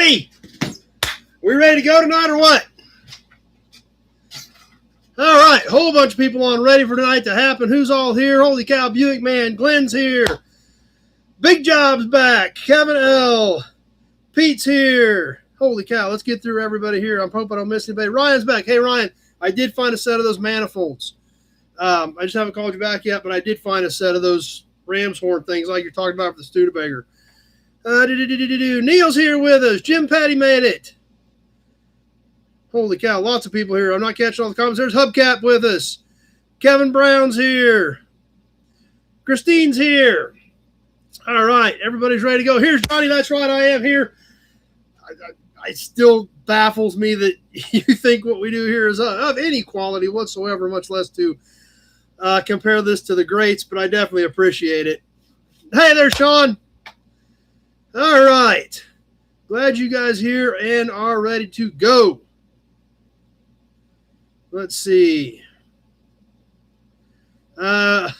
everybody. We ready to go tonight or what? All right, whole bunch of people on ready for tonight to happen. Who's all here? Holy cow, Buick man. Glenn's here. Big Job's back. Kevin L. Pete's here. Holy cow, let's get through everybody here. I'm hoping I don't miss anybody. Ryan's back. Hey, Ryan, I did find a set of those manifolds. I just haven't called you back yet, but I did find a set of those ram's horn things like you're talking about for the Studebaker. Neil's here with us. Jim Patty made it. Holy cow, lots of people here. I'm not catching all the comments. There's Hubcap with us. Kevin Brown's here. Christine's here. All right, everybody's ready to go. Here's Johnny. That's right, I am here. It still baffles me that you think what we do here is of any quality whatsoever, much less to compare this to the greats, but I definitely appreciate it. Hey there, Sean. All right. Glad you guys here and are ready to go. Let's see. Hang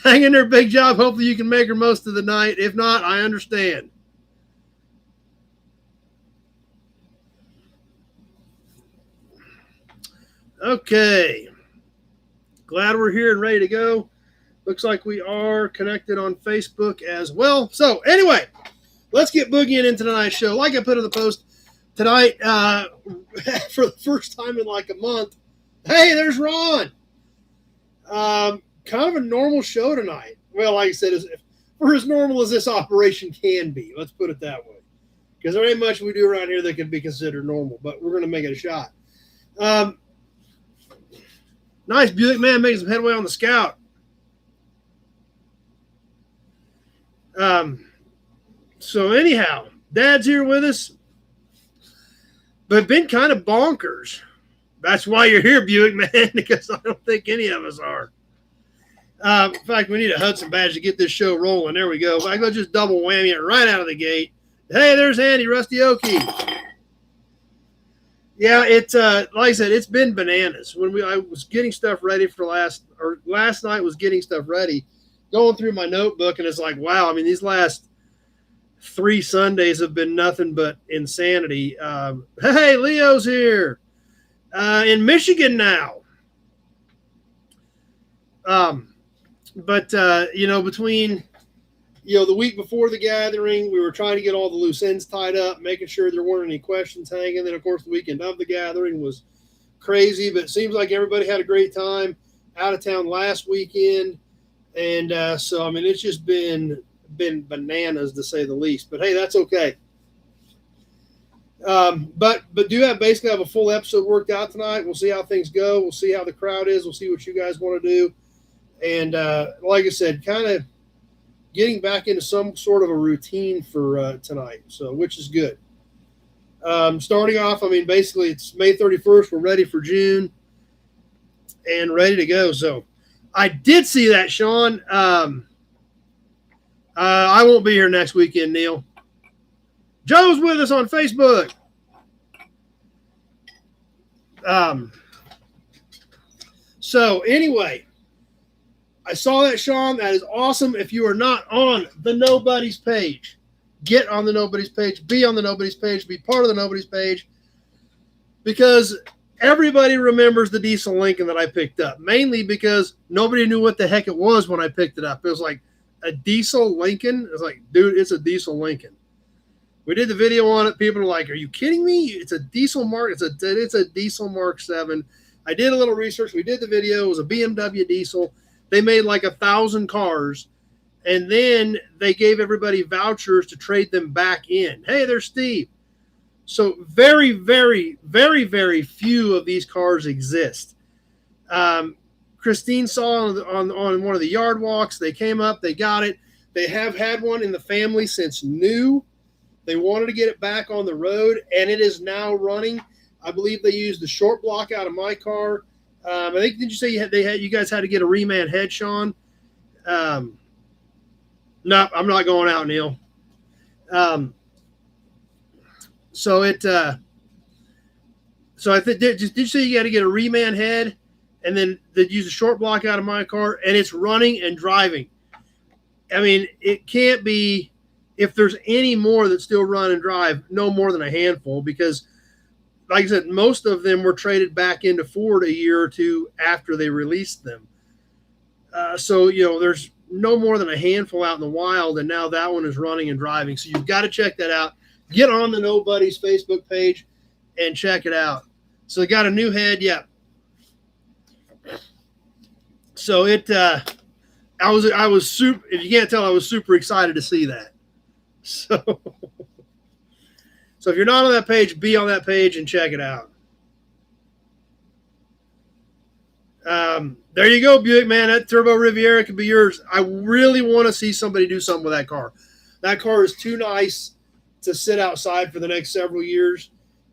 in there, Big Job. Hopefully you can make her most of the night. If not, I understand. Okay. Glad we're here and ready to go. Looks like we are connected on Facebook as well. So anyway, let's get boogieing into tonight's show. Like I put in the post tonight, for the first time in like a month. Hey, there's Ron. Kind of a normal show tonight. Well, like I said, for as normal as this operation can be. Let's put it that way. Because there ain't much we do around here that can be considered normal, but we're going to make it a shot. Nice Buick man making some headway on the Scout. So anyhow, Dad's here with us, but been kind of bonkers. That's why you're here, Buick man, because I don't think any of us are. In fact, we need a Hudson badge to get this show rolling. There we go. In fact, let's just double whammy it right out of the gate. Hey, there's Andy, Rusty Okie. Yeah, it's like I said, it's been bananas. When I was getting stuff ready for last night was getting stuff ready, going through my notebook, and it's like, wow, I mean, these last 3 Sundays have been nothing but insanity. Hey, Leo's here. In Michigan now. Between, the week before the gathering, we were trying to get all the loose ends tied up, making sure there weren't any questions hanging. Then, of course, the weekend of the gathering was crazy, but it seems like everybody had a great time out of town last weekend. And so, I mean, it's just been bananas, to say the least. But, hey, that's okay. But basically have a full episode worked out tonight. We'll see how things go. We'll see how the crowd is. We'll see what you guys want to do. And like I said, kind of getting back into some sort of a routine for tonight, so which is good. Starting off, I mean, basically it's May 31st. We're ready for June and ready to go. So I did see that, Sean. I won't be here next weekend, Neil. Joe's with us on Facebook. So anyway, I saw that, Sean. That is awesome. If you are not on the Nobody's page, get on the Nobody's page. Be on the Nobody's page. Be part of the Nobody's page. Because everybody remembers the diesel Lincoln that I picked up. Mainly because nobody knew what the heck it was when I picked it up. It was like a diesel Lincoln. It was like, dude, it's a diesel Lincoln. We did the video on it. People are like, are you kidding me? It's a diesel Mark. It's a diesel Mark 7. I did a little research. We did the video. It was a BMW diesel. They made like 1,000 cars, and then they gave everybody vouchers to trade them back in. Hey, there's Steve. So very, very, very, very few of these cars exist. Christine saw on one of the yard walks. They came up. They got it. They have had one in the family since new. They wanted to get it back on the road, and it is now running. I believe they used the short block out of my car. I think, did you say you guys had to get a reman head, Sean? No, I'm not going out, Neil. So I think, did you say you got to get a reman head, and then they use a short block out of my car, and it's running and driving? I mean, it can't be if there's any more that still run and drive, no more than a handful, because like I said, most of them were traded back into Ford a year or two after they released them. So, there's no more than a handful out in the wild, and now that one is running and driving. So you've got to check that out. Get on the Nobody's Facebook page and check it out. So they got a new head, yeah. So I was super. If you can't tell, I was super excited to see that. So if you're not on that page, be on that page and check it out. There you go, Buick, man. That Turbo Riviera could be yours. I really want to see somebody do something with that car. That car is too nice to sit outside for the next several years.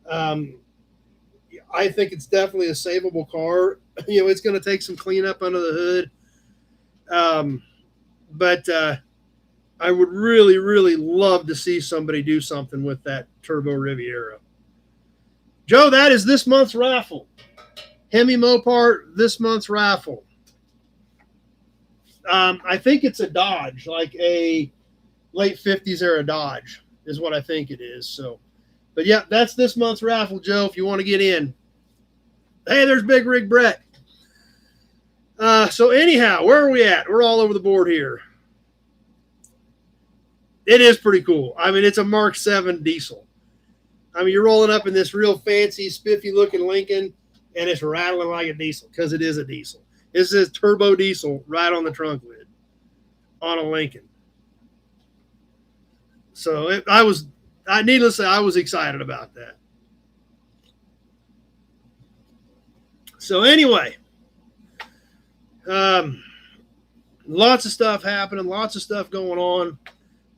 I think it's definitely a savable car. It's going to take some cleanup under the hood. But I would really, really love to see somebody do something with that Turbo Riviera. Joe, that is this month's raffle. Hemi Mopar, this month's raffle. I think it's a Dodge, like a late 50s era Dodge is what I think it is. So, but yeah, that's this month's raffle, Joe, if you want to get in. Hey, there's Big Rig Brett. So anyhow, where are we at? We're all over the board here. It is pretty cool. I mean, it's a Mark 7 diesel. I mean, you're rolling up in this real fancy, spiffy looking Lincoln, and it's rattling like a diesel because it is a diesel. It says turbo diesel right on the trunk lid on a Lincoln. So needless to say, I was excited about that. So anyway, lots of stuff happening, lots of stuff going on.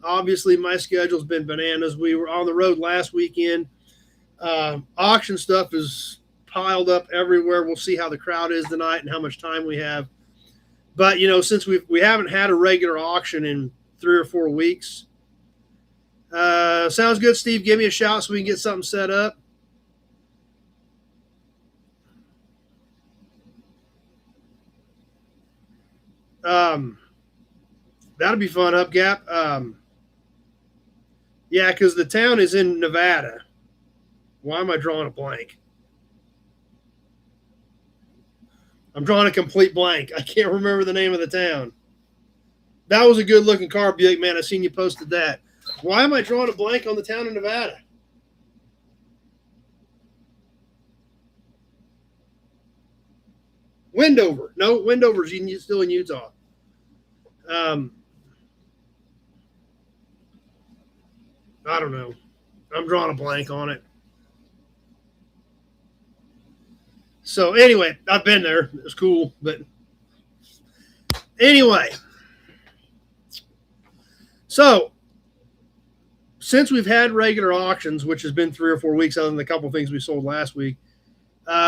Obviously, my schedule's been bananas. We were on the road last weekend. Auction stuff is piled up everywhere. We'll see how the crowd is tonight and how much time we have. But, since we haven't had a regular auction in 3 or 4 weeks. Sounds good, Steve. Give me a shout so we can get something set up. That'll be fun, Hubgap. Yeah, because the town is in Nevada. Why am I drawing a blank? I'm drawing a complete blank. I can't remember the name of the town. That was a good-looking car, Buick, man. I seen you posted that. Why am I drawing a blank on the town in Nevada? Wendover. No, Wendover's still in Utah. I don't know. I'm drawing a blank on it. So anyway, I've been there. It was cool. But anyway, so since we've had regular auctions, which has been 3 or 4 weeks, other than the couple of things we sold last week,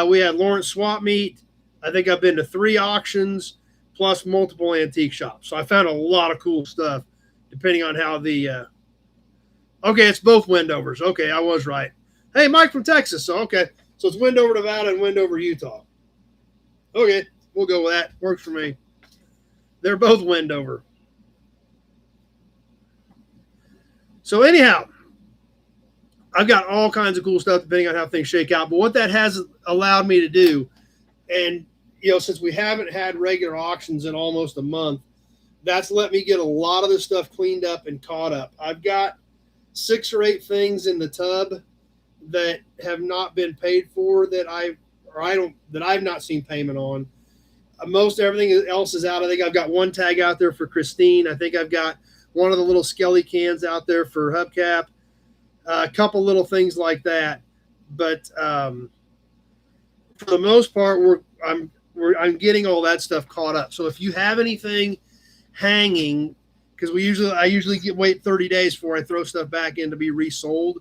we had Lawrence Swap Meet. I think I've been to 3 auctions plus multiple antique shops. So I found a lot of cool stuff, depending on how the okay, it's both Wendovers. Okay, I was right. Hey, Mike from Texas. So, okay. So it's Wendover, Nevada, and Wendover, Utah. Okay, we'll go with that. Works for me. They're both Wendover. So anyhow, I've got all kinds of cool stuff depending on how things shake out. But what that has allowed me to do, and, since we haven't had regular auctions in almost a month, that's let me get a lot of this stuff cleaned up and caught up. I've got 6 or 8 things in the tub that have not been paid for that I've not seen payment on. Most everything else is out. I think I've got 1 tag out there for Christine. I think I've got one of the little Skelly cans out there for Hubcap. A couple little things like that. But for the most part, I'm getting all that stuff caught up. So if you have anything hanging, because I usually wait 30 days before I throw stuff back in to be resold.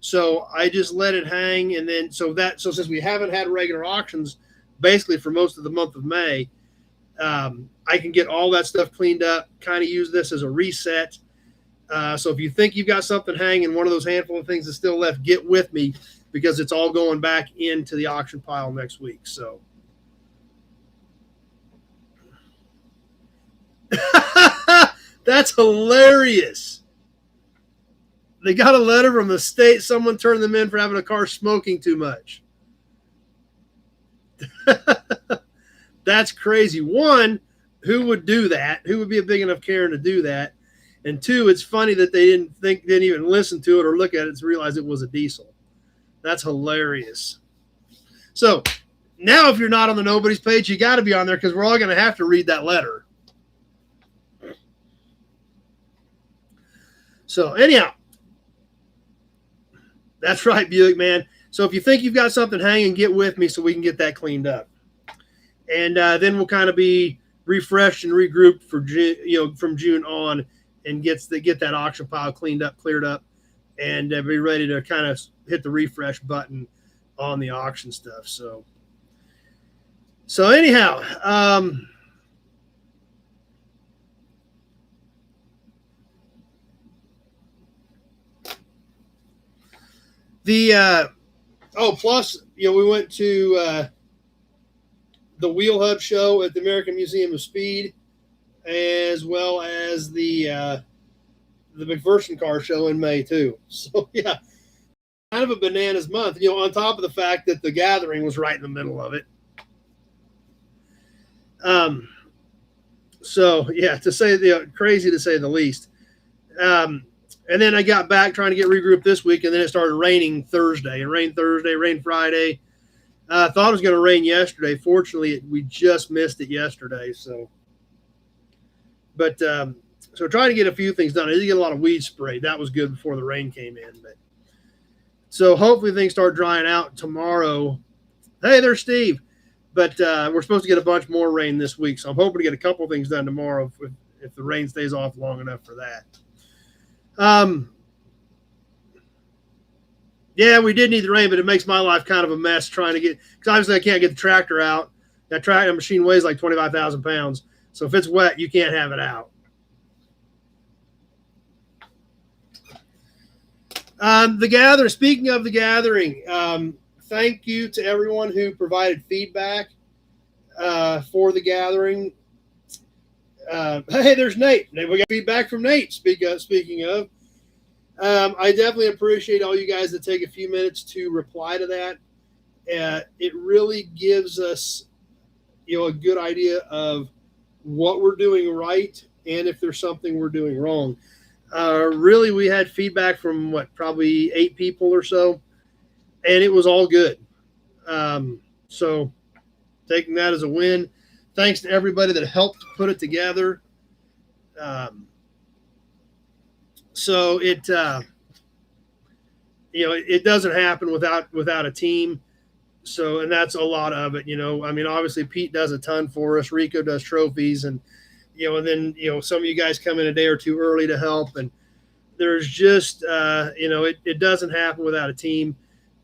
So I just let it hang, and then so since we haven't had regular auctions basically for most of the month of May, I can get all that stuff cleaned up, kind of use this as a reset. So if you think you've got something hanging, one of those handful of things that's still left, get with me, because it's all going back into the auction pile next week. So that's hilarious. They got a letter from the state. Someone turned them in for having a car smoking too much. That's crazy. One, who would do that? Who would be a big enough Karen to do that? And two, it's funny that they didn't even listen to it or look at it to realize it was a diesel. That's hilarious. So now if you're not on the Nobody's page, you got to be on there because we're all going to have to read that letter. So anyhow, that's right, Buick, man. So if you think you've got something hanging, get with me so we can get that cleaned up. And then we'll kind of be refreshed and regrouped for from June on, and get that auction pile cleaned up, cleared up, and be ready to kind of hit the refresh button on the auction stuff. So anyhow, plus we went to the Wheel Hub show at the American Museum of Speed, as well as the McPherson car show in May too. So yeah, kind of a bananas month, on top of the fact that the gathering was right in the middle of it. So yeah, to say crazy to say the least. And then I got back trying to get regrouped this week, and then it started raining Thursday. It rained Thursday, rained Friday. I thought it was going to rain yesterday. Fortunately, we just missed it yesterday. So trying to get a few things done. I did get a lot of weed sprayed. That was good before the rain came in. So hopefully things start drying out tomorrow. Hey, there's Steve. But we're supposed to get a bunch more rain this week. So I'm hoping to get a couple things done tomorrow if the rain stays off long enough for that. Yeah, we did need the rain, but it makes my life kind of a mess trying to get, because obviously I can't get the tractor out. That tractor machine weighs like 25,000 pounds. So if it's wet, you can't have it out. The gathering, speaking of the gathering, thank you to everyone who provided feedback for the gathering. Hey, there's Nate. We got feedback from Nate. Speaking of, I definitely appreciate all you guys that take a few minutes to reply to that. It really gives us, a good idea of what we're doing right and if there's something we're doing wrong. Really, we had feedback from probably 8 people or so, and it was all good. So taking that as a win. Thanks to everybody that helped put it together. So it doesn't happen without a team. So, and that's a lot of it, obviously Pete does a ton for us. Rico does trophies, and then some of you guys come in a day or two early to help, and there's just it doesn't happen without a team.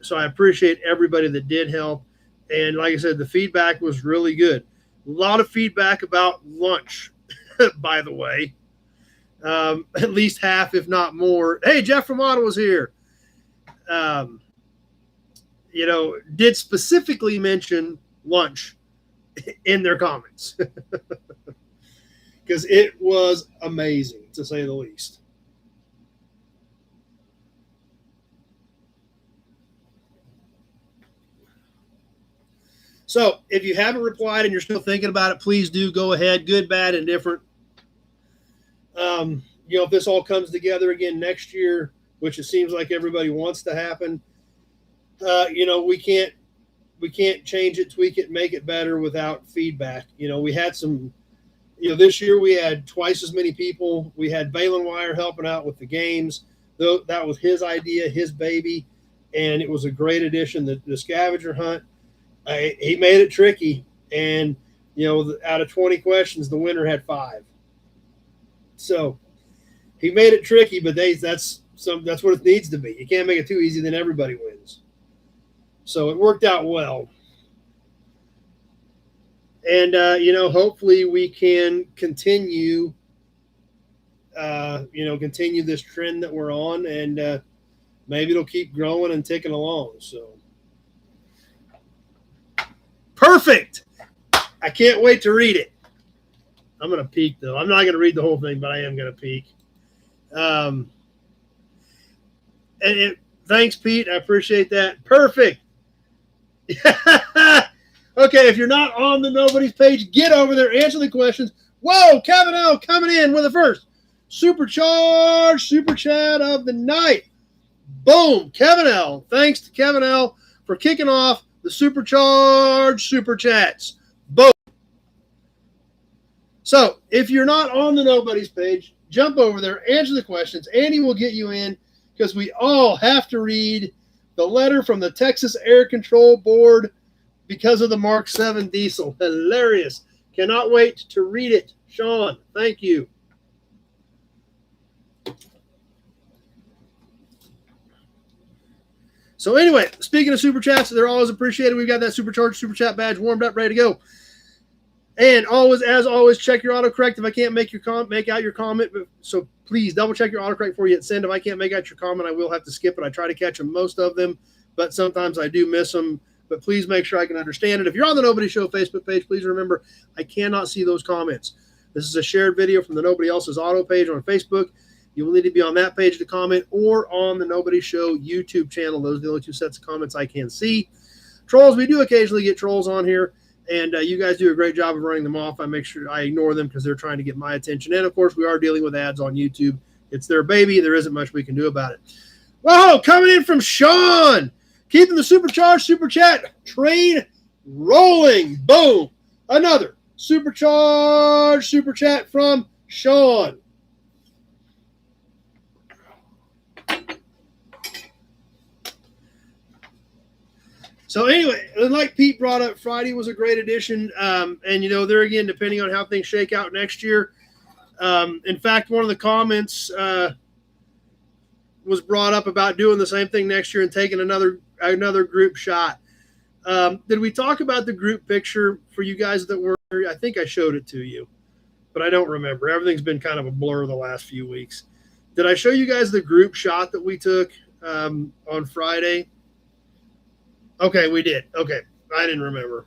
So I appreciate everybody that did help. And like I said, the feedback was really good. A lot of feedback about lunch, by the way. At least half, if not more. Hey, Jeff from Ottawa's here. Did specifically mention lunch in their comments because it was amazing, to say the least. So if you haven't replied and you're still thinking about it, please do go ahead. Good, bad, and different. If this all comes together again next year, which it seems like everybody wants to happen, we can't change it, tweak it, make it better without feedback. We had some, this year we had twice as many people. We had Balin Wire helping out with the games. Though that was his idea, his baby, and it was a great addition. The scavenger hunt, he made it tricky, and out of 20 questions, the winner had 5. So he made it tricky, but that's what it needs to be. You can't make it too easy, then everybody wins. So it worked out well. And, hopefully we can continue, continue this trend that we're on, and maybe it'll keep growing and ticking along. So perfect. I can't wait to read it. I'm going to peek, though. I'm not going to read the whole thing, but I am going to peek. Thanks, Pete. I appreciate that. Perfect. Okay, if you're not on the Nobody's page, get over there, answer the questions. Whoa, Kevin L coming in with the first supercharged super chat of the night. Boom, Kevin L. Thanks to Kevin L for kicking off the supercharged super chats. Boom. So if you're not on the Nobody's page, jump over there, answer the questions. Andy will get you in because we all have to read the letter from the Texas Air Control Board because of the Mark 7 diesel. Hilarious. Cannot wait to read it. Sean, thank you. So anyway, speaking of super chats, they're always appreciated. We've got that supercharged super chat badge warmed up, ready to go. And always, as always, check your autocorrect if I can't make out your comment. So please double check your autocorrect before you hit send. If I can't make out your comment, I will have to skip it. I try to catch them, most of them, but sometimes I do miss them. But please make sure I can understand it. If you're on the Nobody Show Facebook page, please remember I cannot see those comments. This is a shared video from the Nobody Else's Auto page on Facebook. You will need to be on that page to comment or on the Nobody Show YouTube channel. Those are the only two sets of comments I can see. Trolls, we do occasionally get trolls on here, and you guys do a great job of running them off. I make sure I ignore them because they're trying to get my attention. And, of course, we are dealing with ads on YouTube. It's their baby. There isn't much we can do about it. Whoa, coming in from Sean. Keeping the supercharged super chat train rolling. Boom. Another supercharged super chat from Sean. So anyway, like Pete brought up, Friday was a great addition. And, you know, there again, depending on how things shake out next year. In fact, one of the comments was brought up about doing the same thing next year and taking another group shot. Did we talk about the group picture for you guys that were here? I think I showed it to you, but I don't remember. Everything's been kind of a blur the last few weeks. Did I show you guys the group shot that we took on Friday? Okay, we did. Okay, I didn't remember.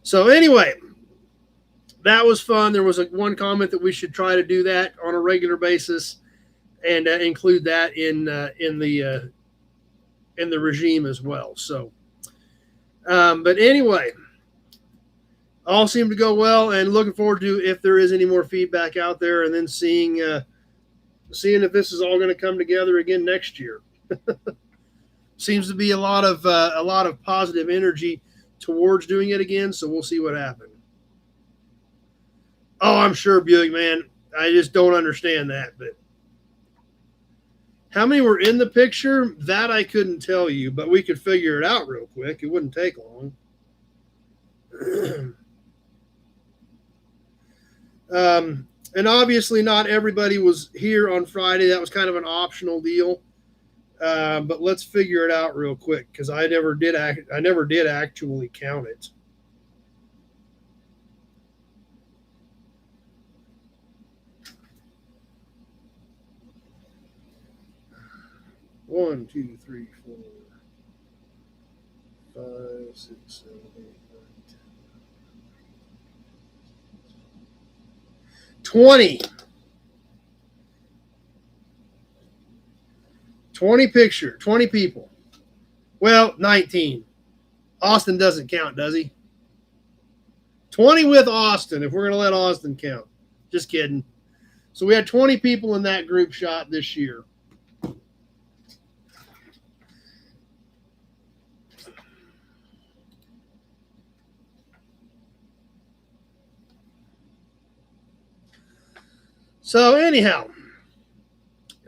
So anyway, that was fun. There was one comment that we should try to do that on a regular basis and include that in the regime as well. So, but anyway, all seemed to go well, and looking forward to if there is any more feedback out there, and then seeing if this is all going to come together again next year. Seems to be a lot of positive energy towards doing it again, so we'll see what happens. Oh, I'm sure, Buick, man. I just don't understand that. But how many were in the picture? That I couldn't tell you, but we could figure it out real quick. It wouldn't take long. And obviously not everybody was here on Friday. That was kind of an optional deal. But let's figure it out real quick because I never did actually count it. One, 2, 3, 4, 5, 6, 7, 8, 9, 10, 20. 20 people. Well, 19. Austin doesn't count, does he? 20 with Austin, if we're going to let Austin count. Just kidding. So we had 20 people in that group shot this year. So anyhow,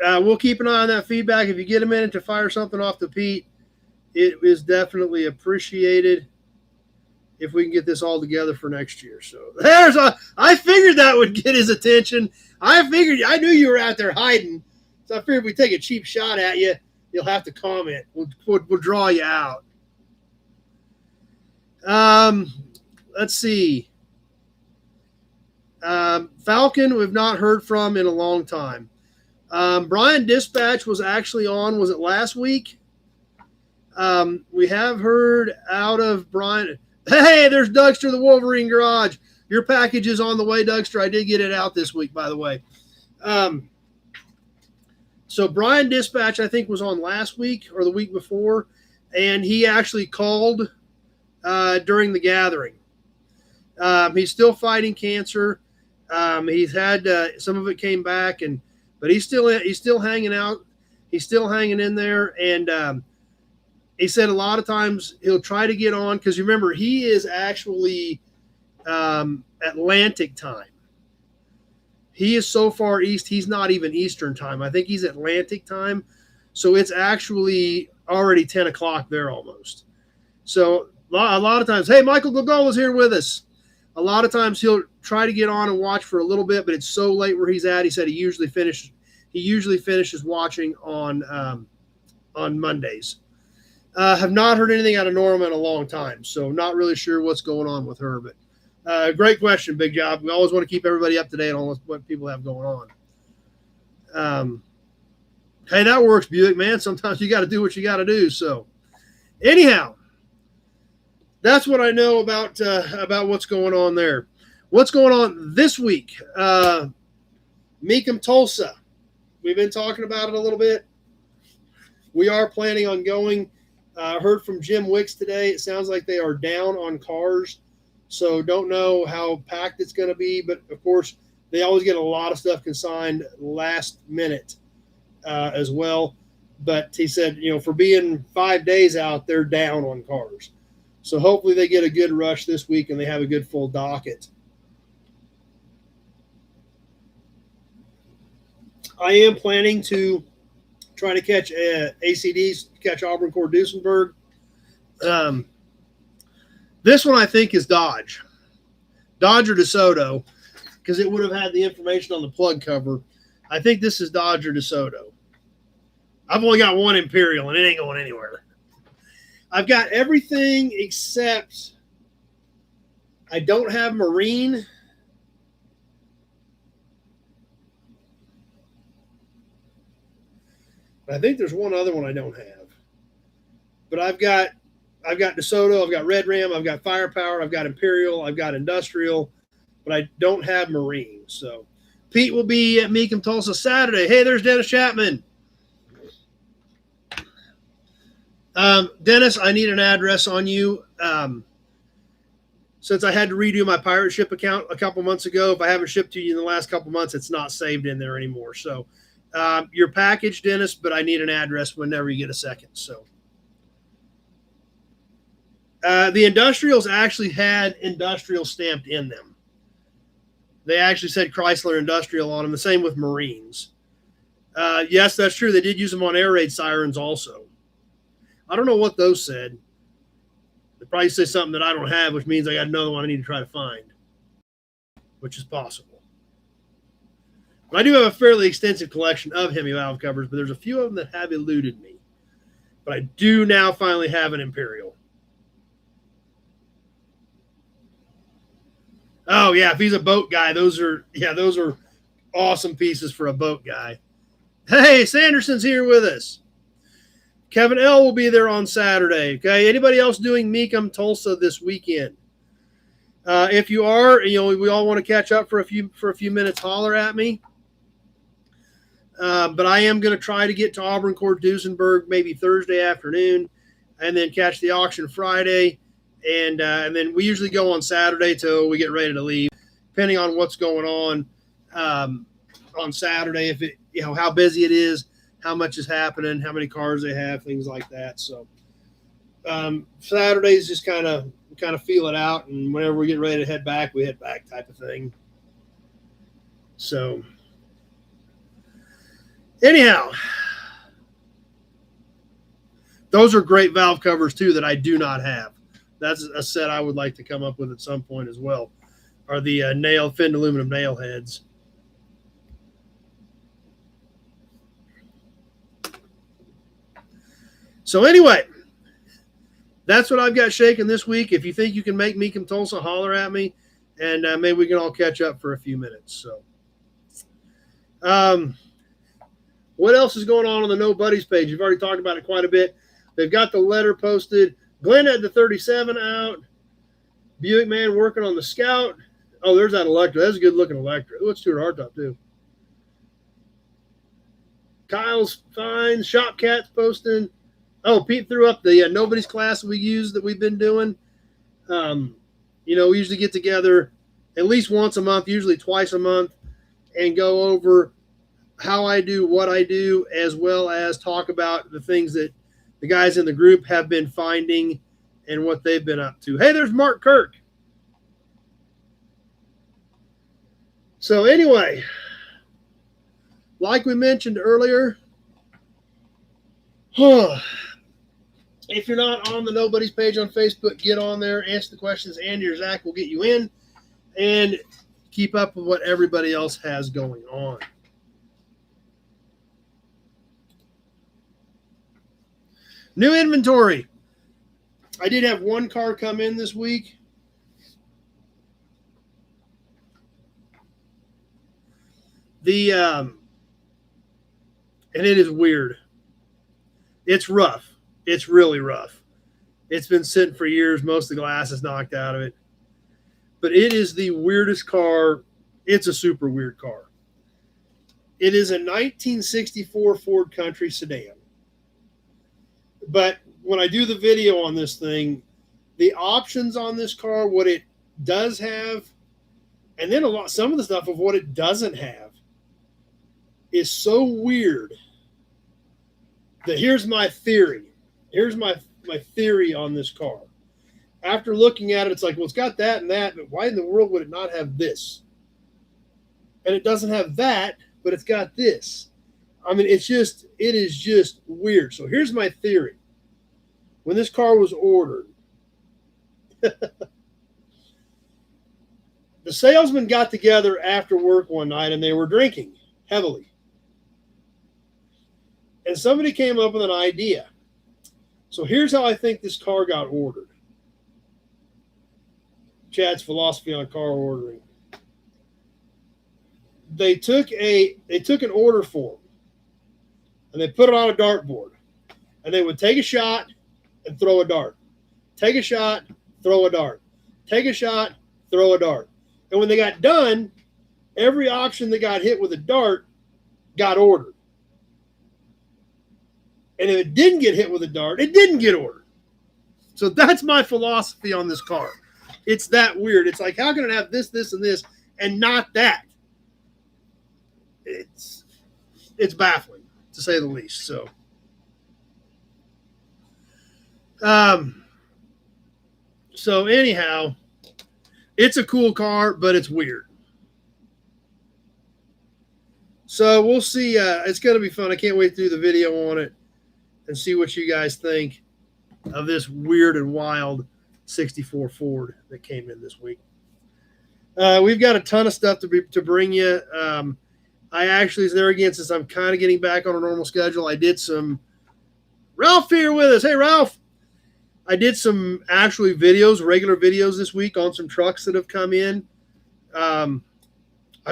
we'll keep an eye on that feedback. If you get a minute to fire something off to Pete, it is definitely appreciated if we can get this all together for next year. So I figured that would get his attention. I knew you were out there hiding. So I figured if we take a cheap shot at you, you'll have to comment. We'll draw you out. Let's see. Falcon, we've not heard from in a long time. Brian Dispatch was actually on, was it last week? We have heard out of Brian. Hey, there's Dougster, the Wolverine Garage. Your package is on the way, Dougster. I did get it out this week, by the way. So Brian Dispatch, I think, was on last week or the week before, and he actually called during the gathering. He's still fighting cancer. He's had some of it came back, but he's still hanging out. He's still hanging in there, and he said a lot of times he'll try to get on because remember he is actually Atlantic time. He is so far east, he's not even Eastern time. I think he's Atlantic time. So it's actually already 10 o'clock there almost. So a lot of times, hey, Michael Gogol is here with us. A lot of times he'll try to get on and watch for a little bit, but it's so late where he's at. He said he usually finishes watching on Mondays. Have not heard anything out of Norma in a long time, so not really sure what's going on with her, but great question, Big Job. We always want to keep everybody up to date on what people have going on. Hey, that works, Buick, man. Sometimes you got to do what you got to do. So, anyhow, that's what I know about what's going on there. What's going on this week? Mecum Tulsa. We've been talking about it a little bit. We are planning on going. Heard from Jim Wicks today. It sounds like they are down on cars. So don't know how packed it's going to be, but of course they always get a lot of stuff consigned last minute as well. But he said, for being 5 days out, they're down on cars. So hopefully they get a good rush this week and they have a good full docket. I am planning to try to catch ACDs, catch Auburn Cord Duesenberg. This one I think is Dodge or DeSoto, because it would have had the information on the plug cover. I think this is Dodge or DeSoto. I've only got one Imperial, and it ain't going anywhere. I've got everything except I don't have Marine. I think there's one other one I don't have. But I've got DeSoto, I've got Red Ram, I've got Firepower, I've got Imperial, I've got Industrial, but I don't have Marine. So Pete will be at Mecum Tulsa Saturday. Hey, there's Dennis Chapman. Dennis, I need an address on you. Since I had to redo my pirate ship account a couple months ago, if I haven't shipped to you in the last couple months, it's not saved in there anymore. So your package, Dennis, but I need an address whenever you get a second. So the Industrials actually had Industrial stamped in them. They actually said Chrysler Industrial on them. The same with Marines. Yes, that's true. They did use them on air raid sirens also. I don't know what those said. They probably say something that I don't have, which means I got another one I need to try to find, which is possible. But I do have a fairly extensive collection of Hemi valve covers, but there's a few of them that have eluded me. But I do now finally have an Imperial. Oh, yeah, if he's a boat guy, those are awesome pieces for a boat guy. Hey, Sanderson's here with us. Kevin L. will be there on Saturday. Okay, anybody else doing Mecum Tulsa this weekend? If you are, we all want to catch up for a few minutes. Holler at me. But I am going to try to get to Auburn Cord Duesenberg maybe Thursday afternoon, and then catch the auction Friday, and then we usually go on Saturday till we get ready to leave, depending on what's going on Saturday. If it, how busy it is, how much is happening, how many cars they have, things like that. So Saturdays just kind of feel it out, and whenever we get ready to head back, we head back type of thing. So anyhow, those are great valve covers too that I do not have. That's a set I would like to come up with at some point as well, are the finned aluminum nail heads. So anyway, that's what I've got shaking this week. If you think you can make Mecum Tulsa, holler at me, and maybe we can all catch up for a few minutes. So what else is going on the No Buddies page? You've already talked about it quite a bit. They've got the letter posted. Glenn had the 37 out. Buick man working on the Scout. Oh, there's that Electra. That's a good-looking Electra. Oh, it's Stuart Hardtop, too. Kyle's fine. Shop Cat's posting. Oh, Pete threw up the nobody's class we use that we've been doing. We usually get together at least once a month, usually twice a month, and go over how I do what I do, as well as talk about the things that the guys in the group have been finding and what they've been up to. Hey, there's Mark Kirk. So anyway, like we mentioned earlier, if you're not on the Nobody's page on Facebook, get on there, answer the questions. Andy or Zach will get you in and keep up with what everybody else has going on. New inventory. I did have one car come in this week. And it is weird. It's rough. It's really rough. It's been sitting for years. Most of the glass is knocked out of it. But it is the weirdest car. It's a super weird car. It is a 1964 Ford Country sedan. But when I do the video on this thing, the options on this car, what it does have, and then some of the stuff of what it doesn't have is so weird that here's my theory. Here's my theory on this car. After looking at it, it's like, well, it's got that and that, but why in the world would it not have this? And it doesn't have that, but it's got this. I mean, it is just weird. So here's my theory. When this car was ordered, the salesman got together after work one night and they were drinking heavily. And somebody came up with an idea. So here's how I think this car got ordered. Chad's philosophy on car ordering. They took an order form and they put it on a dartboard. And they would take a shot and throw a dart. Take a shot, throw a dart. Take a shot, throw a dart. And when they got done, every auction that got hit with a dart got ordered. And if it didn't get hit with a dart, it didn't get ordered. So that's my philosophy on this car. It's that weird. It's like, how can it have this, this, and this, and not that? It's baffling, to say the least. So, so anyhow, it's a cool car, but it's weird. So we'll see. It's going to be fun. I can't wait to do the video on it and see what you guys think of this weird and wild 64 Ford that came in this week. We've got a ton of stuff to bring you. I actually, there again, since I'm kind of getting back on a normal schedule, I did some. Ralph here with us. Hey, Ralph. I did some actually regular videos this week on some trucks that have come in. I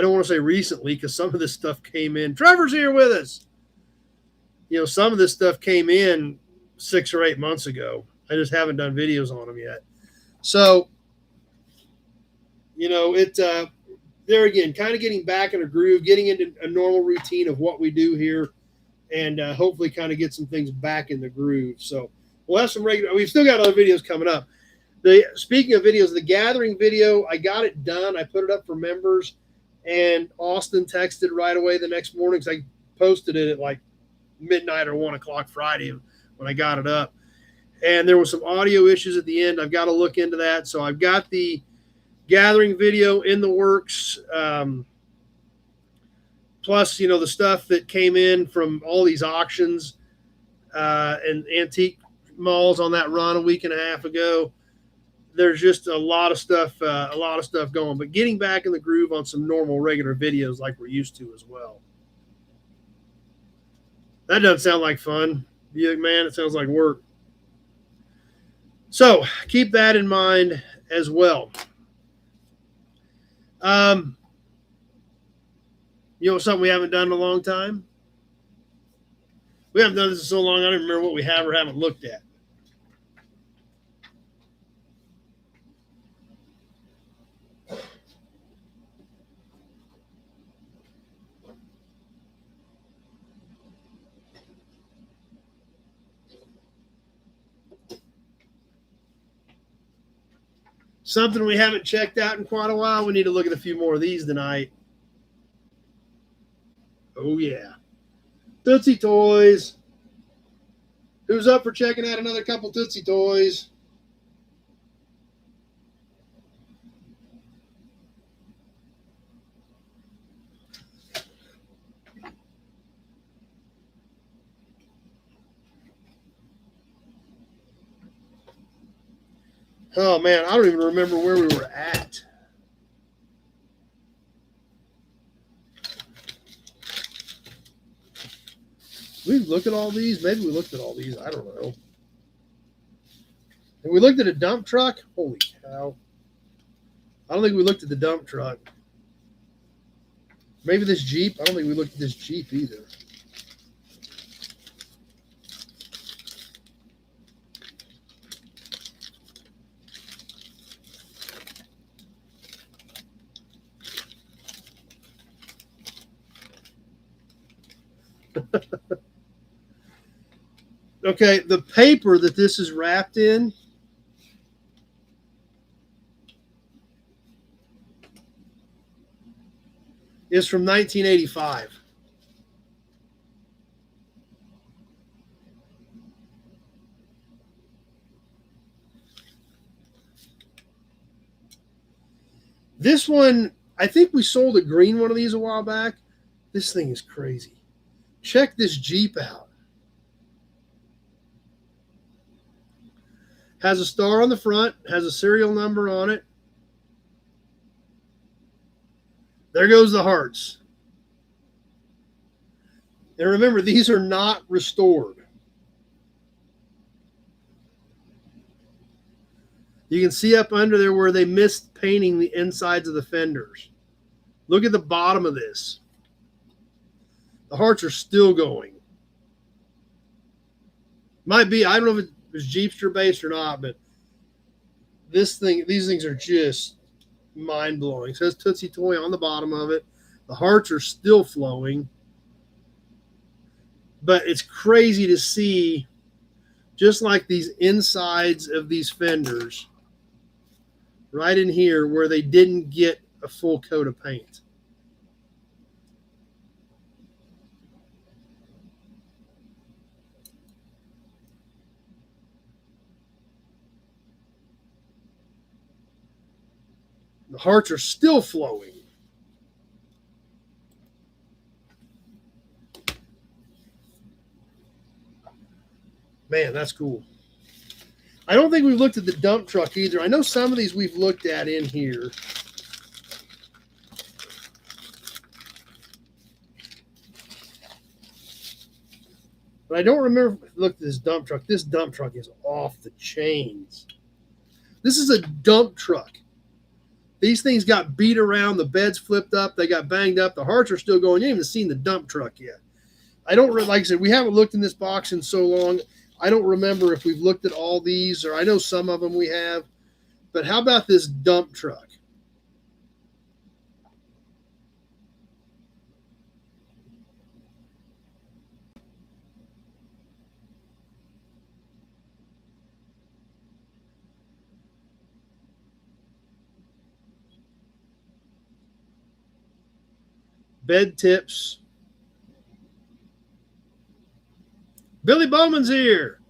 don't want to say recently because some of this stuff came in. Trevor's here with us. Some of this stuff came in 6 or 8 months ago. I just haven't done videos on them yet. So, there again, kind of getting back in a groove, getting into a normal routine of what we do here, and hopefully kind of get some things back in the groove. So we'll have some we've still got other videos coming up. Speaking of videos, the gathering video, I got it done. I put it up for members, and Austin texted right away the next morning because I posted it at like midnight or 1 o'clock Friday when I got it up. And there were some audio issues at the end. I've got to look into that. So I've got the gathering video in the works. Plus, the stuff that came in from all these auctions and antique malls on that run a week and a half ago. There's just a lot of stuff going, but getting back in the groove on some normal, regular videos like we're used to as well. That doesn't sound like fun. Man, it sounds like work. So keep that in mind as well. Something we haven't done in a long time? We haven't done this in so long, I don't remember what we have or haven't looked at. Something we haven't checked out in quite a while. We need to look at a few more of these tonight. Oh, yeah. Tootsie Toys. Who's up for checking out another couple Tootsie Toys? Oh, man, I don't even remember where we were at. We look at all these? Maybe we looked at all these. I don't know. And we looked at a dump truck? Holy cow. I don't think we looked at the dump truck. Maybe this Jeep? I don't think we looked at this Jeep either. Okay, the paper that this is wrapped in is from 1985. This one, I think we sold a green one of these a while back. This thing is crazy. Check this Jeep out. Has a star on the front, has a serial number on it. There goes the hearts. And remember, these are not restored. You can see up under there where they missed painting the insides of the fenders. Look at the bottom of this. The hearts are still going. Might be, I don't know if it was Jeepster based or not, but these things are just mind-blowing. It says Tootsie Toy on the bottom of it. The hearts are still flowing. But it's crazy to see, just like these insides of these fenders, right in here where they didn't get a full coat of paint. The hearts are still flowing. Man, that's cool. I don't think we've looked at the dump truck either. I know some of these we've looked at in here. But I don't remember if we looked at this dump truck. This dump truck is off the chains. This is a dump truck. These things got beat around. The beds flipped up. They got banged up. The hearts are still going. You haven't even seen the dump truck yet. I don't, like I said, we haven't looked in this box in so long. I don't remember if we've looked at all these, or I know some of them we have. But how about this dump truck? Bed tips. Billy Bowman's here.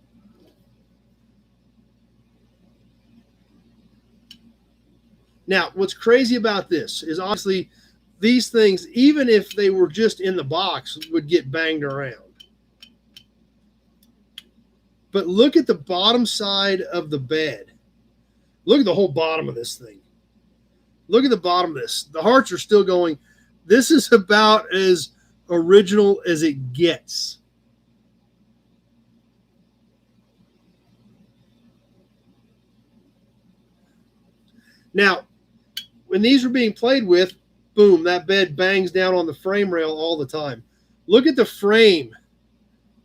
Now, what's crazy about this is obviously these things, even if they were just in the box, would get banged around. But look at the bottom side of the bed. Look at the whole bottom of this thing. Look at the bottom of this. The hearts are still going. This is about as original as it gets. Now, when these were being played with, boom, that bed bangs down on the frame rail all the time. Look at the frame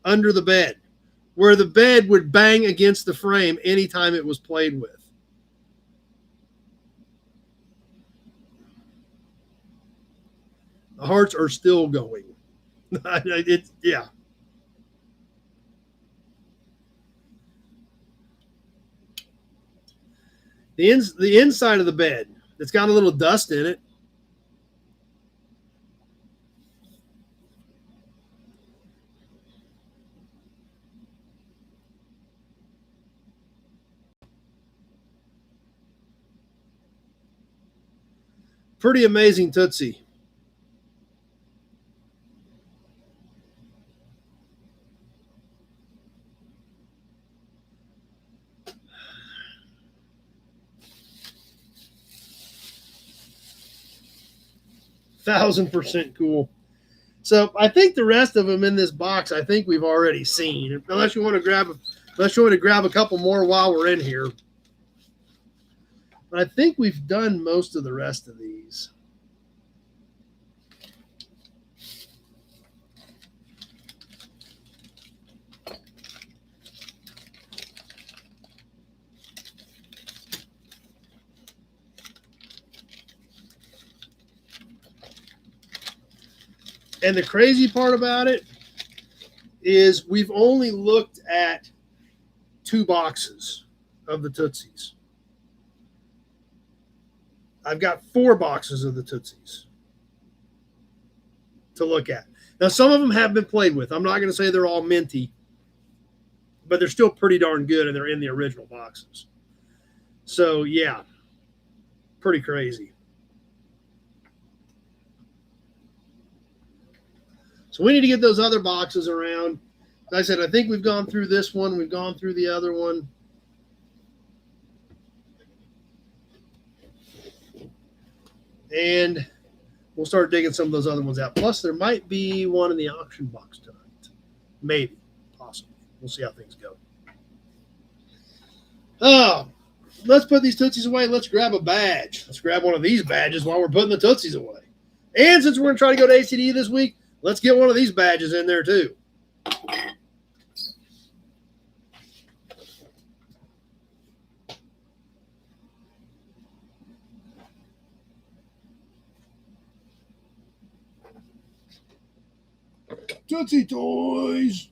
under the bed, where the bed would bang against the frame anytime it was played with. The hearts are still going. Yeah. The inside of the bed. It's got a little dust in it. Pretty amazing Tootsie. %1,000% cool. So I think the rest of them in this box, I think we've already seen. Unless you want to grab a couple more while we're in here. But I think we've done most of the rest of these. And the crazy part about it is we've only looked at 2 boxes of the Tootsies. I've got 4 boxes of the Tootsies to look at. Now, some of them have been played with. I'm not going to say they're all minty, but they're still pretty darn good, and they're in the original boxes. So, yeah, pretty crazy. So we need to get those other boxes around. Like I said, I think we've gone through this one. We've gone through the other one. And we'll start digging some of those other ones out. Plus, there might be one in the auction box tonight. Maybe. Possibly. We'll see how things go. Oh, let's put these Tootsies away. Let's grab a badge. Let's grab one of these badges while we're putting the Tootsies away. And since we're going to try to go to ACD this week, let's get one of these badges in there too. Tootsie Toys.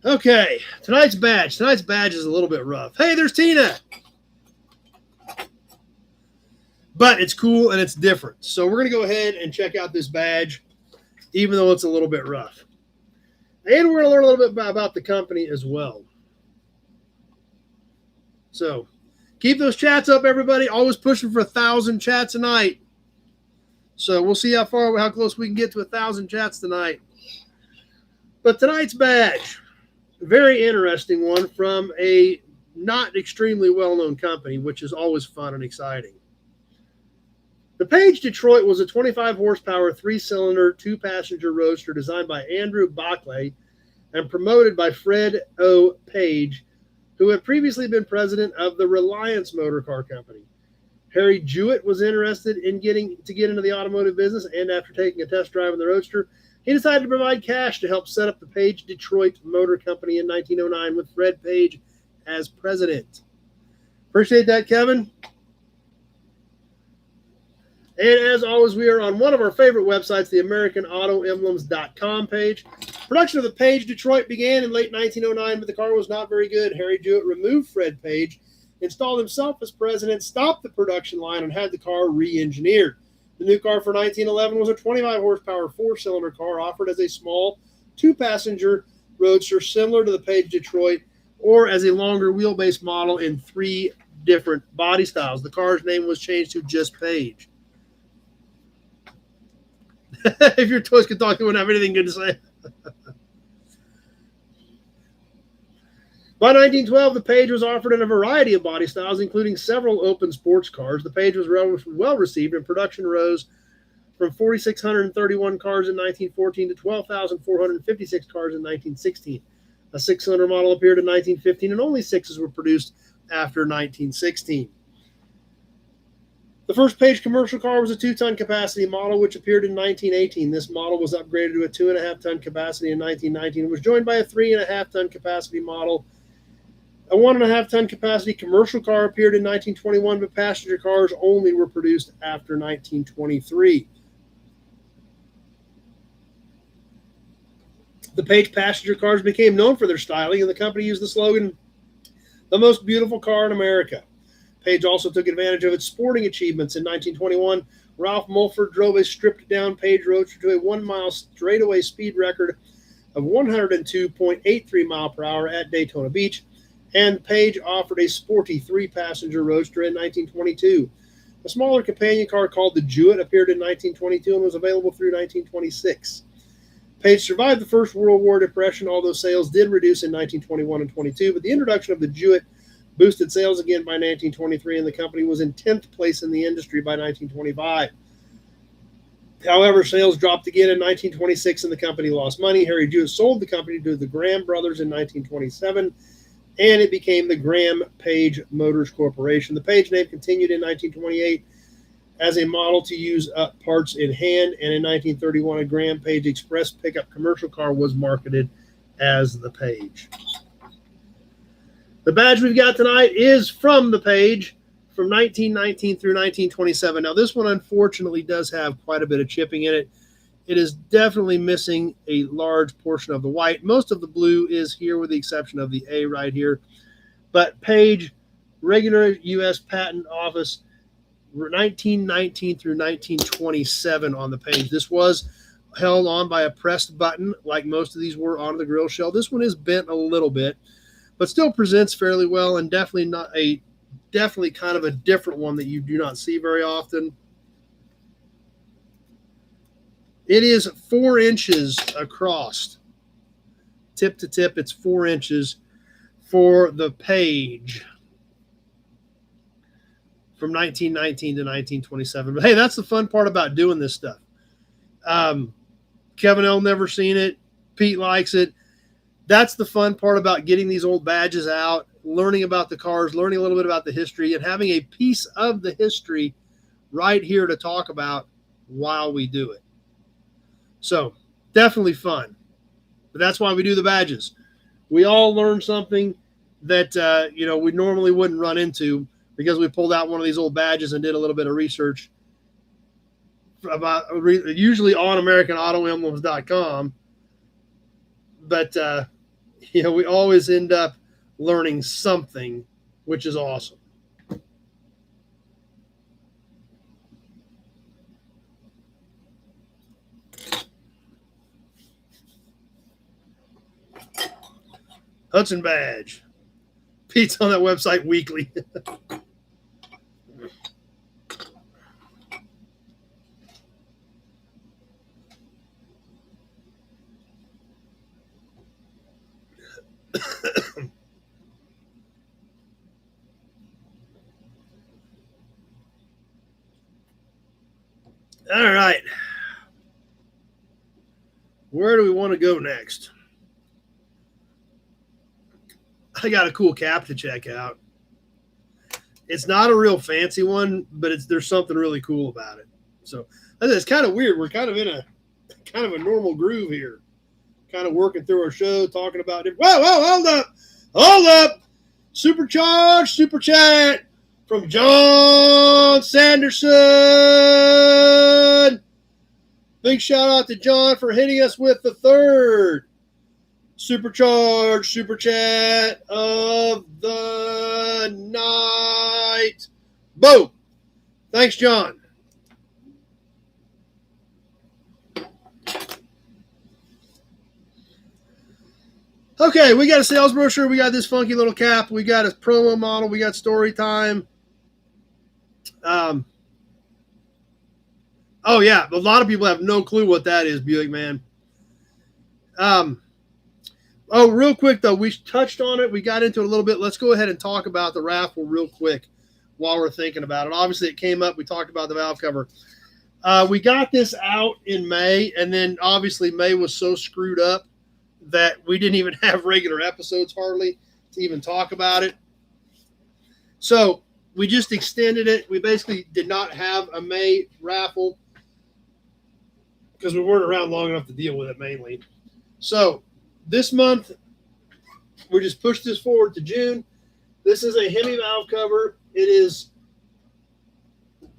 Okay, tonight's badge. Tonight's badge is a little bit rough. Hey, there's Tina. But it's cool and it's different. So we're going to go ahead and check out this badge, even though it's a little bit rough. And we're going to learn a little bit about the company as well. So keep those chats up, everybody. Always pushing for 1,000 chats a night. So we'll see how close we can get to 1,000 chats tonight. But tonight's badge, very interesting one from a not extremely well-known company, which is always fun and exciting. The Page Detroit was a 25-horsepower, 3-cylinder, 2-passenger roadster designed by Andrew Backley and promoted by Fred O. Page, who had previously been president of the Reliance Motor Car Company. Harry Jewett was interested in get into the automotive business, and after taking a test drive in the roadster, he decided to provide cash to help set up the Page Detroit Motor Company in 1909 with Fred Page as president. Appreciate that, Kevin. And as always, we are on one of our favorite websites, the AmericanAutoEmblems.com page. Production of the Page Detroit began in late 1909, but the car was not very good. Harry Jewett removed Fred Page, installed himself as president, stopped the production line, and had the car re-engineered. The new car for 1911 was a 25-horsepower, 4-cylinder car offered as a small 2-passenger roadster similar to the Page Detroit, or as a longer wheelbase model in 3 different body styles. The car's name was changed to just Page. If your toys could talk, you wouldn't have anything good to say. By 1912, the Page was offered in a variety of body styles, including several open sports cars. The Page was well received, and production rose from 4,631 cars in 1914 to 12,456 cars in 1916. A 6-cylinder model appeared in 1915, and only 6s were produced after 1916. The first Page commercial car was a 2-ton capacity model, which appeared in 1918. This model was upgraded to a 2.5-ton capacity in 1919. It was joined by a 3.5-ton capacity model. A 1.5-ton capacity commercial car appeared in 1921, but passenger cars only were produced after 1923. The Page passenger cars became known for their styling, and the company used the slogan, "The most beautiful car in America." Page also took advantage of its sporting achievements. In 1921, Ralph Mulford drove a stripped-down Page Roadster to a 1-mile straightaway speed record of 102.83 miles per hour at Daytona Beach, and Page offered a sporty 3-passenger Roadster in 1922. A smaller companion car called the Jewett appeared in 1922 and was available through 1926. Page survived the First World War depression, although sales did reduce in 1921 and 22, but the introduction of the Jewett boosted sales again by 1923, and the company was in 10th place in the industry by 1925. However, sales dropped again in 1926, and the company lost money. Harry Jewett sold the company to the Graham brothers in 1927, and it became the Graham Page Motors Corporation. The Page name continued in 1928 as a model to use parts in hand, and in 1931, a Graham Page Express pickup commercial car was marketed as the Page. The badge we've got tonight is from the Page from 1919 through 1927. Now, this one unfortunately does have quite a bit of chipping in it. It is definitely missing a large portion of the white. Most of the blue is here with the exception of the A right here. But Page, regular U.S. Patent Office, 1919 through 1927 on the Page. This was held on by a pressed button like most of these were on the grill shell. This one is bent a little bit, but still presents fairly well, and definitely kind of a different one that you do not see very often. It is 4 inches across. Tip to tip, it's 4 inches for the Page from 1919 to 1927. But hey, that's the fun part about doing this stuff. Kevin L. never seen it. Pete likes it. That's the fun part about getting these old badges out, learning about the cars, learning a little bit about the history, and having a piece of the history right here to talk about while we do it. So definitely fun. But that's why we do the badges. We all learn something that we normally wouldn't run into because we pulled out one of these old badges and did a little bit of research about usually on AmericanAutoEmblems.com. But we always end up learning something, which is awesome. Hudson badge. Pete's on that website weekly. All right. Where do we want to go next? I got a cool cap to check out. It's not a real fancy one, but there's something really cool about it. So it's kind of weird. We're kind of in a normal groove here, kind of working through our show, talking about it. Whoa, hold up. Supercharged super chat from John Sanderson. Big shout out to John for hitting us with the 3rd supercharged super chat of the night. Boom. Thanks, John. Okay, we got a sales brochure. We got this funky little cap. We got a promo model. We got story time. Oh, yeah. A lot of people have no clue what that is, Buick, man. Oh, real quick, though, we touched on it. We got into it a little bit. Let's go ahead and talk about the raffle real quick while we're thinking about it. Obviously, it came up. We talked about the valve cover. We got this out in May, and then obviously May was so screwed up that we didn't even have regular episodes hardly to even talk about it. So we just extended it. We basically did not have a May raffle because we weren't around long enough to deal with it mainly. So this month, we just pushed this forward to June. This is a Hemi valve cover. This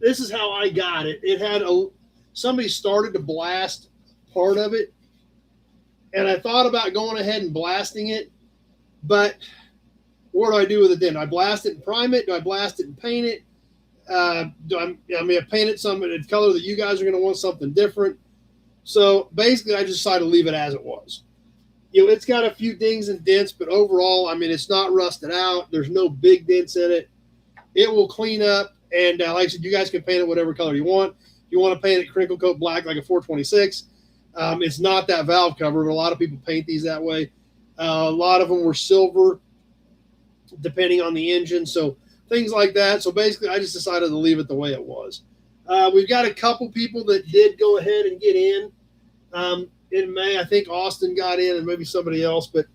is how I got it. It had somebody started to blast part of it, and I thought about going ahead and blasting it, but what do I do with it then? Do I blast it and prime it? Do I blast it and paint it? I paint it some in a color that you guys are going to want something different. So basically, I just decided to leave it as it was. It's got a few dings and dents, but overall, it's not rusted out. There's no big dents in it. It will clean up, and like I said, you guys can paint it whatever color you want. If you want to paint it crinkle coat black like a 426, it's not that valve cover, but a lot of people paint these that way. A lot of them were silver, depending on the engine, so things like that. So basically, I just decided to leave it the way it was. We've got a couple people that did go ahead and get in May. I think Austin got in and maybe somebody else, but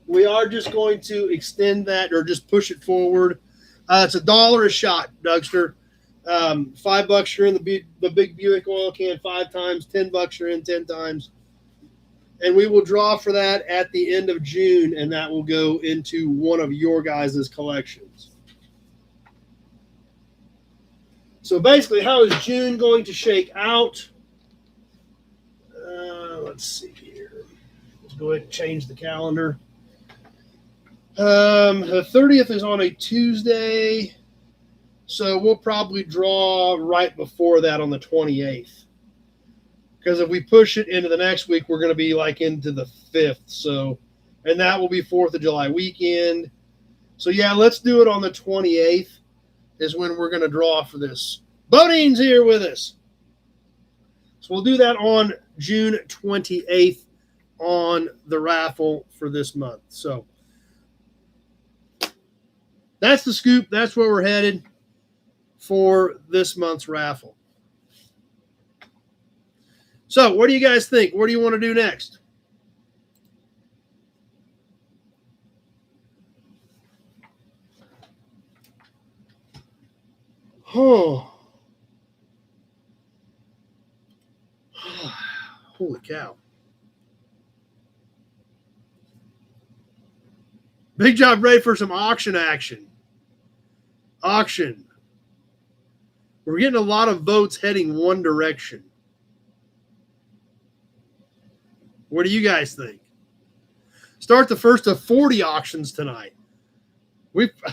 we are just going to extend that or just push it forward. It's $1 a shot, Dougster. $5 you're in the big Buick oil can 5 times, $10 you're in 10 times. And we will draw for that at the end of June, and that will go into one of your guys' collections. So basically, how is June going to shake out? Let's see here. Let's go ahead and change the calendar. The 30th is on a Tuesday, so we'll probably draw right before that on the 28th. Because if we push it into the next week, we're going to be like into the 5th. So, and that will be 4th of July weekend. So yeah, let's do it on the 28th is when we're going to draw for this. Bodine's here with us. So we'll do that on June 28th on the raffle for this month. So that's the scoop. That's where we're headed for this month's raffle. So what do you guys think? What do you want to do next? Oh. Holy cow. Big job ready for some auction action. Auction. We're getting a lot of votes heading one direction. What do you guys think? Start the first of 40 auctions tonight.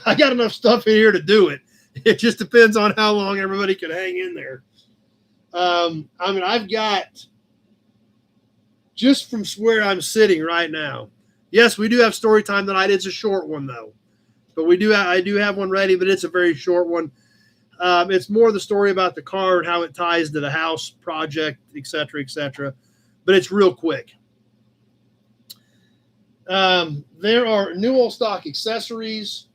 I got enough stuff in here to do it. It just depends on how long everybody can hang in there. I've got, just from where I'm sitting right now. Yes, we do have story time tonight. It's a short one though, but I do have one ready, but it's a very short one. It's more the story about the car and how it ties to the house project, etc., etc. But it's real quick. There are new old stock accessories,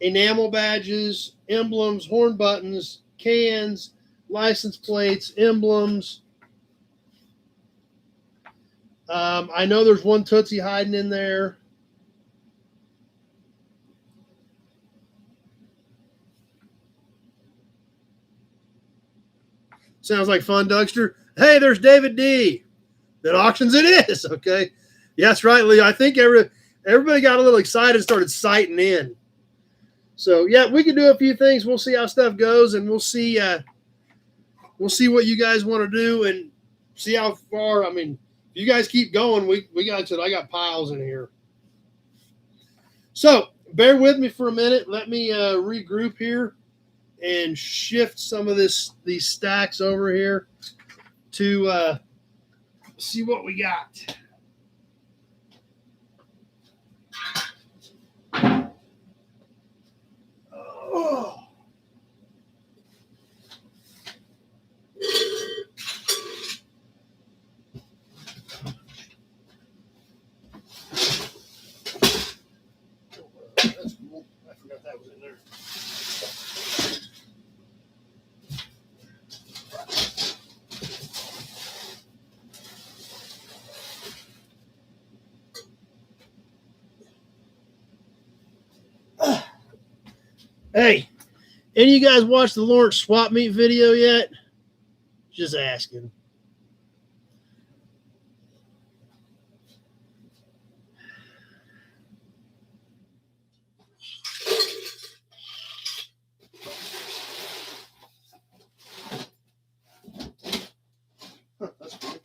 enamel badges, emblems, horn buttons, cans, license plates, emblems. I know there's one Tootsie hiding in there. Sounds like fun, Dougster. Hey, there's David D. That auctions it is, okay? Yeah, that's right, Lee. I think everybody got a little excited and started sighting in. So, yeah, we can do a few things. We'll see how stuff goes, and we'll see what you guys want to do and see how far. If you guys keep going, I got piles in here. So, bear with me for a minute. Let me regroup here and shift some of these stacks over here to see what we got. Oh. That's cool. I forgot that was in there. Hey, any of you guys watch the Lawrence swap meet video yet? Just asking. Huh, that's cool.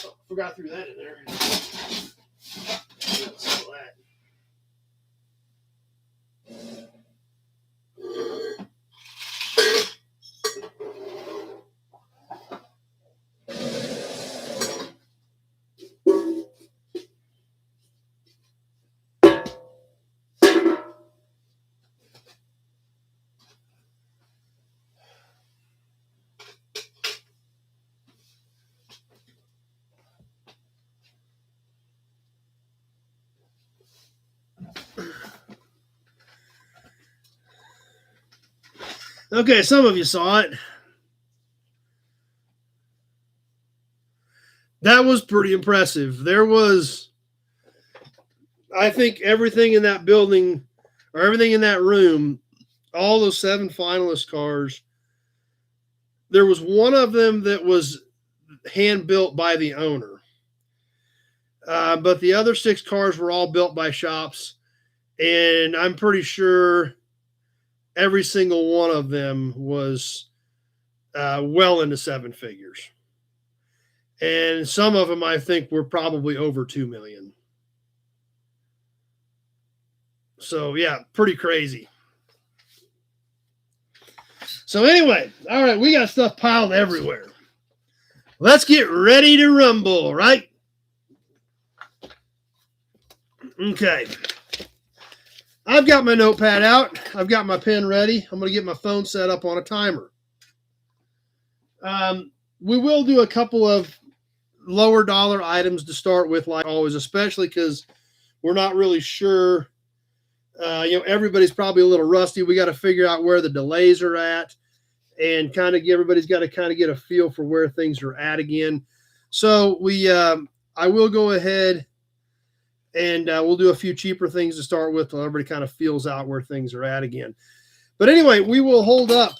Oh, forgot I threw that in there. Okay, some of you saw it. That was pretty impressive. There was, I think, everything in that building or everything in that room, all those 7 finalist cars, there was one of them that was hand built by the owner. But the other 6 cars were all built by shops. And I'm pretty sure every single one of them was well into 7 figures. And some of them, I think, were probably over 2 million. So, yeah, pretty crazy. So, anyway, all right, we got stuff piled everywhere. Let's get ready to rumble, right? Okay. I've got my notepad out. I've got my pen ready. I'm going to get my phone set up on a timer. We will do a couple of lower dollar items to start with, like always, especially because we're not really sure. Everybody's probably a little rusty. We got to figure out where the delays are at and kind of everybody's got to kind of get a feel for where things are at again. So I will go ahead and we'll do a few cheaper things to start with till everybody kind of feels out where things are at again. But anyway, we will hold up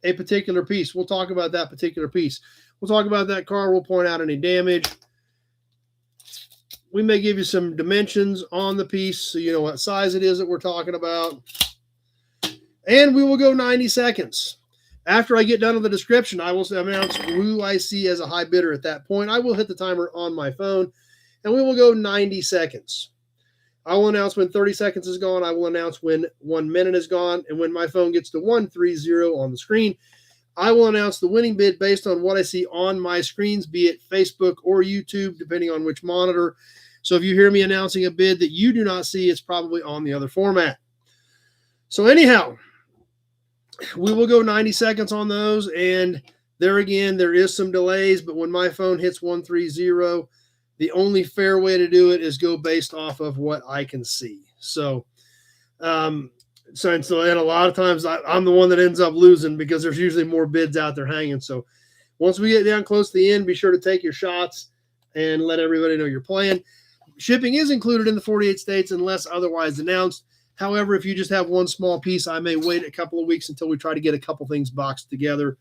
a particular piece. We'll talk about that particular piece. We'll talk about that car. We'll point out any damage. We may give you some dimensions on the piece so you know what size it is that we're talking about. And we will go 90 seconds. After I get done with the description, I will announce who I see as a high bidder at that point. I will hit the timer on my phone, and we will go 90 seconds. I will announce when 30 seconds is gone. I will announce when 1 minute is gone. And when my phone gets to 130 on the screen, I will announce the winning bid based on what I see on my screens, be it Facebook or YouTube, depending on which monitor. So if you hear me announcing a bid that you do not see, it's probably on the other format. So anyhow, we will go 90 seconds on those. And there again, there is some delays, but when my phone hits 130, the only fair way to do it is go based off of what I can see. So, and a lot of times I'm the one that ends up losing because there's usually more bids out there hanging. So once we get down close to the end, be sure to take your shots and let everybody know you're playing. Shipping is included in the 48 states unless otherwise announced. However, if you just have one small piece, I may wait a couple of weeks until we try to get a couple things boxed together.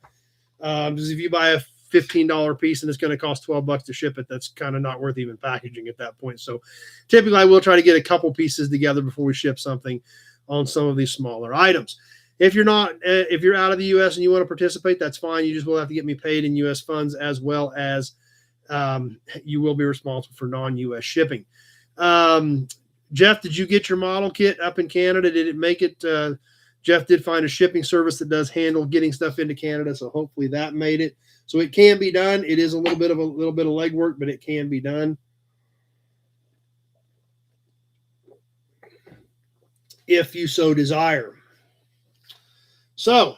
Because if you buy a $15 piece and it's going to cost $12 to ship it, that's kind of not worth even packaging at that point. So typically I will try to get a couple pieces together before we ship something on some of these smaller items. If you're out of the U.S. and you want to participate, that's fine. You just will have to get me paid in U.S. funds, as well as you will be responsible for non-U.S. shipping. Jeff, did you get your model kit up in Canada? Did it make it? Jeff did find a shipping service that does handle getting stuff into Canada, so hopefully that made it. So it can be done. It is a little bit of legwork, but it can be done. If you so desire. So,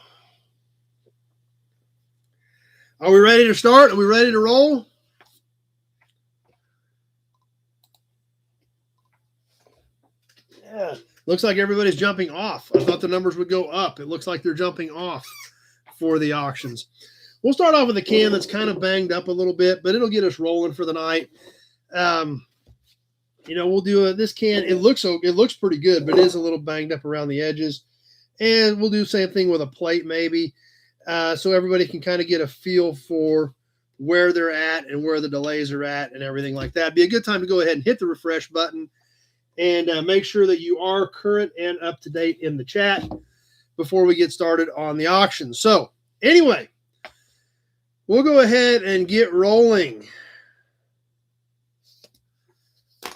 are we ready to start? Are we ready to roll? Yeah. Looks like everybody's jumping off. I thought the numbers would go up. It looks like they're jumping off for the auctions. We'll start off with a can that's kind of banged up a little bit, but it'll get us rolling for the night. We'll do this can. It looks pretty good, but it is a little banged up around the edges. And we'll do the same thing with a plate maybe, so everybody can kind of get a feel for where they're at and where the delays are at and everything like that. Be a good time to go ahead and hit the refresh button and make sure that you are current and up to date in the chat before we get started on the auction. So anyway, we'll go ahead and get rolling.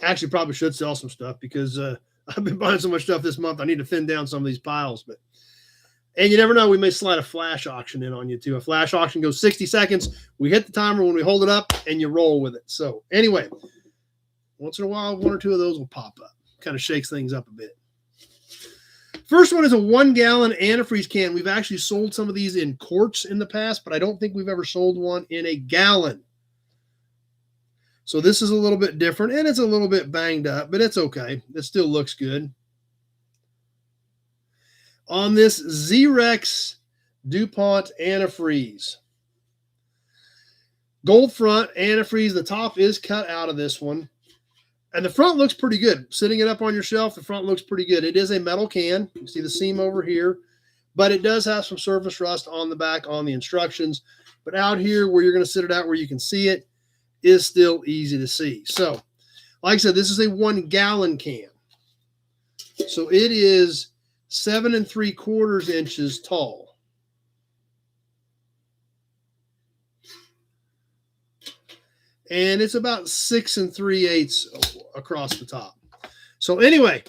Actually, probably should sell some stuff because I've been buying so much stuff this month. I need to thin down some of these piles. And you never know, we may slide a flash auction in on you too. A flash auction goes 60 seconds. We hit the timer when we hold it up and you roll with it. So anyway, once in a while, one or two of those will pop up. Kind of shakes things up a bit. First one is a 1 gallon antifreeze can. We've actually sold some of these in quarts in the past, but I don't think we've ever sold one in a gallon. So this is a little bit different, and it's a little bit banged up, but it's okay. It still looks good. On this Xerex DuPont antifreeze. Gold front antifreeze. The top is cut out of this one. And the front looks pretty good. Sitting it up on your shelf, the front looks pretty good. It is a metal can. You see the seam over here. But it does have some surface rust on the back on the instructions. But out here where you're going to sit it out where you can see it is still easy to see. So, like I said, this is a 1 gallon can. So it is 7 3/4 inches tall. And it's about 6 3/8 across the top. So anyway,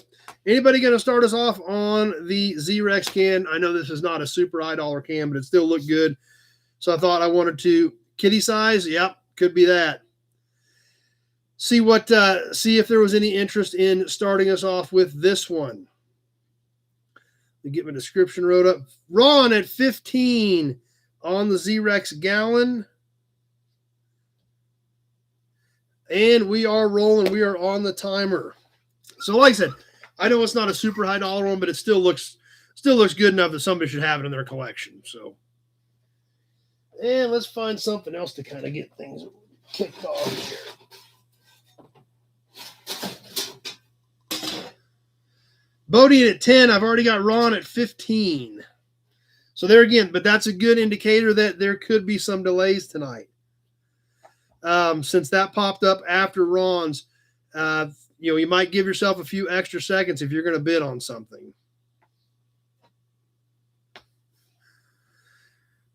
anybody going to start us off on the Xerex can? I know this is not a super high dollar can, but it still looked good. So I thought I wanted to kitty size. Yep, could be that. See if there was any interest in starting us off with this one. Let me get my description wrote up. Ron at 15 on the Xerex gallon. And we are rolling. We are on the timer. So like I said, I know it's not a super high dollar one, but it still looks good enough that somebody should have it in their collection. So, and let's find something else to kind of get things kicked off here. Bodie at 10. I've already got Ron at 15. So there again, but that's a good indicator that there could be some delays tonight. Since that popped up after Ron's, you might give yourself a few extra seconds if you're going to bid on something.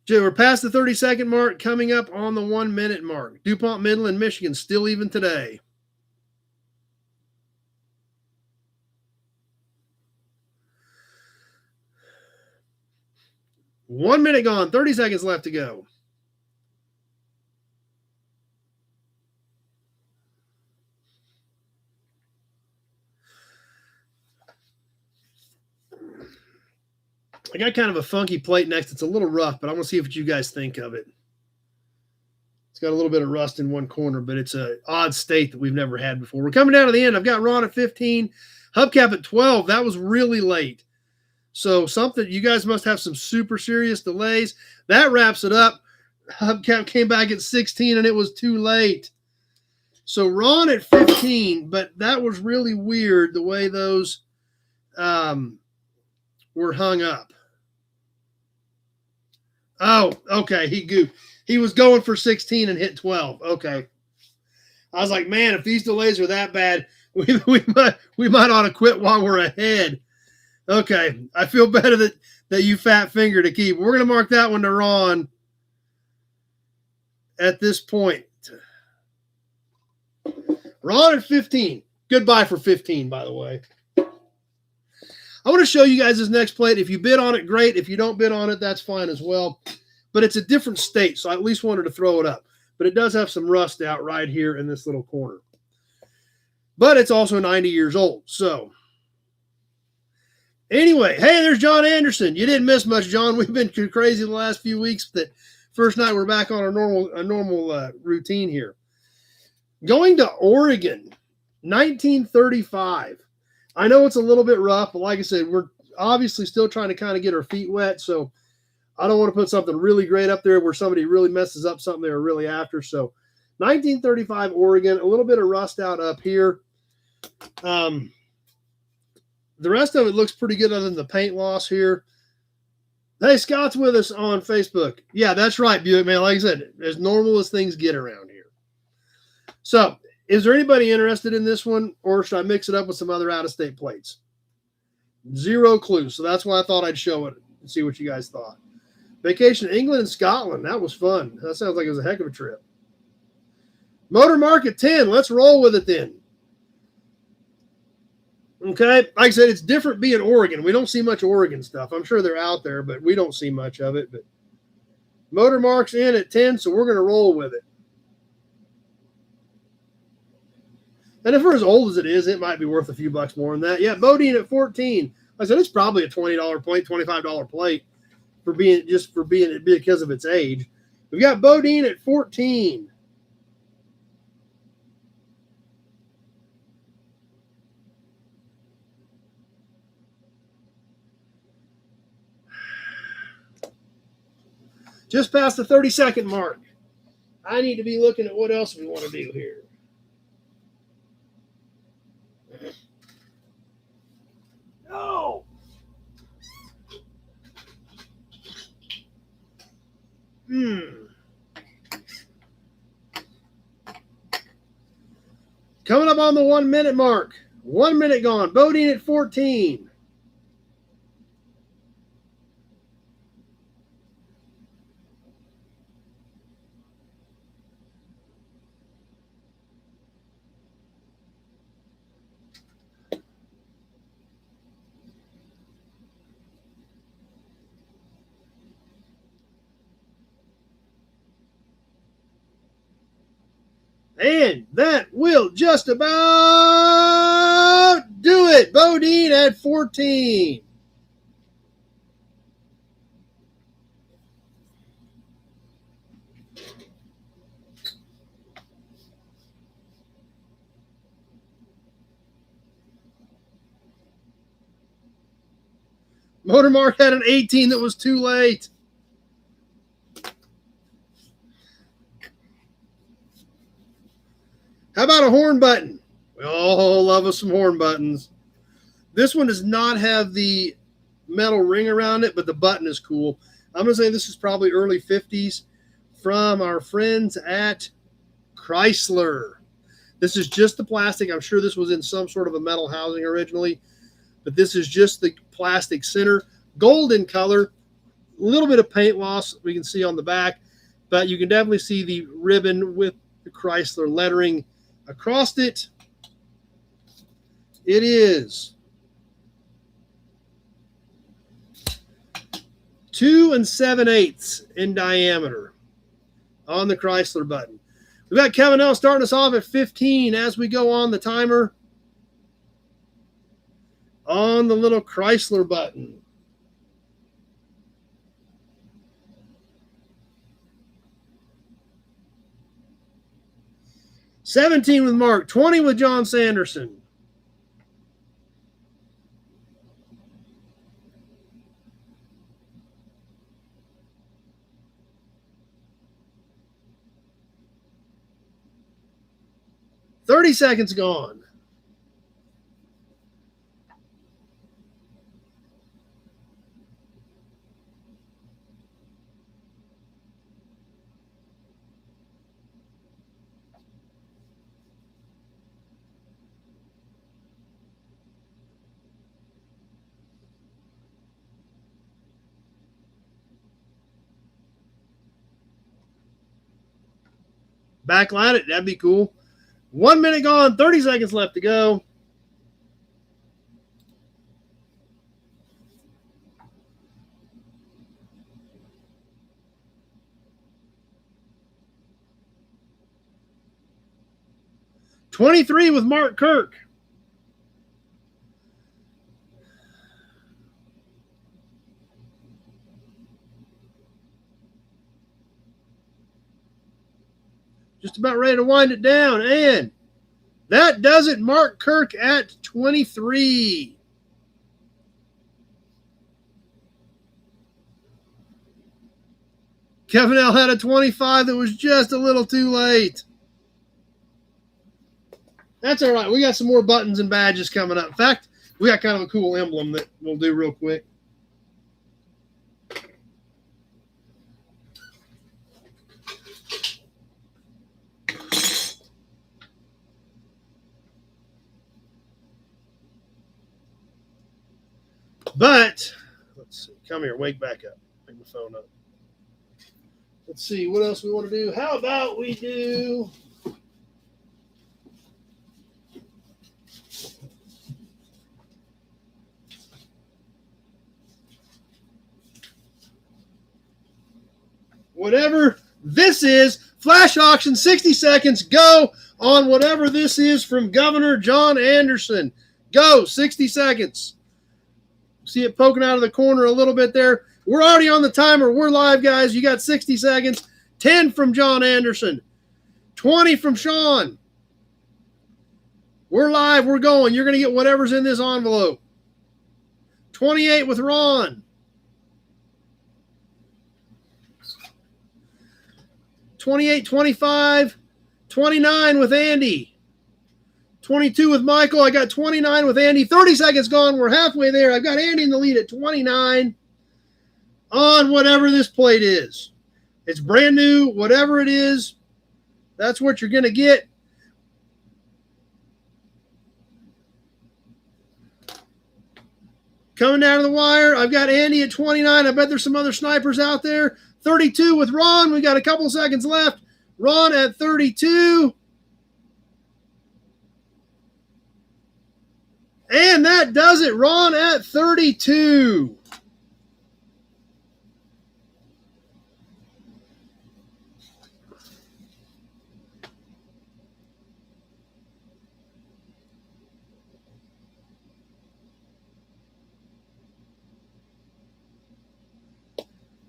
Jay, we're past the 30-second mark, coming up on the 1 minute mark. DuPont, Midland, Michigan, still even today. One minute gone, 30 seconds left to go. I got kind of a funky plate next. It's a little rough, but I'm going to see what you guys think of it. It's got a little bit of rust in one corner, but it's an odd state that we've never had before. We're coming down to the end. I've got Ron at 15, hubcap at 12. That was really late. So something, you guys must have some super serious delays. That wraps it up. Hubcap came back at 16, and it was too late. So Ron at 15, but that was really weird the way those were hung up. Oh, okay. He goofed. He was going for 16 and hit 12. Okay. I was like, man, if these delays are that bad, we might ought to quit while we're ahead. Okay. I feel better that you fat finger to keep. We're going to mark that one to Ron at this point. Ron at 15. Goodbye for 15, by the way. I want to show you guys this next plate. If you bid on it, great. If you don't bid on it, that's fine as well. But it's a different state, so I at least wanted to throw it up. But it does have some rust out right here in this little corner. But it's also 90 years old. So, anyway, hey, there's John Anderson. You didn't miss much, John. We've been crazy the last few weeks. That first night we're back on a normal routine here. Going to Oregon, 1935. I know it's a little bit rough, but like I said, we're obviously still trying to kind of get our feet wet. So I don't want to put something really great up there where somebody really messes up something they were really after. So 1935 Oregon, a little bit of rust out up here. The The rest of it looks pretty good other than the paint loss here. Hey, Scott's with us on Facebook. Yeah, that's right, Buick, man. Like I said, as normal as things get around here. So, is there anybody interested in this one, or should I mix it up with some other out-of-state plates? Zero clue. So that's why I thought I'd show it and see what you guys thought. Vacation to England and Scotland. That was fun. That sounds like it was a heck of a trip. Motor Market 10. Let's roll with it then. Okay. Like I said, it's different being Oregon. We don't see much Oregon stuff. I'm sure they're out there, but we don't see much of it. But Motor Mark's in at 10, so we're going to roll with it. And if we're as old as it is, it might be worth a few bucks more than that. Yeah, Bodine at 14. I said it's probably a $20 plate, $25 plate for being it because of its age. We've got Bodine at 14. Just past the 30-second mark. I need to be looking at what else we want to do here. Oh. Coming up on the 1 minute mark. 1 minute gone. Bodine at 14. And that will just about do it. Bodine at 14. Motormark had an 18 that was too late. How about a horn button? We all love us some horn buttons. This one does not have the metal ring around it, but the button is cool. I'm going to say this is probably early 50s from our friends at Chrysler. This is just the plastic. I'm sure this was in some sort of a metal housing originally, but this is just the plastic center. Golden color. A little bit of paint loss we can see on the back, but you can definitely see the ribbon with the Chrysler lettering across it. It is 2 7/8 in diameter on the Chrysler button. We've got Kevin L starting us off at 15 as we go on the timer on the little Chrysler button. $17 with Mark, $20 with John Sanderson. $30 seconds gone. Backlight it. That'd be cool. 1 minute gone. 30 seconds left to go. $23 with Mark Kirk. Just about ready to wind it down. And that does it. Mark Kirk at 23. Kevin L had a 25 that was just a little too late. That's all right. We got some more buttons and badges coming up. In fact, we got kind of a cool emblem that we'll do real quick. But let's see. Come here, wake back up. Bring the phone up. Let's see what else we want to do. How about we do whatever this is. Flash auction, 60 seconds. Go on whatever this is from Governor John Anderson. Go, 60 seconds. See it poking out of the corner a little bit there. We're already on the timer. We're live, guys. You got 60 seconds. 10 from John Anderson. 20 from Sean. We're live. We're going. You're going to get whatever's in this envelope. 28 with Ron. 28, 25. 29 with Andy. 22 with Michael. I got 29 with Andy. 30 seconds gone. We're halfway there. I've got Andy in the lead at 29 on whatever this plate is. It's brand new. Whatever it is, that's what you're going to get. Coming down to the wire, I've got Andy at 29. I bet there's some other snipers out there. 32 with Ron. We got a couple seconds left. Ron at 32. And that does it. Ron at 32.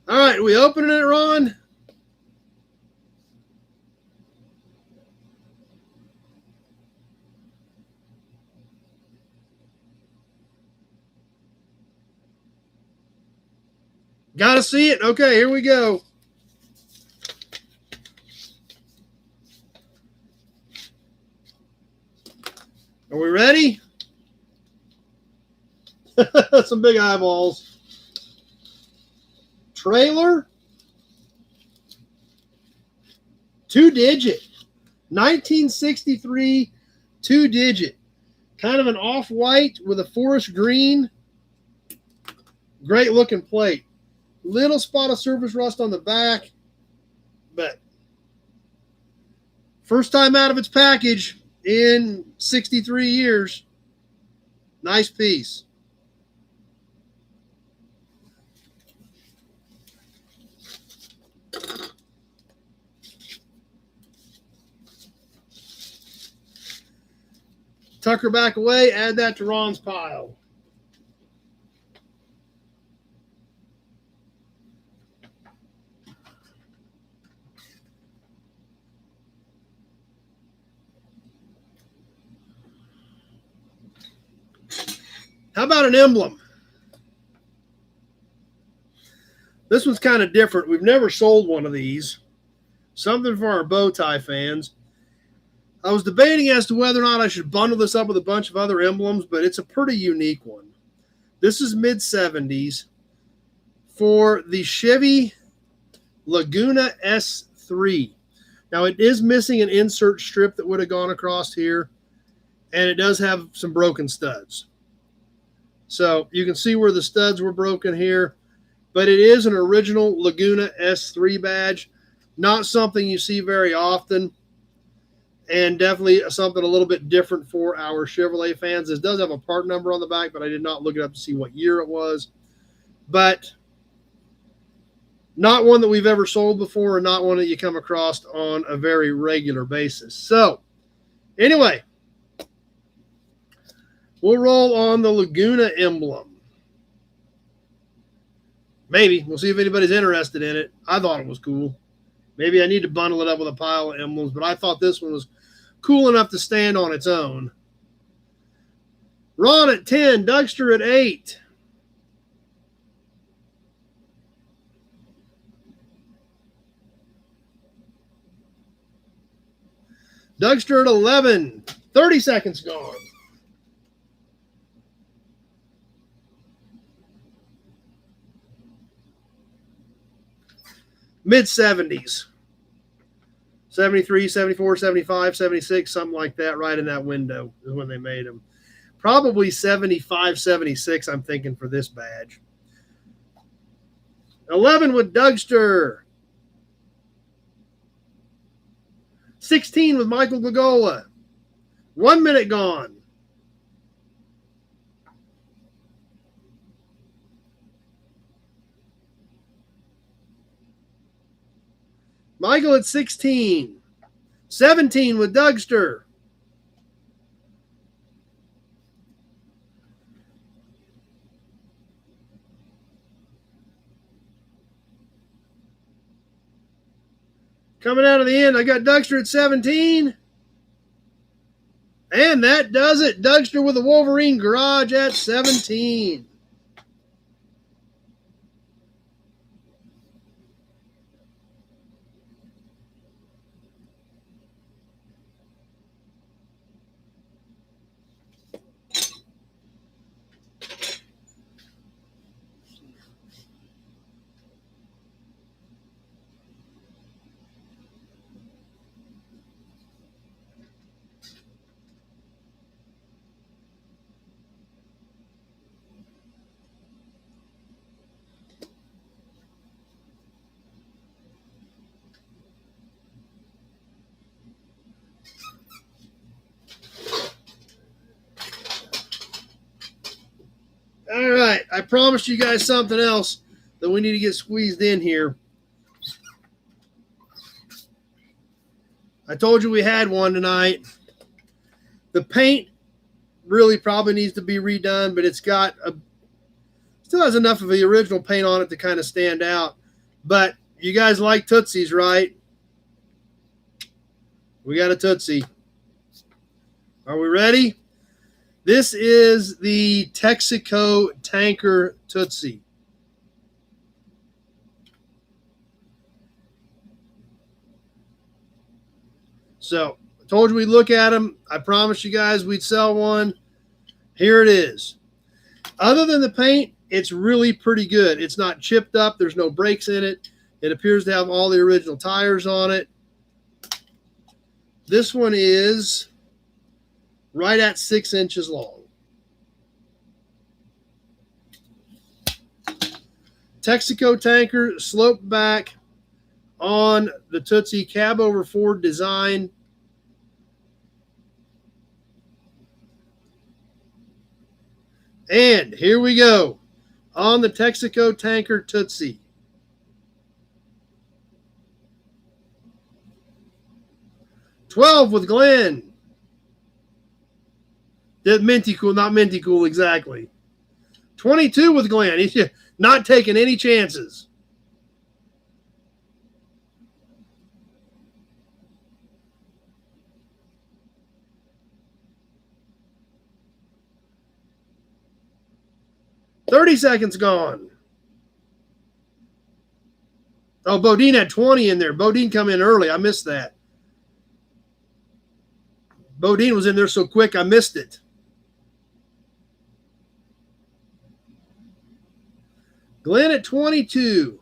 All right, we opening it, Ron? Got to see it. Okay, here we go. Are we ready? Some big eyeballs. Trailer. 2-digit. 1963 2-digit. Kind of an off-white with a forest green. Great looking plate. Little spot of surface rust on the back, but first time out of its package in 63 years. Nice piece. Tuck her back away, add that to Ron's pile. How about an emblem? This one's kind of different. We've never sold one of these. Something for our bow tie fans. I was debating as to whether or not I should bundle this up with a bunch of other emblems, but it's a pretty unique one. This is mid-70s for the Chevy Laguna S3. Now, it is missing an insert strip that would have gone across here, and it does have some broken studs. So you can see where the studs were broken here, but it is an original Laguna S3 badge. Not something you see very often, and definitely something a little bit different for our Chevrolet fans. This does have a part number on the back, but I did not look it up to see what year it was. But not one that we've ever sold before, and not one that you come across on a very regular basis. So anyway, we'll roll on the Laguna emblem. Maybe. We'll see if anybody's interested in it. I thought it was cool. Maybe I need to bundle it up with a pile of emblems, but I thought this one was cool enough to stand on its own. Ron at 10, Dougster at 8. Dougster at 11. 30 seconds gone. mid-70s. 73, 74, 75, 76, something like that, right in that window is when they made them. Probably 75, 76, I'm thinking, for this badge. 11 with Dougster. 16 with Michael Glagola. 1 minute gone. Michael at 16. 17 with Dougster. Coming out of the end, I got Dougster at 17. And that does it. Dougster with the Wolverine Garage at 17. All right, I promised you guys something else that we need to get squeezed in here. I told you we had one tonight. The paint really probably needs to be redone, but it's got still has enough of the original paint on it to kind of stand out. But you guys like Tootsies, right? We got a Tootsie. Are we ready? This is the Texaco Tanker Tootsie. So, I told you we'd look at them. I promised you guys we'd sell one. Here it is. Other than the paint, it's really pretty good. It's not chipped up. There's no breaks in it. It appears to have all the original tires on it. This one is right at 6 inches long. Texaco Tanker, slope back on the Tootsie, cab over Ford design. And here we go on the Texaco Tanker Tootsie. $12 with Glenn. Minty Cool, not Minty Cool exactly. 22 with Glenn. He's not taking any chances. $30 seconds gone. Oh, Bodine had 20 in there. Bodine come in early. I missed that. Bodine was in there so quick, I missed it. Glenn at 22.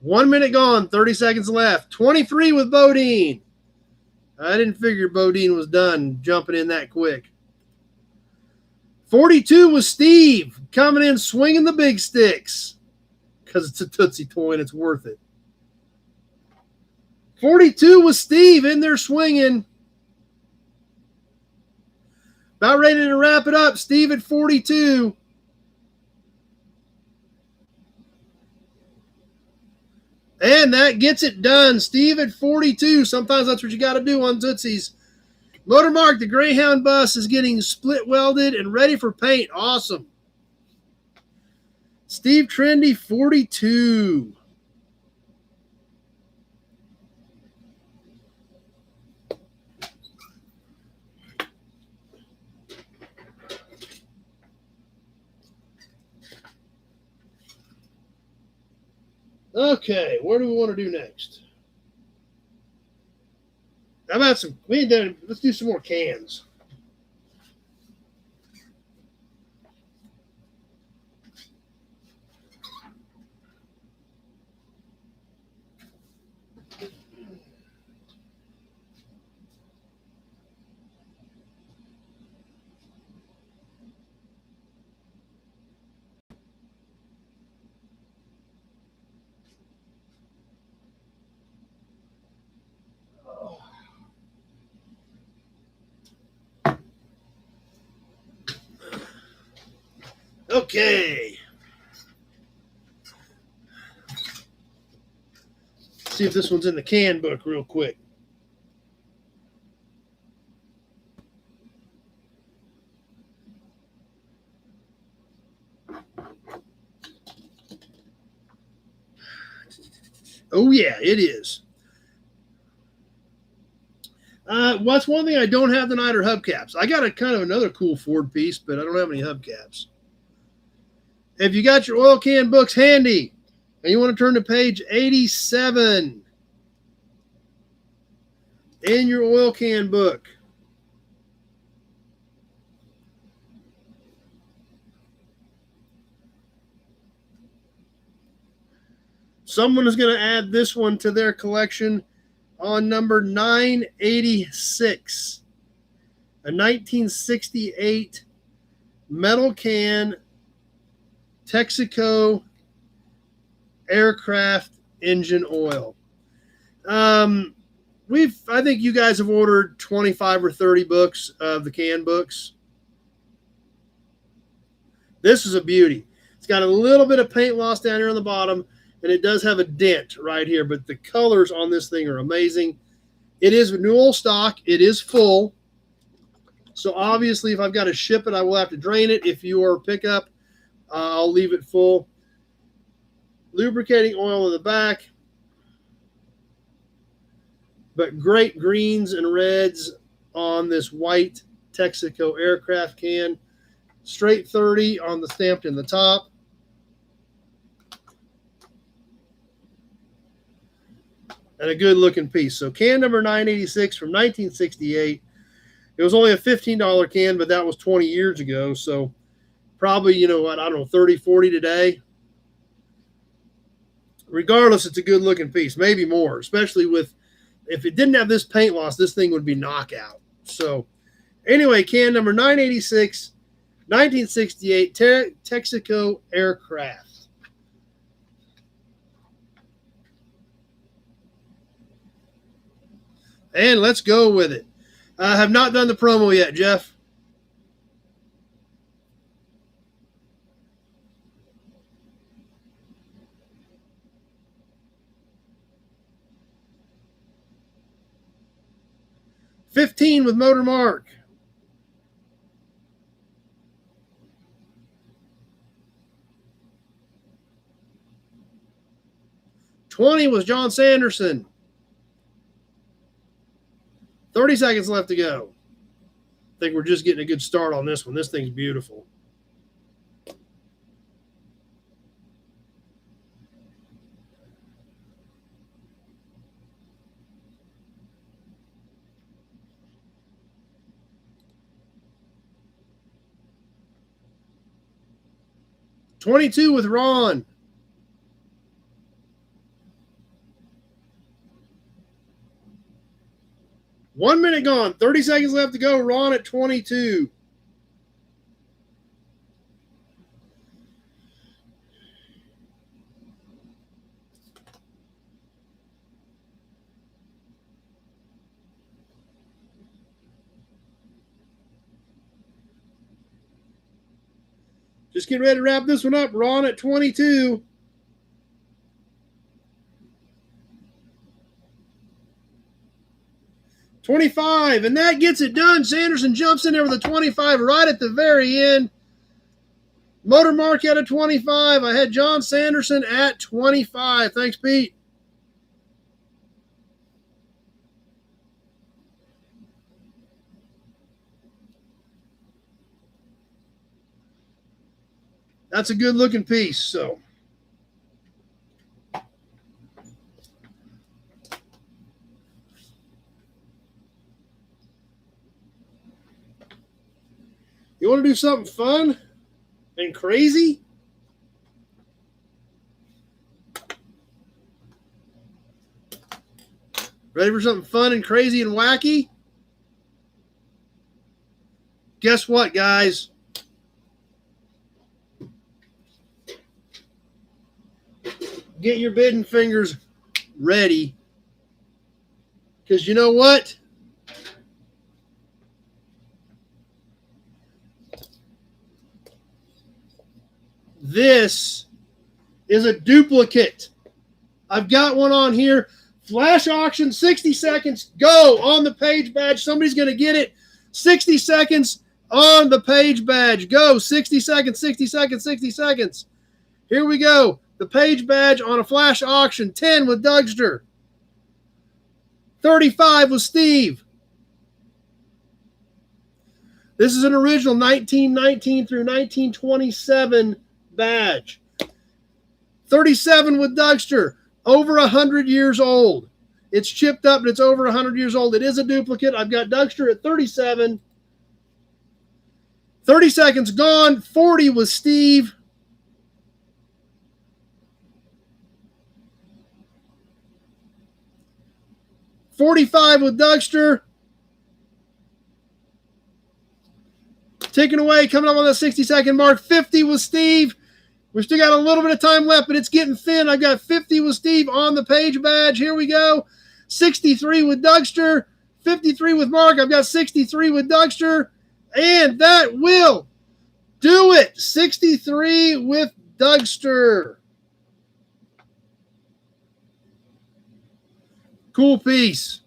One minute gone, 30 seconds left. 23 with Bodine. I didn't figure Bodine was done jumping in that quick. 42 with Steve, coming in swinging the big sticks because it's a Tootsie toy and it's worth it. 42 with Steve in there swinging. About ready to wrap it up. Steve at 42. And that gets it done. Steve at 42. Sometimes that's what you got to do on Tootsies. Motormark, the Greyhound bus is getting split welded and ready for paint. Awesome. Steve Trendy, 42. Okay, what do we want to do next? How about some? Let's do some more cans. Okay. See if this one's in the can book real quick. Oh, yeah, it is. What's one thing I don't have tonight are hubcaps. I got a kind of another cool Ford piece, but I don't have any hubcaps. If you got your oil can books handy and you want to turn to page 87 in your oil can book, someone is going to add this one to their collection on number 986, a 1968 metal can Texaco aircraft engine oil. I think you guys have ordered 25 or 30 books of the can books. This is a beauty. It's got a little bit of paint loss down here on the bottom, and it does have a dent right here, but the colors on this thing are amazing. It is new oil stock. It is full. So obviously, if I've got to ship it, I will have to drain it. If you are pickup, I'll leave it full. Lubricating oil in the back. But great greens and reds on this white Texaco aircraft can. Straight 30 on the stamped in the top. And a good looking piece. So can number 986 from 1968. It was only a $15 can, but that was 20 years ago. So probably, you know what, I don't know, 30, 40 today. Regardless, it's a good looking piece, maybe more, especially with, if it didn't have this paint loss, this thing would be knockout. So anyway, can number 986, 1968 Texaco aircraft. And let's go with it. I have not done the promo yet, Jeff. $15 with Motor Mark. $20 was John Sanderson. 30 seconds left to go. I think we're just getting a good start on this one. This thing's beautiful. $22 with Ron. One minute gone. 30 seconds left to go. Ron at 22. Just get ready to wrap this one up. Ron at 22. $25, and that gets it done. Sanderson jumps in there with a $25 right at the very end. Motor Mark at a $25. I had John Sanderson at $25. Thanks, Pete. That's a good looking piece. So want to do something fun and crazy? Ready for something fun and crazy and wacky? Guess what, guys? Get your bidding fingers ready. Because you know what? This is a duplicate. I've got one on here. Flash auction, 60 seconds. Go on the page badge. Somebody's going to get it. 60 seconds on the page badge. Go. 60 seconds, 60 seconds, 60 seconds. Here we go. The page badge on a flash auction. 10 with Dougster. 35 with Steve. This is an original 1919 through 1927 badge. 37 with Dougster. Over 100 years old. It's chipped up, but it's over 100 years old. It is a duplicate. I've got Dougster at 37. 30 seconds gone. 40 with Steve. $45 with Dougster. Ticking away, coming up on the 60-second mark. 50 with Steve. We've still got a little bit of time left, but it's getting thin. I've got 50 with Steve on the page badge. Here we go. 63 with Dougster. 53 with Mark. I've got 63 with Dougster. And that will do it. 63 with Dougster. Cool piece.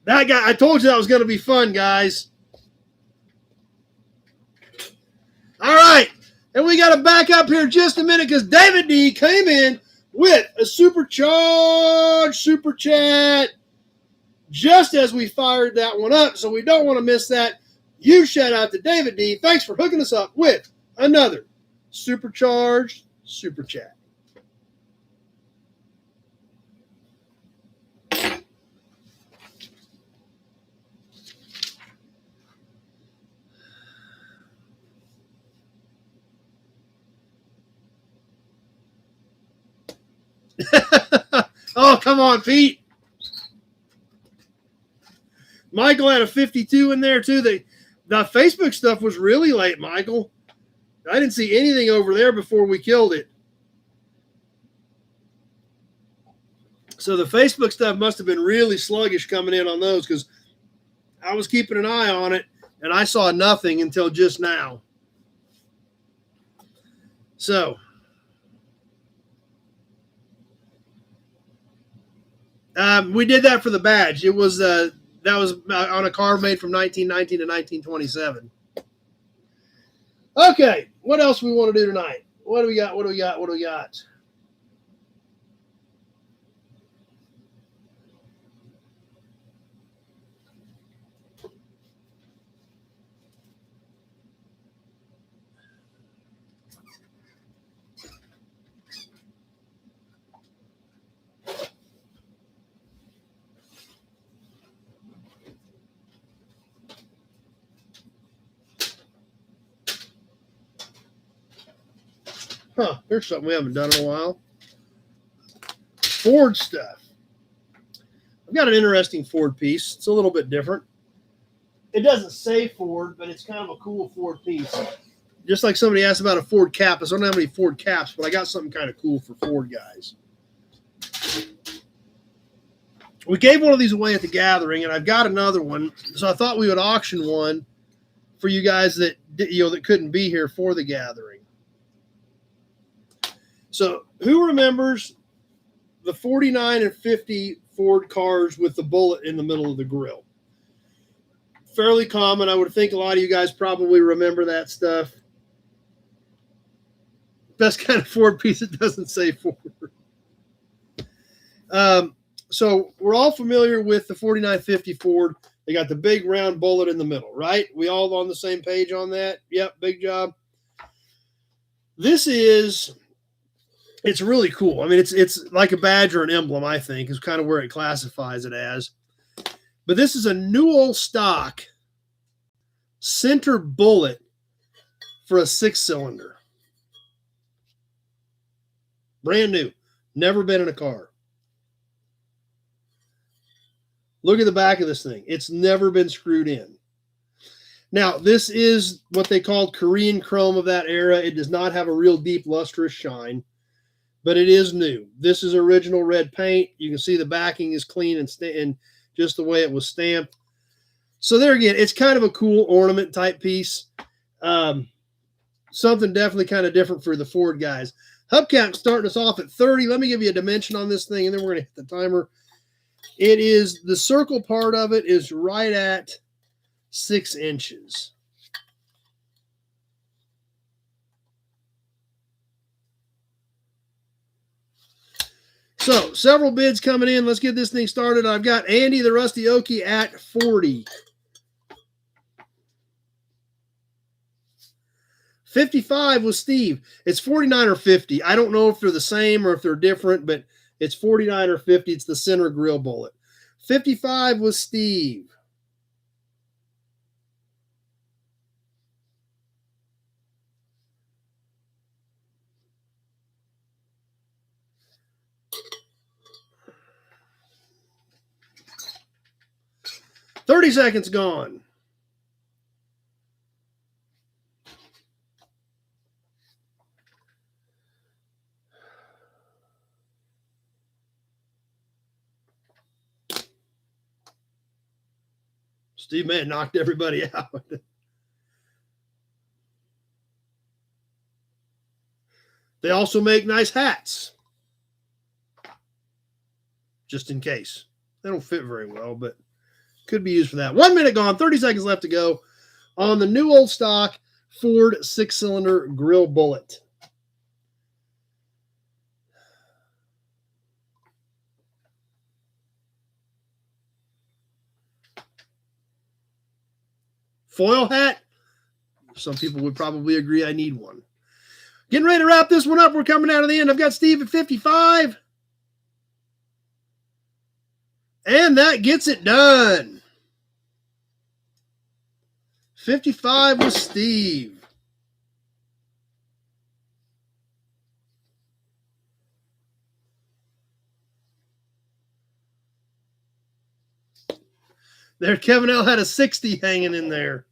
That guy, I told you that was going to be fun, guys. All right. And we got to back up here just a minute because David D came in with a supercharged super chat just as we fired that one up. So we don't want to miss that. Huge shout out to David D. Thanks for hooking us up with another supercharged super chat. Oh, come on, Pete. Michael had a 52 in there, too. The Facebook stuff was really late, Michael. I didn't see anything over there before we killed it. So the Facebook stuff must have been really sluggish coming in on those because I was keeping an eye on it, and I saw nothing until just now. So we did that for the badge. It was that was on a car made from 1919 to 1927. Okay, what else we want to do tonight? What do we got? What do we got? What do we got? Huh, here's something we haven't done in a while. Ford stuff. I've got an interesting Ford piece. It's a little bit different. It doesn't say Ford, but it's kind of a cool Ford piece. Just like somebody asked about a Ford cap. I don't have any Ford caps, but I got something kind of cool for Ford guys. We gave one of these away at the gathering, and I've got another one. So I thought we would auction one for you guys that that couldn't be here for the gathering. So who remembers the 49 and 50 Ford cars with the bullet in the middle of the grill? Fairly common. I would think a lot of you guys probably remember that stuff. Best kind of Ford piece that doesn't say Ford. So we're all familiar with the 4950 Ford. They got the big round bullet in the middle, right? We all on the same page on that? Yep, big job. This is It's really cool. I mean, it's like a badge or an emblem, I think, is kind of where it classifies it as. But this is a Newell stock center bullet for a 6-cylinder. Brand new. Never been in a car. Look at the back of this thing. It's never been screwed in. Now, this is what they called Korean chrome of that era. It does not have a real deep lustrous shine, but it is new. This is original red paint. You can see the backing is clean and just the way it was stamped. So there again, it's kind of a cool ornament type piece. Something definitely kind of different for the Ford guys. Hubcap starting us off at 30. Let me give you a dimension on this thing, and then we're going to hit the timer. It is, the circle part of it is right at 6 inches. So, several bids coming in. Let's get this thing started. I've got Andy the Rusty Okie at 40. 55 was Steve. It's 49 or 50. I don't know if they're the same or if they're different, but it's 49 or 50. It's the center grill bullet. 55 was Steve. "30 seconds gone." Steve Mann knocked everybody out. They also make nice hats. Just in case. They don't fit very well, but could be used for that. 1 minute gone, 30 seconds left to go on the new old stock Ford 6-cylinder grill bullet. Foil hat? Some people would probably agree I need one. Getting ready to wrap this one up. We're coming down to the end. I've got Steve at 55. And that gets it done. 55 was Steve. There, Kevin L had a 60 hanging in there.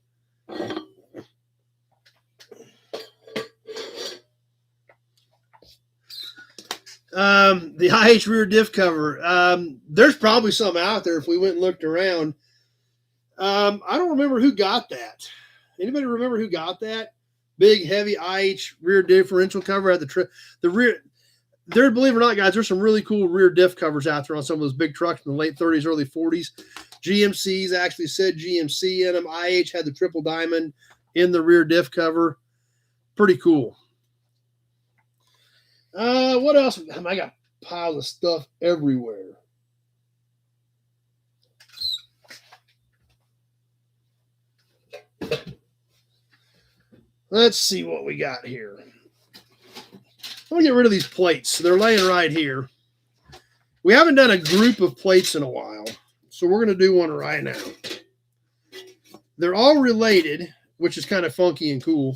The IH rear diff cover. There's probably some out there if we went and looked around. I don't remember who got that. Anybody remember who got that? Big, heavy IH rear differential cover at the rear. There, believe it or not, guys, there's some really cool rear diff covers out there on some of those big trucks in the late 30s, early 40s. GMC's actually said GMC in them. IH had the triple diamond in the rear diff cover. Pretty cool. What else? I got piles of stuff everywhere. Let's see what we got here. I'm going to get rid of these plates. They're laying right here. We haven't done a group of plates in a while, so we're going to do one right now. They're all related, which is kind of funky and cool.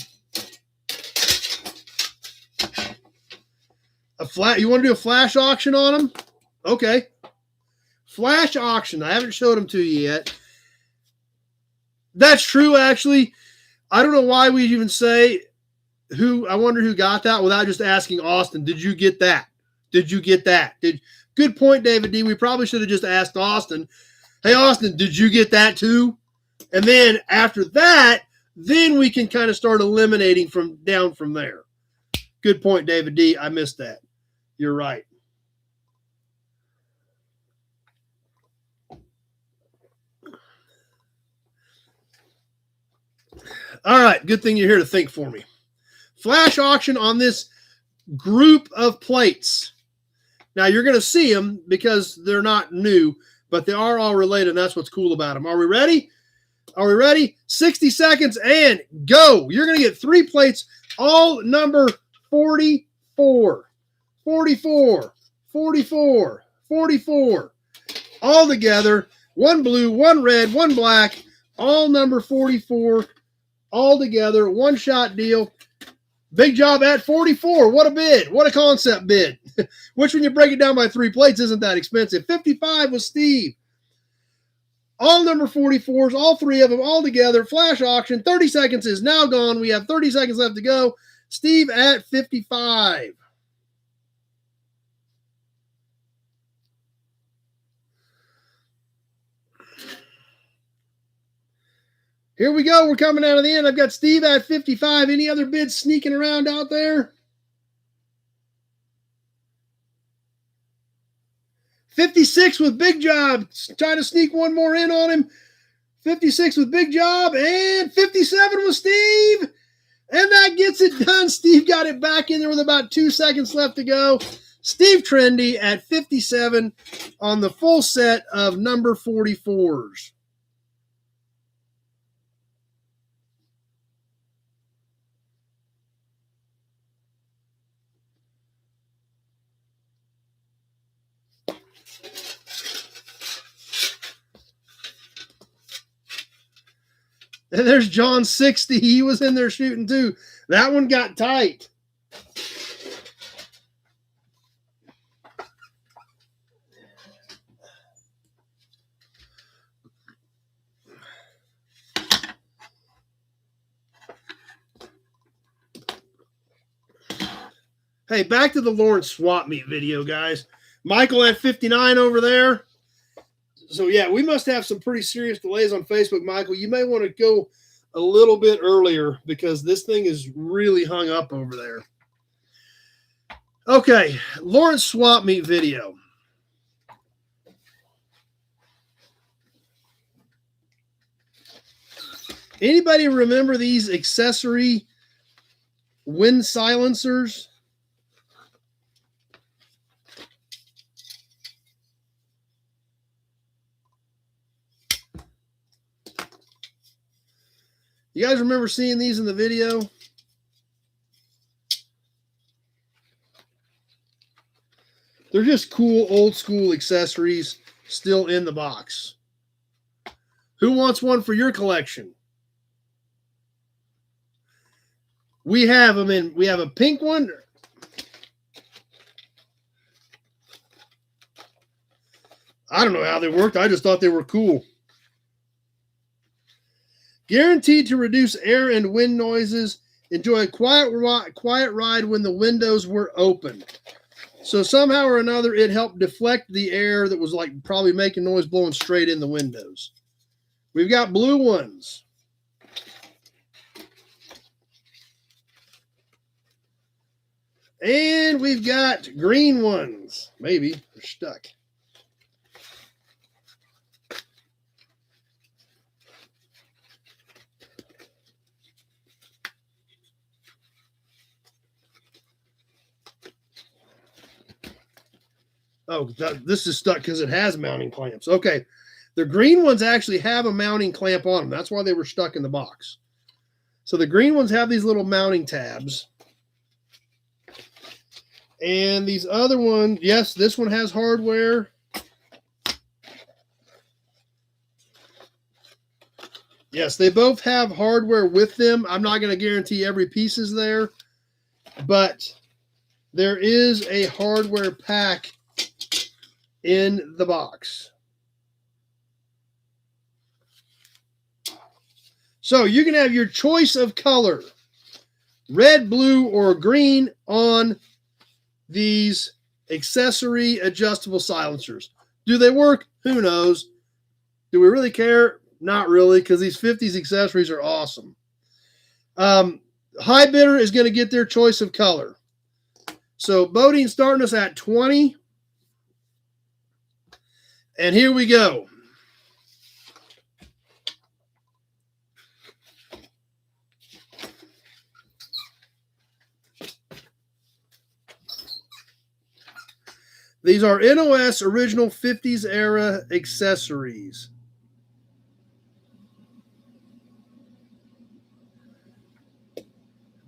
You want to do a flash auction on them? Okay. Flash auction. I haven't showed them to you yet. That's true, actually. I don't know why we even say I wonder who got that without just asking Austin, did you get that? Did you get that? Good point, David D. We probably should have just asked Austin, hey, Austin, did you get that too? And then after that, then we can kind of start eliminating from there. Good point, David D. I missed that. You're right. All right, good thing you're here to think for me. Flash auction on this group of plates. Now, you're going to see them because they're not new, but they are all related, and that's what's cool about them. Are we ready? Are we ready? 60 seconds and go. You're going to get 3 plates, all number 44. 44, 44, 44. All together, one blue, one red, one black, all number 44, all together, one shot deal. Big job at 44. What a bid. What a concept bid. Which, when you break it down by 3 plates, isn't that expensive. 55 was Steve. All number 44s, all 3 of them, all together. Flash auction. 30 seconds is now gone. We have 30 seconds left to go. Steve at 55. Here we go. We're coming out of the end. I've got Steve at 55. Any other bids sneaking around out there? 56 with Big Job. Trying to sneak one more in on him. 56 with Big Job. And 57 with Steve. And that gets it done. Steve got it back in there with about 2 seconds left to go. Steve Trendy at 57 on the full set of number 44s. And there's John 60. He was in there shooting too. That one got tight. Hey, back to the Lawrence swap meet video, guys. Michael at 59 over there. So, yeah, we must have some pretty serious delays on Facebook, Michael. You may want to go a little bit earlier because this thing is really hung up over there. Okay, Lawrence swap meet video. Anybody remember these accessory wind silencers? You guys remember seeing these in the video? They're just cool, old school accessories still in the box. Who wants one for your collection? We have them in, we have a pink one. I don't know how they worked. I just thought they were cool. Guaranteed to reduce air and wind noises. Enjoy a quiet ride when the windows were open. So somehow or another, it helped deflect the air that was like probably making noise blowing straight in the windows. We've got blue ones. And we've got green ones. Maybe they're stuck. Oh, this is stuck because it has mounting clamps. Okay. The green ones actually have a mounting clamp on them. That's why they were stuck in the box. So the green ones have these little mounting tabs. And these other ones, yes, this one has hardware. Yes, they both have hardware with them. I'm not going to guarantee every piece is there, but there is a hardware pack in the box. So you can have your choice of color, red, blue, or green on these accessory adjustable silencers. Do they work? Who knows? Do we really care? Not really, because these 50s accessories are awesome. High bidder is going to get their choice of color. So Bodine starting us at 20. And here we go. These are NOS original 50s era accessories.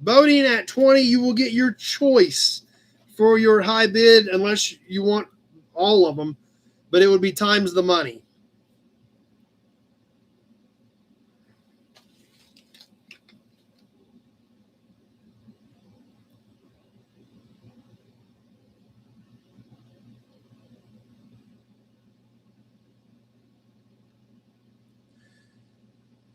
Bodine at 20, you will get your choice for your high bid unless you want all of them, but it would be times the money.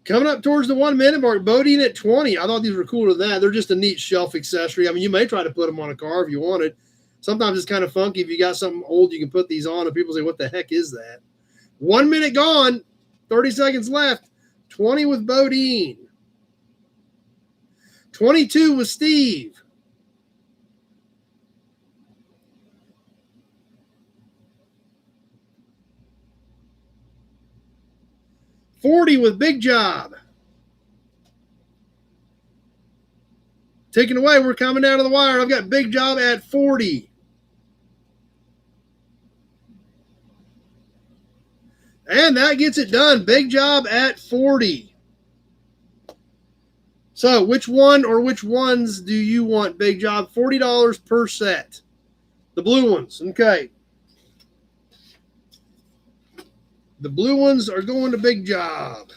Coming up towards the 1 minute mark, Bodine at 20. I thought these were cooler than that. They're just a neat shelf accessory. I mean, you may try to put them on a car if you wanted. Sometimes it's kind of funky. If you got something old, you can put these on, and people say, what the heck is that? 1 minute gone, 30 seconds left. 20 with Bodine. 22 with Steve. $40 with Big Job. Taking away, we're coming down to the wire. I've got Big Job at 40. And that gets it done. Big Job at 40. So which one or which ones do you want, Big Job? $40 per set. The blue ones. Okay. The blue ones are going to Big Job.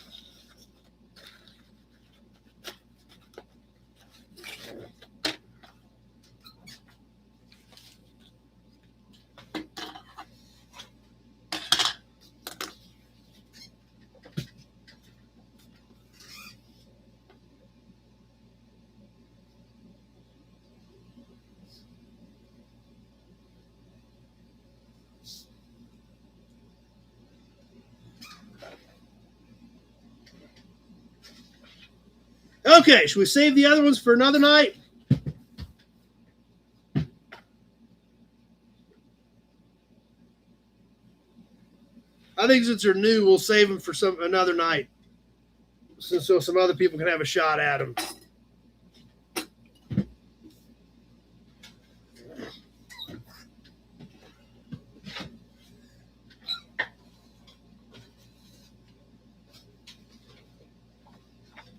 Okay, should we save the other ones for another night? I think since they're new, we'll save them for another night, so some other people can have a shot at them.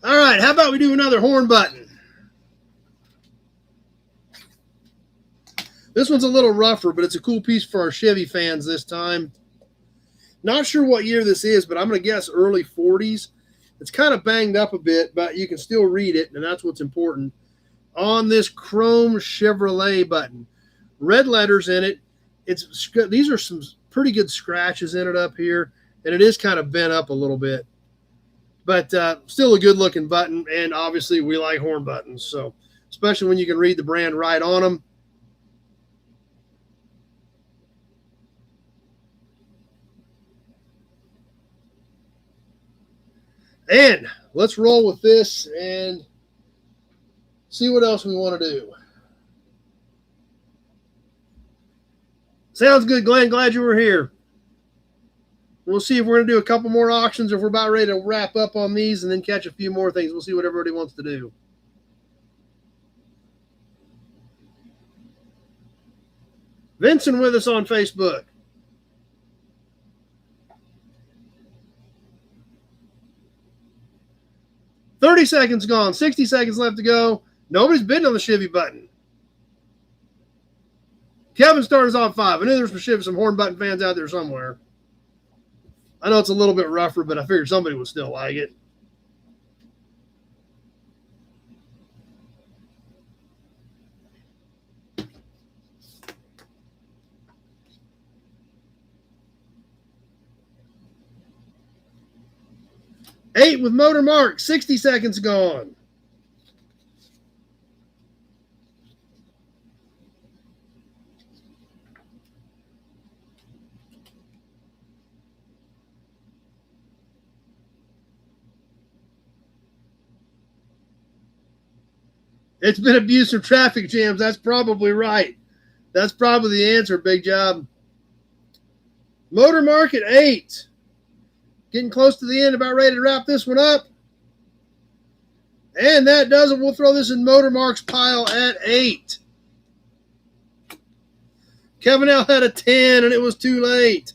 All right, how about we do another horn button? This one's a little rougher, but it's a cool piece for our Chevy fans this time. Not sure what year this is, but I'm going to guess early 40s. It's kind of banged up a bit, but you can still read it, and that's what's important. On this chrome Chevrolet button. Red letters in it. These are some pretty good scratches in it up here, and it is kind of bent up a little bit. But still a good-looking button, and obviously we like horn buttons, so especially when you can read the brand right on them. And let's roll with this and see what else we want to do. Sounds good, Glenn. Glad you were here. We'll see if we're going to do a couple more auctions or if we're about ready to wrap up on these and then catch a few more things. We'll see what everybody wants to do. Vincent with us on Facebook. $30 seconds gone. 60 seconds left to go. Nobody's bidding on the Chevy button. Kevin started us off 5. I knew there was some horn button fans out there somewhere. I know it's a little bit rougher, but I figured somebody would still like it. $8 with Motor Mark. 60 seconds gone. It's been abuse of traffic jams. That's probably right. That's probably the answer, Big Job. Motor Market 8. Getting close to the end, about ready to wrap this one up. And that does it. We'll throw this in Motor Mark's pile at 8. Kevin L had a 10, and it was too late.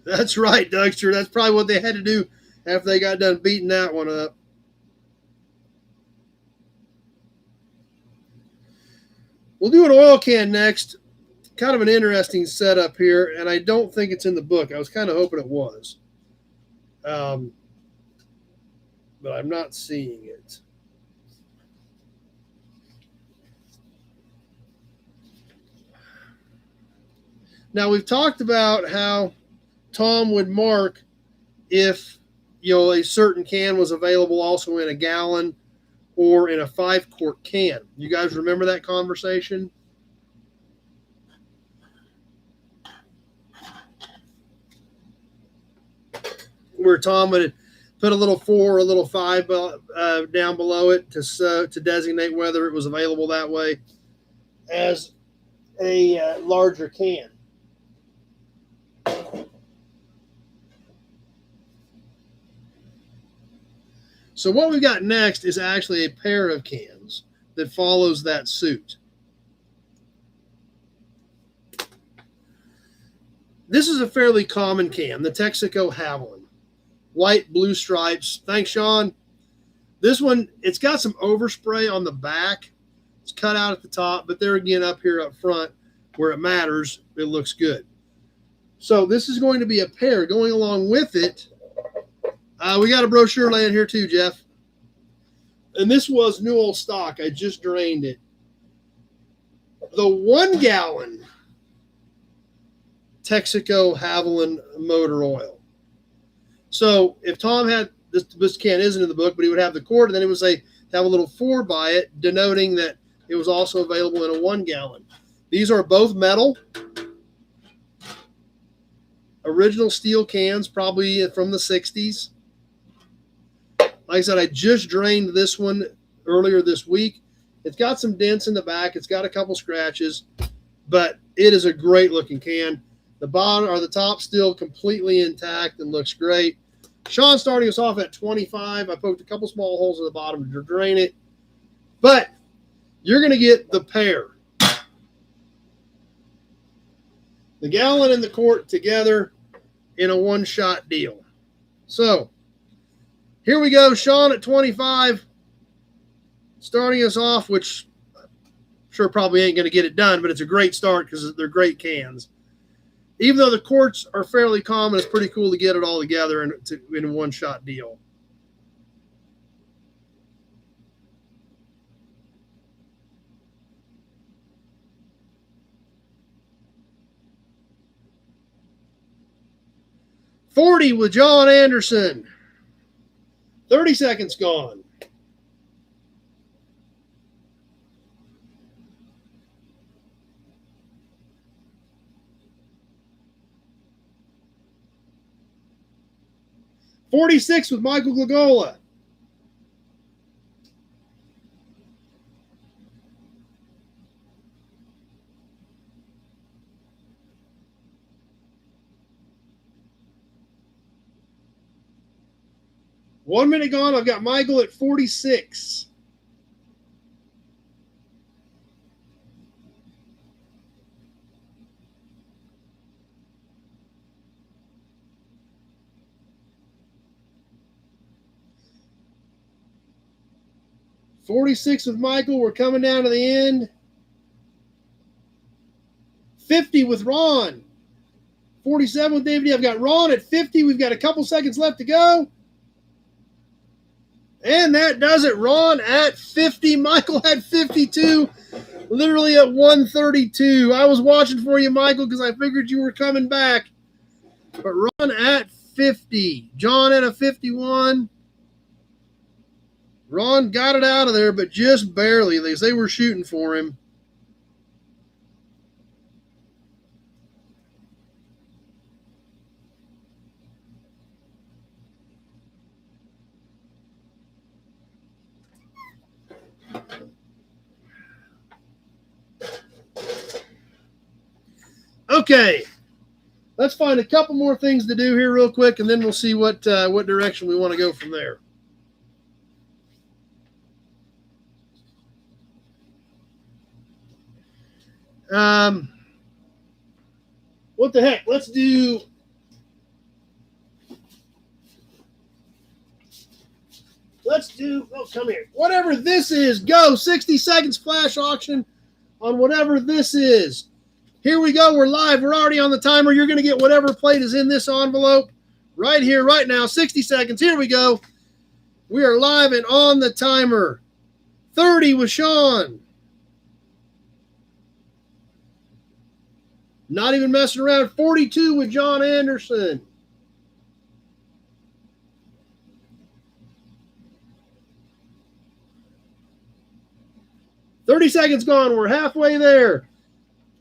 That's right, Dougster. That's probably what they had to do after they got done beating that one up. We'll do an oil can next. Kind of an interesting setup here, and I don't think it's in the book. I was kind of hoping it was. But I'm not seeing it. Now, we've talked about how Tom would mark if a certain can was available also in a gallon or in a 5-quart can. You guys remember that conversation? Where Tom would put a little 4 or a little 5 down below it to designate whether it was available that way as a larger can. So what we've got next is actually a pair of cans that follows that suit. This is a fairly common can, the Texaco Haviland. White, blue stripes. Thanks, Sean. This one, it's got some overspray on the back. It's cut out at the top, but there again up here up front where it matters, it looks good. So this is going to be a pair. Going along with it, we got a brochure laying here too, Jeff. And this was new old stock. I just drained it. The 1 gallon Texaco Haviland motor oil. So if Tom had this can isn't in the book, but he would have the quart, and then it would say have a little 4 by it, denoting that it was also available in a 1 gallon. These are both metal. Original steel cans, probably from the 60s. Like I said, I just drained this one earlier this week. It's got some dents in the back. It's got a couple scratches, but it is a great looking can. The bottom or the top still completely intact and looks great. Sean starting us off at 25. I poked a couple small holes in the bottom to drain it, but you're going to get the pair. The gallon and the quart together in a one-shot deal. So here we go. Sean at 25, starting us off, which I'm sure probably ain't going to get it done, but it's a great start because they're great cans. Even though the quarts are fairly common, it's pretty cool to get it all together in a one-shot deal. $40 with John Anderson. 30 seconds gone. $46 with Michael Glagola. One minute gone. I've got Michael at 46. $46 with Michael. We're coming down to the end. 50 with Ron. 47 with David D. I've got Ron at 50. We've got a couple seconds left to go. And that does it. Ron at 50. Michael at 52. Literally at 132. I was watching for you, Michael, because I figured you were coming back. But Ron at 50. John at a 51. Ron got it out of there, but just barely. They were shooting for him. Okay, let's find a couple more things to do here real quick, and then we'll see what direction we want to go from there. What the heck? Let's do Let's do, oh, come here. Whatever this is, go. 60 seconds flash auction on whatever this is. Here we go. We're live. We're already on the timer. You're going to get whatever plate is in this envelope right here, right now. 60 seconds. Here we go. We are live and on the timer. 30 with Sean. Not even messing around. 42 with John Anderson. $30 seconds gone. We're halfway there.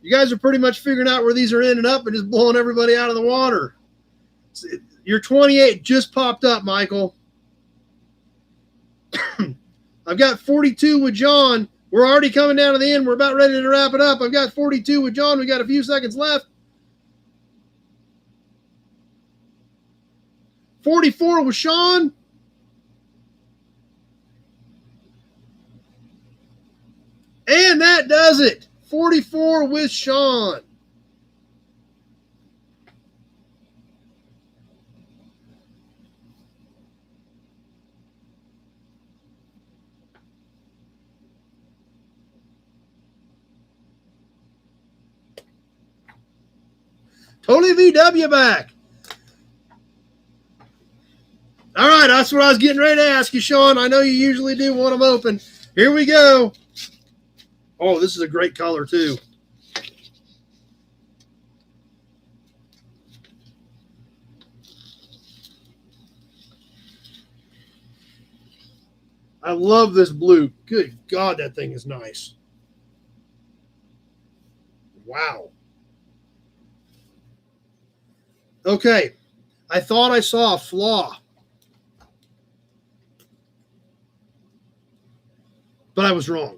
You guys are pretty much figuring out where these are ending up and just blowing everybody out of the water. Your 28 just popped up, Michael. I've got 42 with John. We're already coming down to the end. We're about ready to wrap it up. I've got 42 with John. We got a few seconds left. 44 with Sean. And that does it. 44 with Sean. Totally VW back. All right, that's what I was getting ready to ask you, Sean. I know you usually do want them open. Here we go. Oh, this is a great color, too. I love this blue. Good God, that thing is nice. Wow. Okay, I thought I saw a flaw. But I was wrong.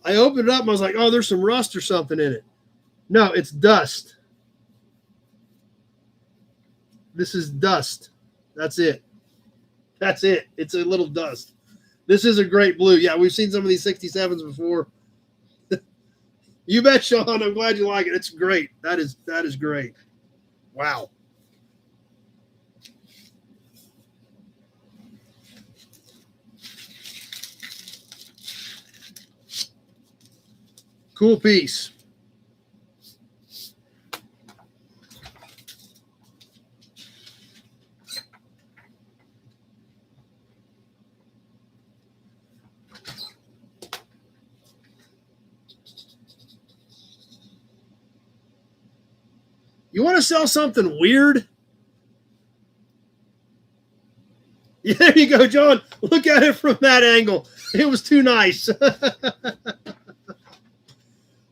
I opened it up and I was like, oh, there's some rust or something in it. No, it's dust. This is dust. That's it. That's it. It's a little dust. This is a great blue. Yeah, we've seen some of these 67s before. You bet, Sean. I'm glad you like it. It's great. That is great. Wow. Cool piece. You want to sell something weird? Yeah, there you go, John. Look at it from that angle. It was too nice.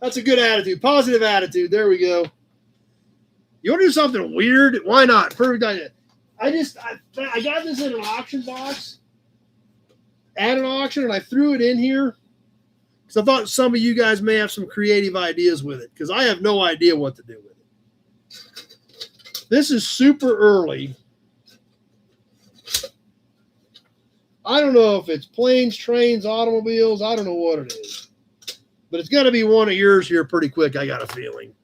That's a good attitude. Positive attitude. There we go. You want to do something weird? Why not? Perfect idea. I got this in an auction box at an auction, and I threw it in here because I thought some of you guys may have some creative ideas with it because I have no idea what to do with it. This is super early. I don't know if it's planes, trains, automobiles. I don't know what it is. But it's going to be one of yours here pretty quick, I got a feeling.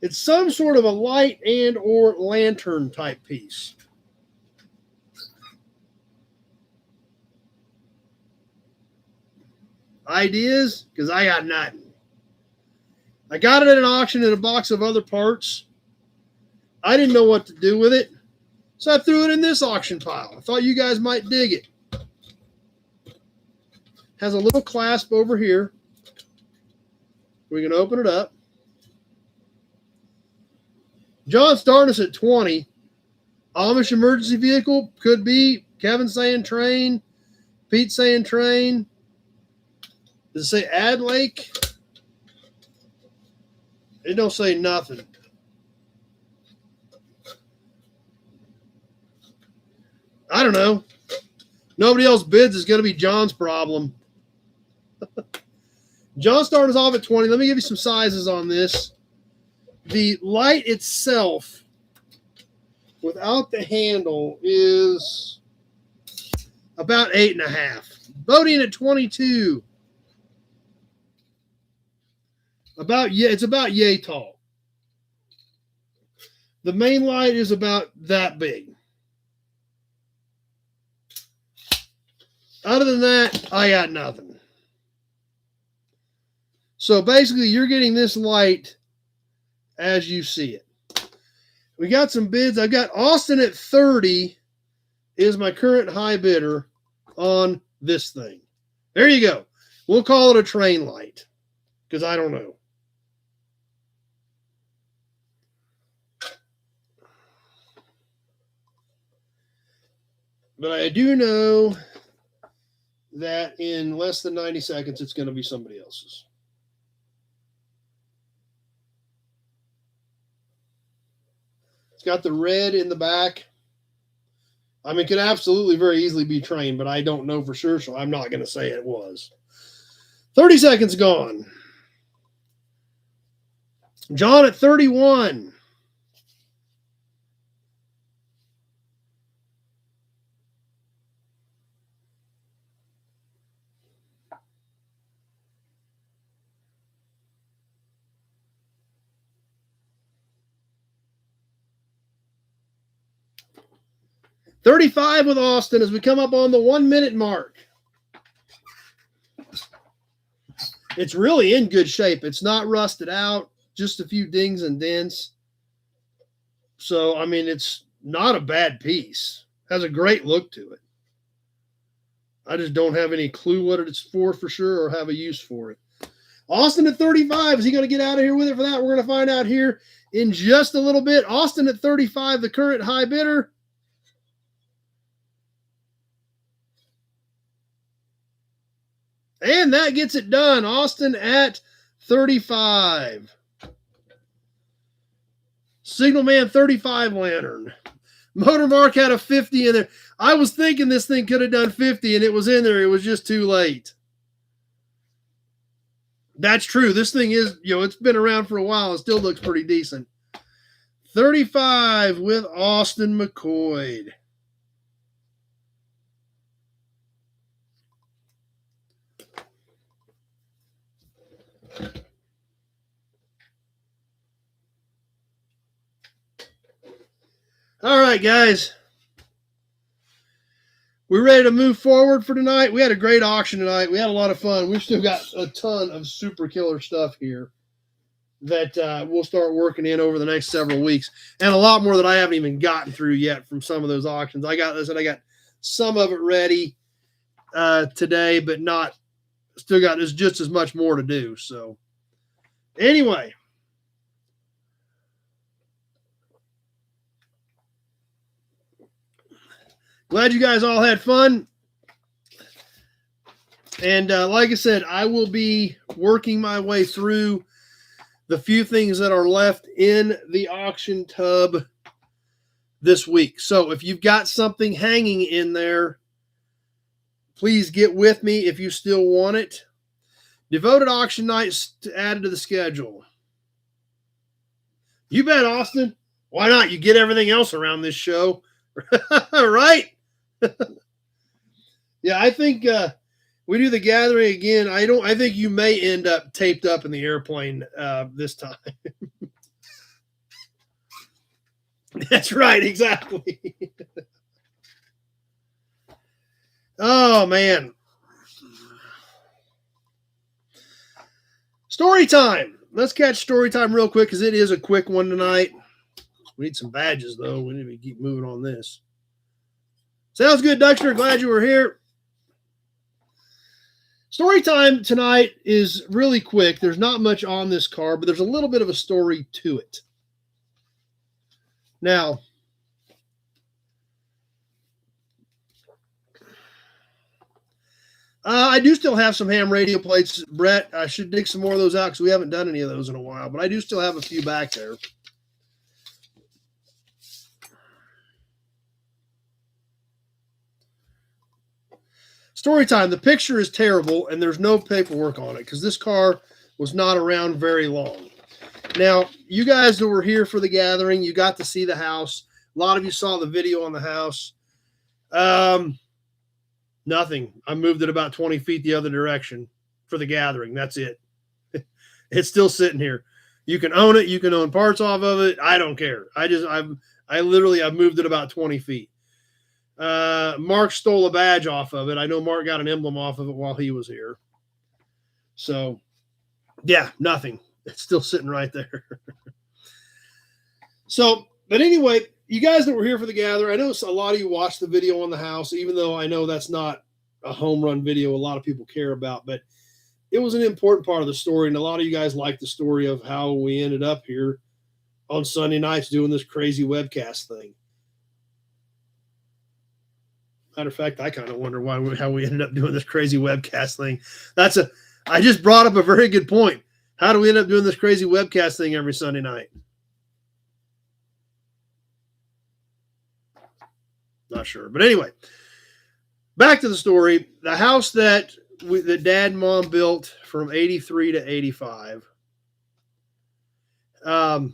It's some sort of a light and or lantern type piece. Ideas? Because I got nothing. I got it at an auction in a box of other parts. I didn't know what to do with it. So I threw it in this auction pile. I thought you guys might dig it. Has a little clasp over here. We can open it up. John's starting us at 20. Amish emergency vehicle could be. Kevin saying train. Pete saying train. Does it say Ad Lake? It don't say nothing. I don't know. Nobody else bids is going to be John's problem. John started us off at 20. Let me give you some sizes on this. The light itself, without the handle, is about 8.5. Voting at 22. It's about yay tall. The main light is about that big. Other than that, I got nothing. So basically, you're getting this light as you see it. We got some bids. I've got Austin at 30 is my current high bidder on this thing. There you go. We'll call it a train light because I don't know. But I do know that in less than 90 seconds, it's going to be somebody else's. It's got the red in the back. I mean, it could absolutely very easily be trained, but I don't know for sure, so I'm not going to say it was. 30 seconds gone. John at 31. $35 with Austin as we come up on the 1 minute mark. It's really in good shape. It's not rusted out, just a few dings and dents. So, I mean, it's not a bad piece. Has a great look to it. I just don't have any clue what it's for sure or have a use for it. Austin at 35. Is he going to get out of here with it for that? We're going to find out here in just a little bit. Austin at 35, the current high bidder. And that gets it done. Austin at 35. Signalman 35 lantern. Motor Mark had a 50 in there. I was thinking this thing could have done 50 and it was in there. It was just too late. That's true. This thing is, it's been around for a while. It still looks pretty decent. 35 with Austin McCoy. All right, guys. We're ready to move forward for tonight. We had a great auction tonight. We had a lot of fun. We've still got a ton of super killer stuff here that we'll start working in over the next several weeks. And a lot more that I haven't even gotten through yet from some of those auctions. I got some of it ready today, but there's just as much more to do. So anyway. Glad you guys all had fun. And like I said, I will be working my way through the few things that are left in the auction tub this week. So if you've got something hanging in there, please get with me if you still want it. Devoted auction nights added to the schedule. You bet, Austin. Why not? You get everything else around this show. Right? Yeah, I think we do the gathering again. I think you may end up taped up in the airplane this time. That's right, exactly. Oh man. Story time. Let's catch story time real quick because it is a quick one tonight. We need some badges though. We need to keep moving on this. Sounds good, Dexter. Glad you were here. Story time tonight is really quick. There's not much on this car, but there's a little bit of a story to it. Now, I do still have some ham radio plates, Brett. I should dig some more of those out because we haven't done any of those in a while, but I do still have a few back there. Story time. The picture is terrible, and there's no paperwork on it because this car was not around very long. Now, you guys that were here for the gathering, you got to see the house. A lot of you saw the video on the house. Nothing. I moved it about 20 feet the other direction for the gathering. That's it. It's still sitting here. You can own it. You can own parts off of it. I don't care. I've moved it about 20 feet. Mark stole a badge off of it. I know Mark got an emblem off of it while he was here. So, yeah, nothing. It's still sitting right there. So, but anyway, you guys that were here for the gather, I know a lot of you watched the video on the house, even though I know that's not a home run video a lot of people care about, but it was an important part of the story. And a lot of you guys like the story of how we ended up here on Sunday nights doing this crazy webcast thing. Matter of fact, I kind of wonder how we ended up doing this crazy webcast thing. I just brought up a very good point. How do we end up doing this crazy webcast thing every Sunday night? Not sure. But anyway, back to the story. The house that Dad and Mom built from 83 to 85. And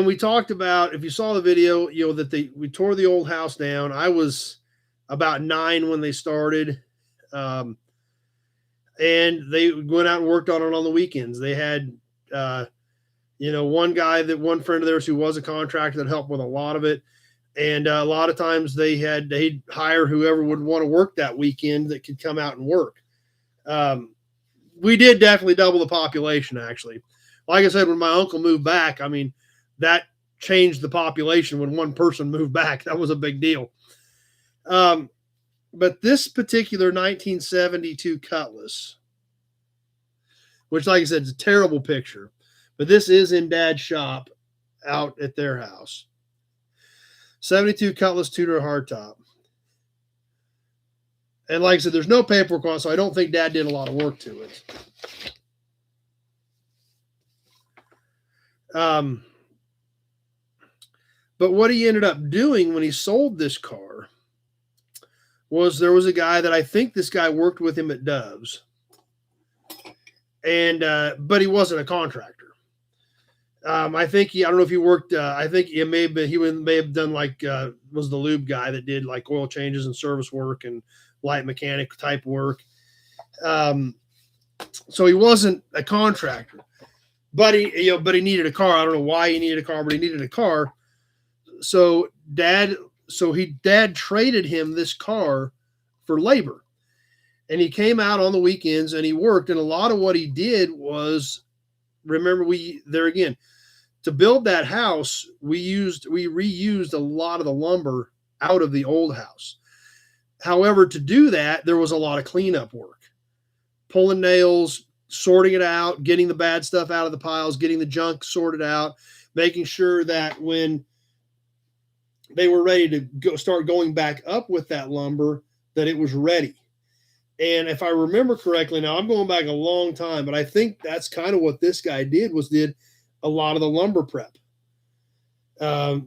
we talked about, if you saw the video, that we tore the old house down. I was about 9 when they started. And they went out and worked on it on the weekends. They had, one friend of theirs who was a contractor that helped with a lot of it. And a lot of times they'd hire whoever would want to work that weekend that could come out and work. We did definitely double the population, actually. Like I said, when my uncle moved back, I mean, that changed the population when one person moved back. That was a big deal. But this particular 1972 Cutlass, which, like I said, is a terrible picture, but this is in Dad's shop out at their house. 72 Cutlass Tudor hardtop. And like I said, there's no paperwork on it, so I don't think Dad did a lot of work to it. But what he ended up doing when he sold this car was there was a guy that I think this guy worked with him at Dove's. And, but he wasn't a contractor. I don't know if he worked, I think he may have done was the lube guy that did like oil changes and service work and light mechanic type work. So he wasn't a contractor, but he needed a car. I don't know why he needed a car, but he needed a car. So Dad traded him this car for labor, and he came out on the weekends and he worked. And a lot of what he did was, remember, to build that house, we reused a lot of the lumber out of the old house. However, to do that, there was a lot of cleanup work, pulling nails, sorting it out, getting the bad stuff out of the piles, getting the junk sorted out, making sure that when they were ready to start going back up with that lumber, that it was ready. And if I remember correctly, now I'm going back a long time, but I think that's kind of what this guy did a lot of the lumber prep. But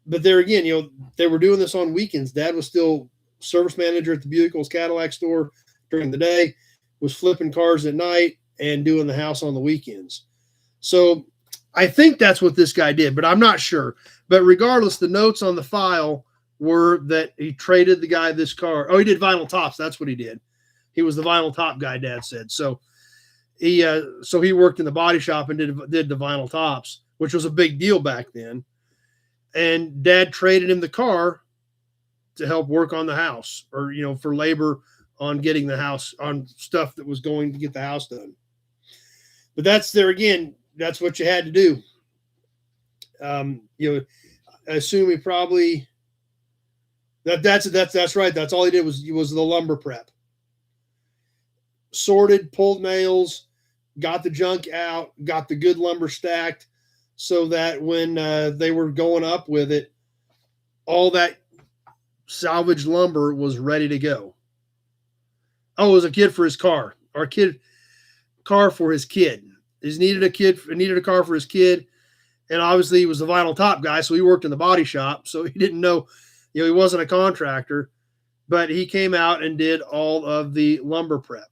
there again, they were doing this on weekends. Dad was still service manager at the Buick Cadillac store during the day, was flipping cars at night and doing the house on the weekends. So I think that's what this guy did, but I'm not sure. But regardless, the notes on the file were that he traded the guy this car. Oh, he did vinyl tops. That's what he did. He was the vinyl top guy, Dad said. So he worked in the body shop and did the vinyl tops, which was a big deal back then. And Dad traded him the car to help work on the house, or, for labor on getting the house, on stuff that was going to get the house done. But that's what you had to do. I assume he probably, that's right. That's all he did was the lumber prep. Sorted, pulled nails, got the junk out, got the good lumber stacked so that when they were going up with it, all that salvaged lumber was ready to go. Oh, it was a kid for his car. Car for his kid. He needed a car for his kid. And obviously he was the vinyl top guy, so he worked in the body shop. So he didn't know, he wasn't a contractor, but he came out and did all of the lumber prep,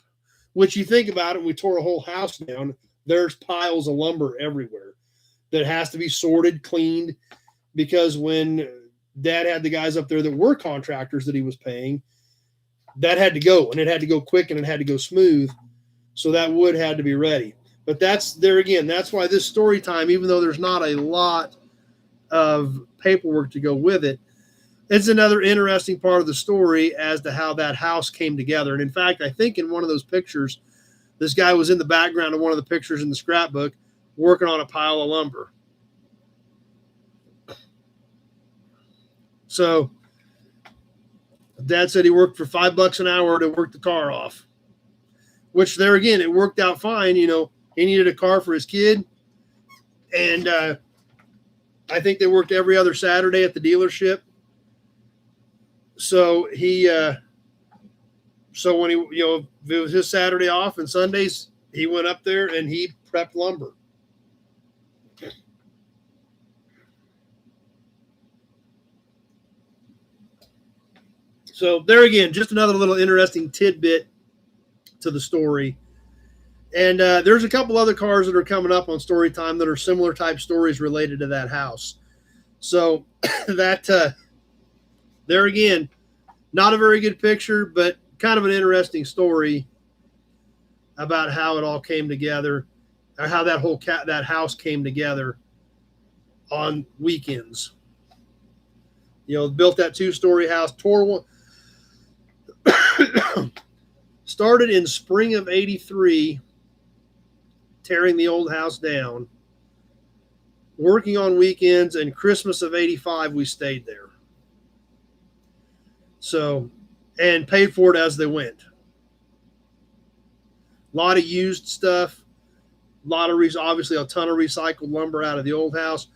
which, you think about it, we tore a whole house down. There's piles of lumber everywhere that has to be sorted, cleaned, because when Dad had the guys up there that were contractors that he was paying, that had to go, and it had to go quick and it had to go smooth. So that wood had to be ready. But that's there again. That's why this story time, even though there's not a lot of paperwork to go with it, it's another interesting part of the story as to how that house came together. And in fact, I think in one of those pictures, this guy was in the background of one of the pictures in the scrapbook working on a pile of lumber. So Dad said he worked for $5 an hour to work the car off, which there again, it worked out fine. You know, he needed a car for his kid. And I think they worked every other Saturday at the dealership. So he, so when he, you know, it was his Saturday off and Sundays, he went up there and he prepped lumber. So there again, just another little interesting tidbit to the story. And there's a couple other cars that are coming up on story time that are similar type stories related to that house. So that there again, not a very good picture, but kind of an interesting story about how it all came together, or how that whole that house came together on weekends. You know, built that 2-story house, tore one. Started in spring of '83, tearing the old house down, working on weekends, and Christmas of '85 we stayed there. So, and paid for it as they went. A lot of used stuff, a lot of obviously a ton of recycled lumber out of the old house.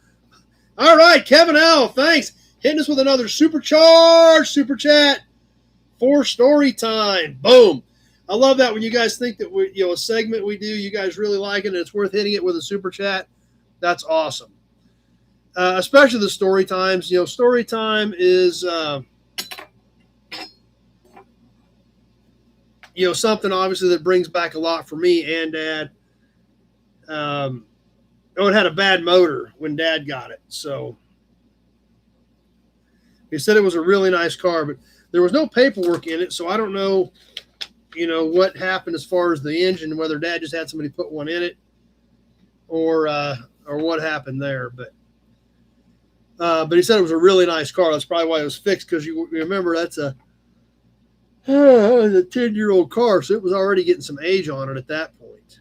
All right, Kevin L, thanks. Hitting us with another supercharged super chat for story time. Boom. I love that when you guys think that we, you know, a segment we do, you guys really like it and it's worth hitting it with a super chat. That's awesome. Especially the story times. You know, story time is, you know, something obviously that brings back a lot for me and Dad. It had a bad motor when Dad got it. So he said it was a really nice car, but there was no paperwork in it. So I don't know, you know, what happened as far as the engine, whether Dad just had somebody put one in it or what happened there. But he said it was a really nice car. That's probably why it was fixed. Cause you remember that's a 10-year-old car. So it was already getting some age on it at that point.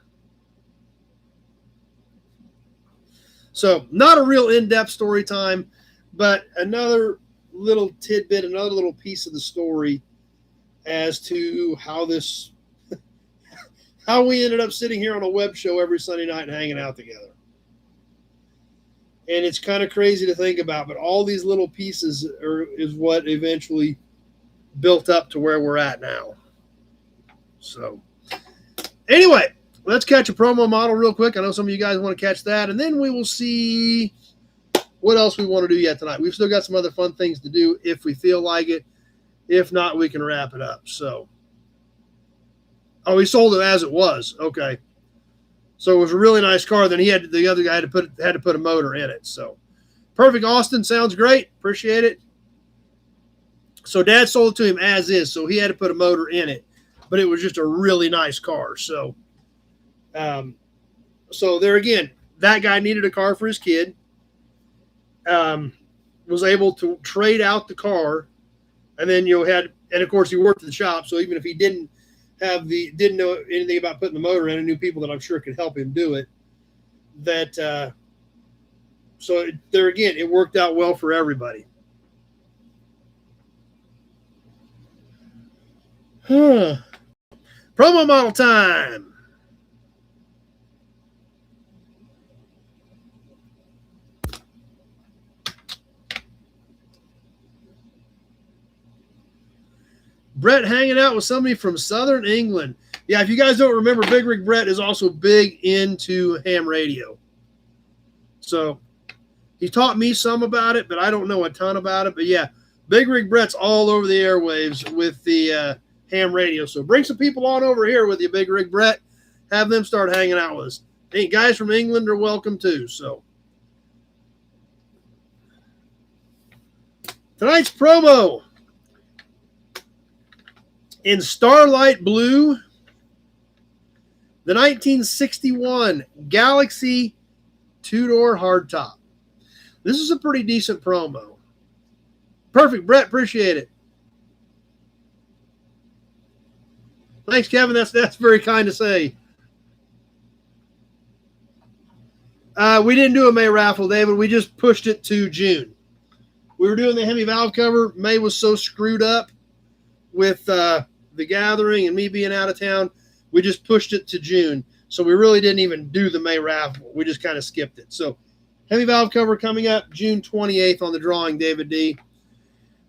So not a real in-depth story time, but another little tidbit, another little piece of the story as to how this, how we ended up sitting here on a web show every Sunday night and hanging out together. And it's kind of crazy to think about, but all these little pieces is what eventually built up to where we're at now. So anyway, let's catch a promo model real quick. I know some of you guys want to catch that, and then we will see what else we want to do yet tonight. We've still got some other fun things to do if we feel like it. If not, we can wrap it up. So, oh, he sold it as it was. Okay, so it was a really nice car. Then the other guy had to put a motor in it. So, perfect, Austin. Sounds great. Appreciate it. So Dad sold it to him as is. So he had to put a motor in it, but it was just a really nice car. So, so there again, that guy needed a car for his kid. Was able to trade out the car, and then and of course he worked at the shop. So even if he didn't know anything about putting the motor in, and knew people that I'm sure could help him do it. So there again, it worked out well for everybody. Promo model time. Brett hanging out with somebody from Southern England. Yeah, if you guys don't remember, Big Rig Brett is also big into ham radio. So he taught me some about it, but I don't know a ton about it. But yeah, Big Rig Brett's all over the airwaves with the ham radio. So bring some people on over here with you, Big Rig Brett. Have them start hanging out with us. Hey, guys from England are welcome too. So tonight's promo. In Starlight Blue, The 1961 Galaxy two-door hardtop. This is a pretty decent promo. Perfect, Brett. Appreciate it. Thanks, Kevin. That's very kind to say. We didn't do a May raffle, David. We just pushed it to June. We were doing the Hemi valve cover. May was so screwed up with the gathering and me being out of town. We just pushed it to June. So we really didn't even do the May raffle. We just kind of skipped it. So Hemi valve cover coming up June 28th on the drawing, David D.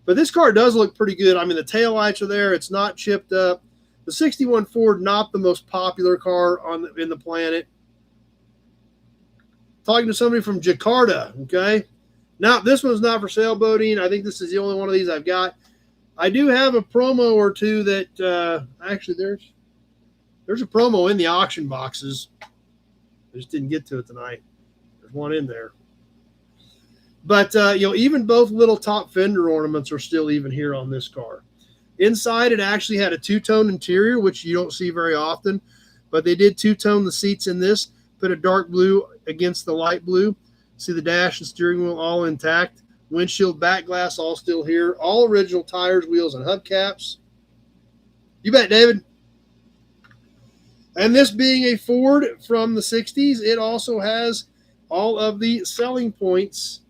But this car does look pretty good. I mean, the taillights are there. It's not chipped up. The 61 Ford, not the most popular car in the planet. Talking to somebody from Jakarta, okay? Now, this one's not for sailboating. I think this is the only one of these I've got. I do have a promo or two that actually there's a promo in the auction boxes. I just didn't get to it tonight. There's one in there. But, even both little top fender ornaments are still even here on this car. Inside, it actually had a two-tone interior, which you don't see very often. But they did two-tone the seats in this, put a dark blue against the light blue. See the dash and steering wheel all intact. Windshield, back glass, all still here. All original tires, wheels, and hubcaps. You bet, David. And this being a Ford from the 60s, it also has all of the selling points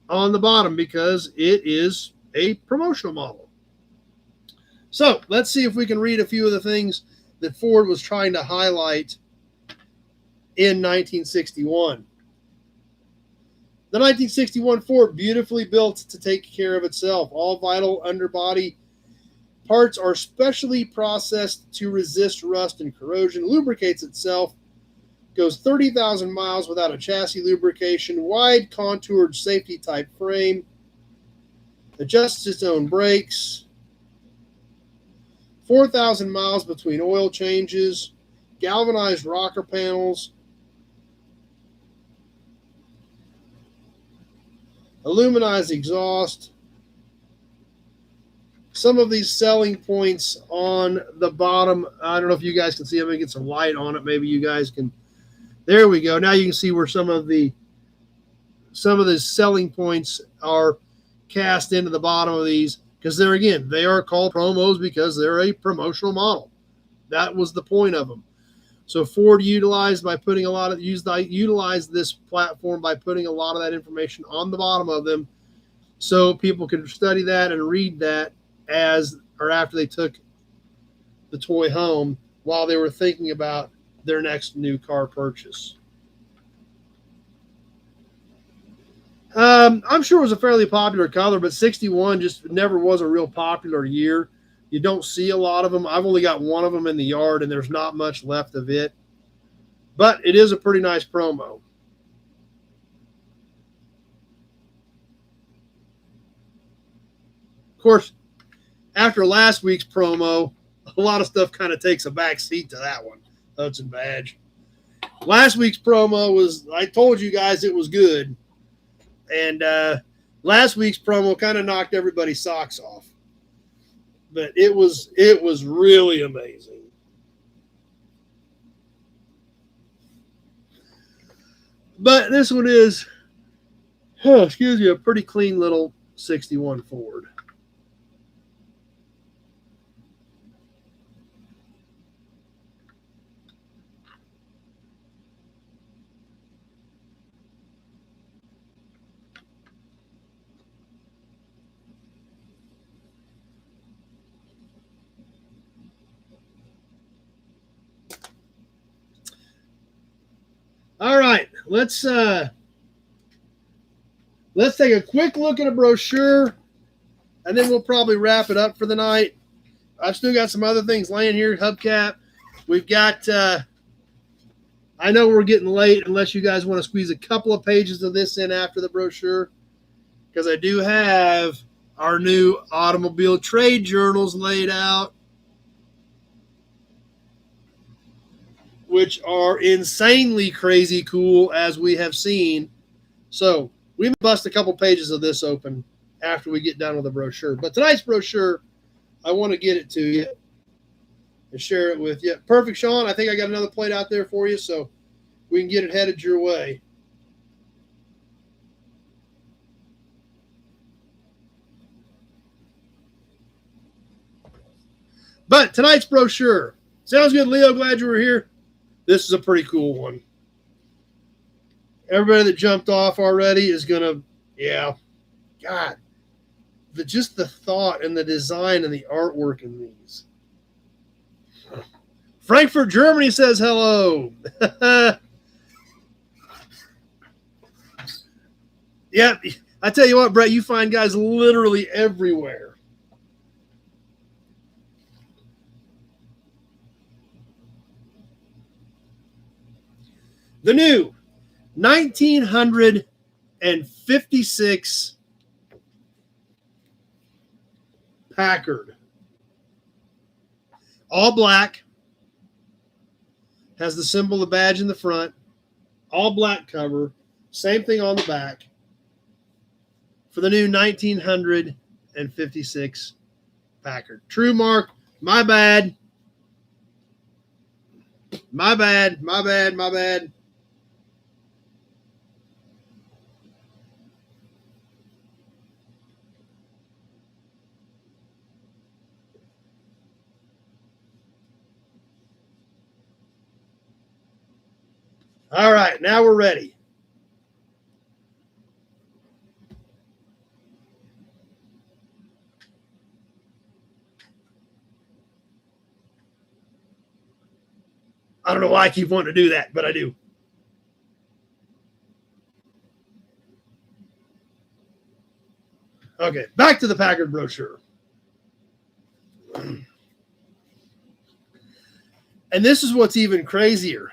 on the bottom because it is a promotional model. So let's see if we can read a few of the things that Ford was trying to highlight in 1961. The 1961 Ford, beautifully built to take care of itself. All vital underbody parts are specially processed to resist rust and corrosion, lubricates itself, goes 30,000 miles without a chassis lubrication, wide contoured safety type frame, adjusts its own brakes, 4,000 miles between oil changes, galvanized rocker panels, aluminized exhaust. Some of these selling points on the bottom, I don't know if you guys can see. I'm going to get some light on it. Maybe you guys can. There we go. Now you can see where some of the selling points are cast into the bottom of these, because they are called promos because they're a promotional model. That was the point of them. So Ford utilized this platform by putting a lot of that information on the bottom of them, so people could study that and read that after they took the toy home while they were thinking about their next new car purchase. I'm sure it was a fairly popular color, but 61 just never was a real popular year. You don't see a lot of them. I've only got one of them in the yard, and there's not much left of it. But it is a pretty nice promo. Of course, after last week's promo, a lot of stuff kind of takes a back seat to that one. Hudson Badge. Last week's promo was, I told you guys it was good. And last week's promo kind of knocked everybody's socks off. But it was really amazing. But this one is, a pretty clean little 61 Ford. All right, let's take a quick look at a brochure, and then we'll probably wrap it up for the night. I've still got some other things laying here. Hubcap. We've got, I know we're getting late unless you guys want to squeeze a couple of pages of this in after the brochure, because I do have our new automobile trade journals laid out, which are insanely crazy cool, as we have seen. So we may bust a couple pages of this open after we get done with the brochure. But tonight's brochure, I want to get it to you. and share it with you. Perfect, Sean. I think I got another plate out there for you, so we can get it headed your way. But tonight's brochure. Sounds good, Leo. Glad you were here. This is a pretty cool one. Everybody that jumped off already is going to, yeah. God. Just the thought and the design and the artwork in these. Frankfurt, Germany says hello. Yeah, I tell you what, Brett, you find guys literally everywhere. The new 1956 Packard. All black. Has the symbol, the badge in the front. All black cover. Same thing on the back. For the new 1956 Packard. True, Mark. My bad. My bad. My bad. My bad. All right, now we're ready. I don't know why I keep wanting to do that, but I do. Okay, back to the Packard brochure. And this is what's even crazier.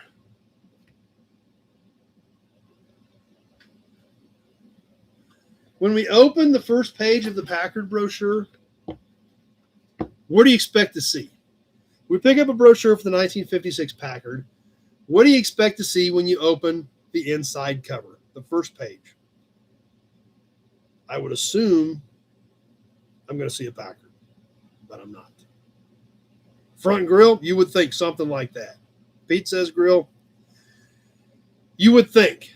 When we open the first page of the Packard brochure, what do you expect to see? We pick up a brochure for the 1956 Packard. What do you expect to see when you open the inside cover, the first page? I would assume I'm going to see a Packard, but I'm not. Front grille, you would think something like that. Pete says grill. You would think.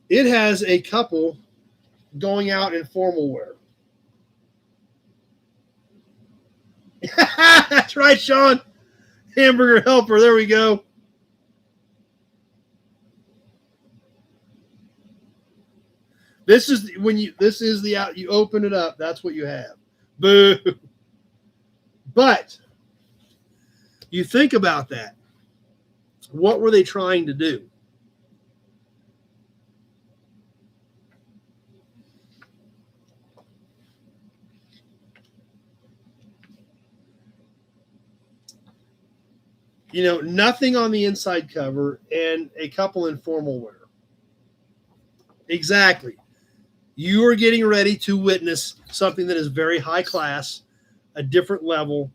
It has a couple going out in formal wear. That's right, Sean. Hamburger helper. There we go. This is when you. This is the out. You open it up. That's what you have. Boo. But you think about that. What were they trying to do? You know, nothing on the inside cover and a couple in formal wear. Exactly. You are getting ready to witness something that is very high class, a different level,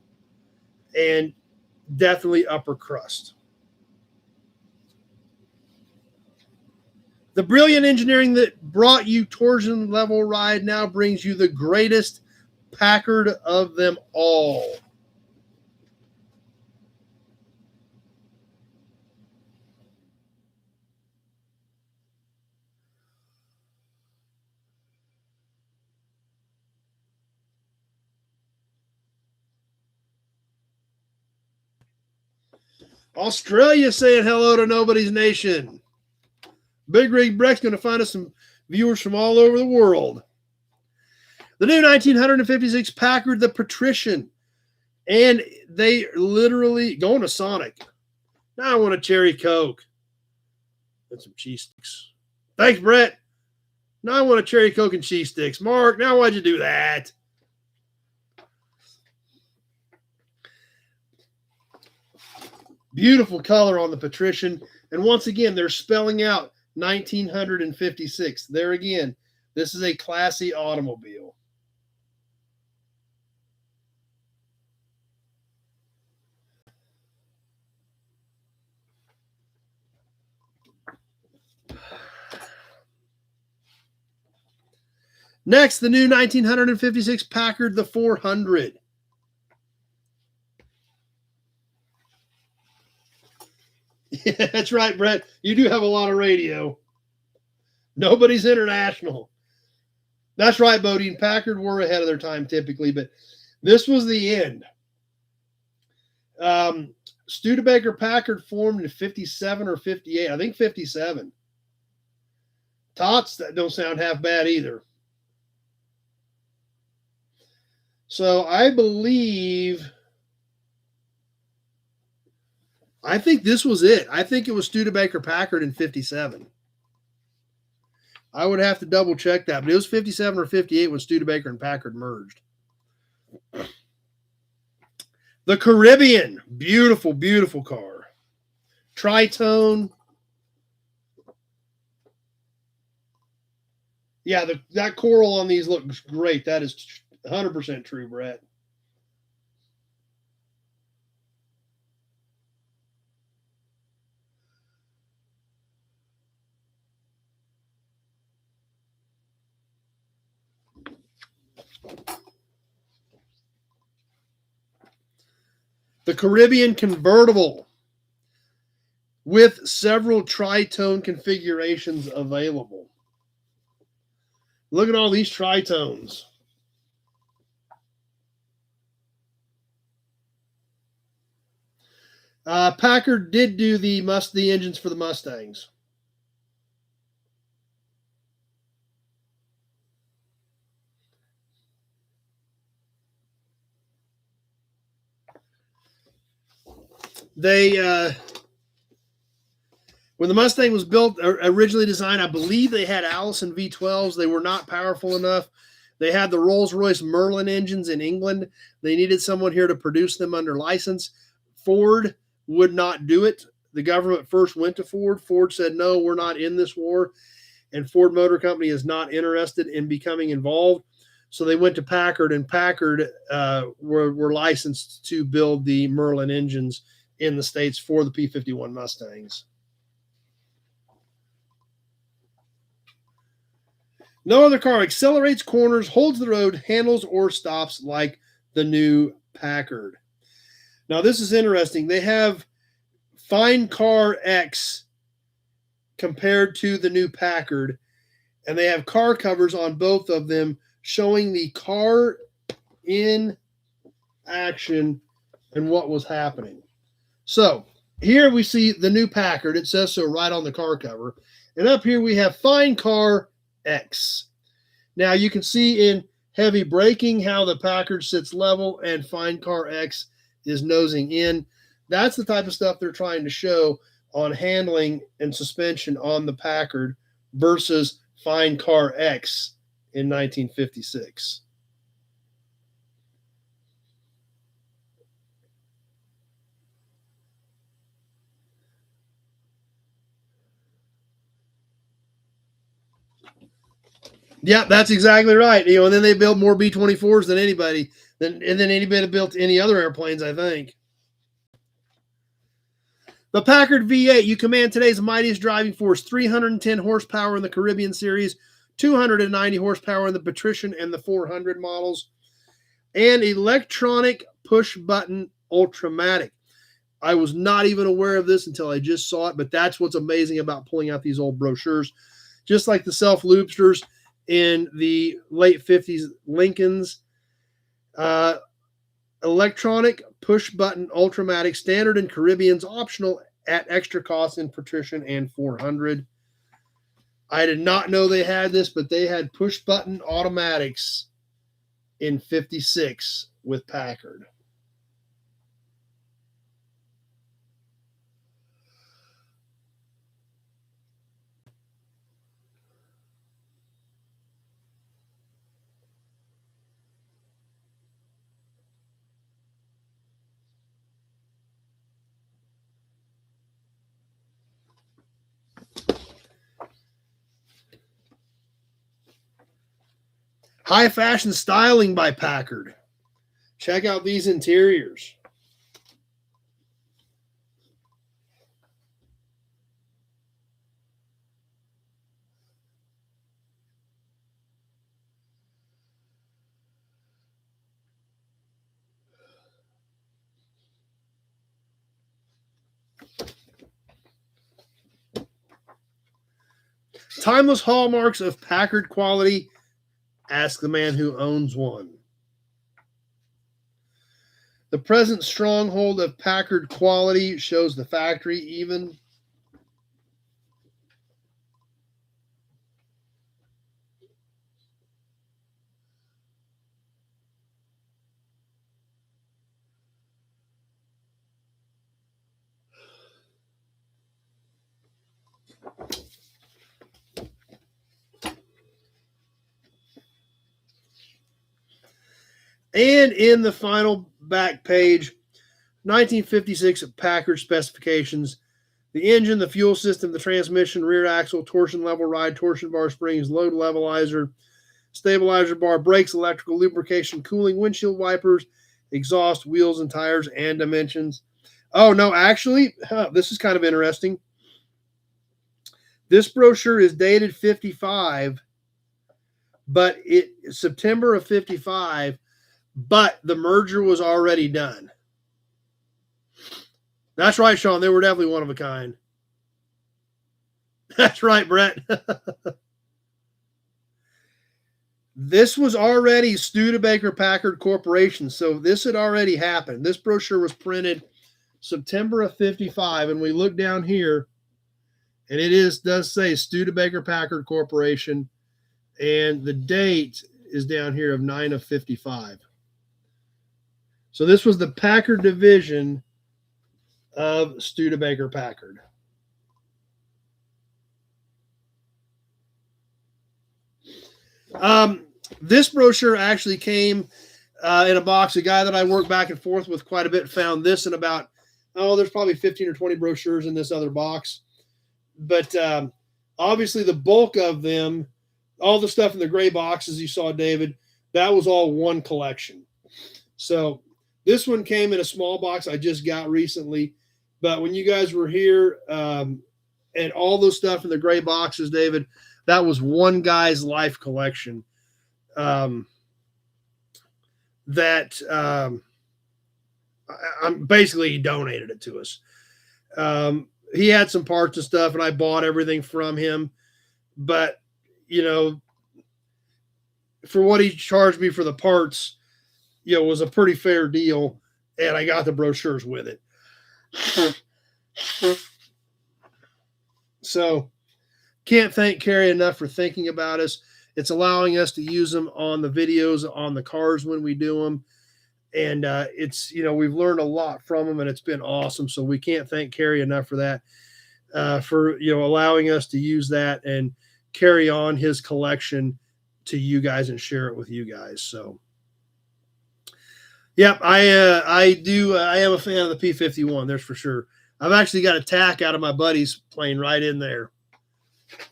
and definitely upper crust. The brilliant engineering that brought you torsion level ride now brings you the greatest Packard of them all. Australia saying hello to Nobody's Nation. Big Rig Breck's going to find us some viewers from all over the world. The new 1956 Packard, the Patrician. And they literally going to Sonic. Now I want a cherry Coke and some cheese sticks. Thanks, Brett. Now I want a cherry Coke and cheese sticks. Mark, now why'd you do that? Beautiful color on the Patrician. And once again, they're spelling out 1956. There again, this is a classy automobile. Next, the new 1956 Packard, the 400. Yeah, that's right, Brett. You do have a lot of radio. Nobody's international. That's right, Bodine. Packard were ahead of their time typically, but this was the end. Studebaker Packard formed in 57 or 58. I think 57. Tots, that don't sound half bad either. So I think this was it. I think it was Studebaker Packard in 57. I would have to double check that, but it was 57 or 58 when Studebaker and Packard merged. The Caribbean, beautiful, beautiful car. Tritone. Yeah, that coral on these looks great. That is 100% true, Brett. The Caribbean convertible with several tritone configurations available. Look at all these tritones. Packard did do the engines for the Mustangs. They when the Mustang was built, originally designed, I believe they had Allison V12s. They were not powerful enough. They had the Rolls-Royce Merlin engines in England. They needed someone here to produce them under license. Ford would not do it. The government first went to Ford. Ford said, no, we're not in this war. And Ford Motor Company is not interested in becoming involved. So they went to Packard, and Packard were licensed to build the Merlin engines in the States for the P-51 Mustangs. No other car accelerates, corners, holds the road, handles, or stops like the new Packard. Now, this is interesting. They have Find Car X compared to the new Packard, and they have car covers on both of them showing the car in action and what was happening. So here we see the new Packard. It says so right on the car cover. And up here we have Find Car X. Now you can see in heavy braking how the Packard sits level and Find Car X is nosing in. That's the type of stuff they're trying to show on handling and suspension on the Packard versus Find Car X in 1956. Yeah, that's exactly right. And then they built more B-24s than anybody, than anybody built any other airplanes, I think. The Packard V8, you command today's mightiest driving force, 310 horsepower in the Caribbean series, 290 horsepower in the Patrician and the 400 models, and electronic push-button Ultramatic. I was not even aware of this until I just saw it, but that's what's amazing about pulling out these old brochures. Just like the self-loopsters in the late 50s Lincolns, electronic push-button Ultramatic, standard in Caribbeans, optional at extra cost in Patrician and 400. I did not know they had this, but they had push-button automatics in 56 with Packard. High fashion styling by Packard. Check out these interiors. Timeless hallmarks of Packard quality. Ask the man who owns one. The present stronghold of Packard quality shows the factory even. And in the final back page, 1956 Packard specifications. The engine, the fuel system, the transmission, rear axle, torsion level ride, torsion bar springs, load levelizer, stabilizer bar, brakes, electrical, lubrication, cooling, windshield wipers, exhaust, wheels and tires, and dimensions. Oh, no, actually, this is kind of interesting. This brochure is dated 55, but September of 55, but the merger was already done. That's right, Sean. They were definitely one of a kind. That's right, Brett. This was already Studebaker Packard Corporation, so this had already happened. This brochure was printed September of 55, and we look down here, and does say Studebaker Packard Corporation, and the date is down here of 9 of 55. So this was the Packard division of Studebaker Packard. This brochure actually came in a box. A guy that I work back and forth with quite a bit found this in about, there's probably 15 or 20 brochures in this other box. But obviously the bulk of them, all the stuff in the gray boxes you saw, David, that was all one collection. So this one came in a small box I just got recently. But when you guys were here and all those stuff in the gray boxes, David, that was one guy's life collection basically he donated it to us. He had some parts and stuff, and I bought everything from him. But, for what he charged me for the parts, it was a pretty fair deal, and I got the brochures with it. So, can't thank Carrie enough for thinking about us. It's allowing us to use them on the videos on the cars when we do them. And it's, we've learned a lot from them, and it's been awesome. So we can't thank Carrie enough for that, for, allowing us to use that and carry on his collection to you guys and share it with you guys. So, yep, I am a fan of the P51, there's for sure. I've actually got a tack out of my buddy's plane right in there.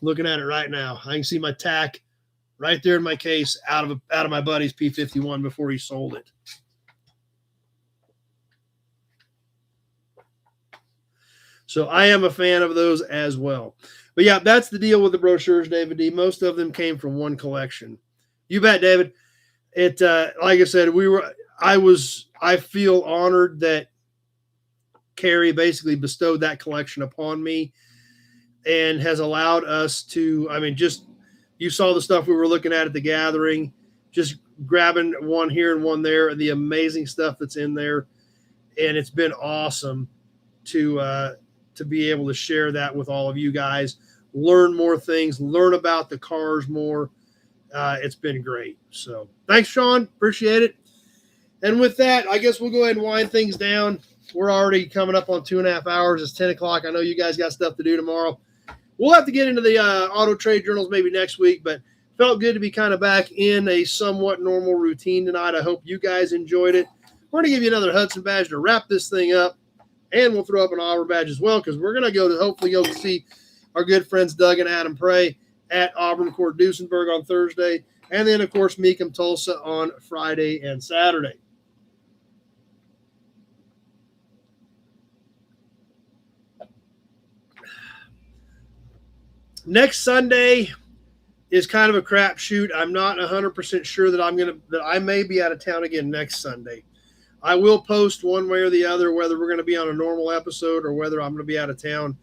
Looking at it right now. I can see my tack right there in my case out of my buddy's P51 before he sold it. So I am a fan of those as well. But yeah, that's the deal with the brochures, David D. Most of them came from one collection. You bet, David. It like I said, I feel honored that Carrie basically bestowed that collection upon me and has allowed us to, you saw the stuff we were looking at the gathering, just grabbing one here and one there, and the amazing stuff that's in there. And it's been awesome to be able to share that with all of you guys, learn more things, learn about the cars more. It's been great. So thanks, Sean. Appreciate it. And with that, I guess we'll go ahead and wind things down. We're already coming up on 2.5 hours. It's 10 o'clock. I know you guys got stuff to do tomorrow. We'll have to get into the auto trade journals maybe next week, but felt good to be kind of back in a somewhat normal routine tonight. I hope you guys enjoyed it. We're going to give you another Hudson badge to wrap this thing up, and we'll throw up an Auburn badge as well, because we're going to hopefully go see our good friends Doug and Adam Prey at Auburn Court Duesenberg on Thursday, and then, of course, Meekum Tulsa on Friday and Saturday. Next Sunday is kind of a crapshoot. I'm not 100% sure that I may be out of town again next Sunday. I will post one way or the other whether we're going to be on a normal episode or whether I'm going to be out of town.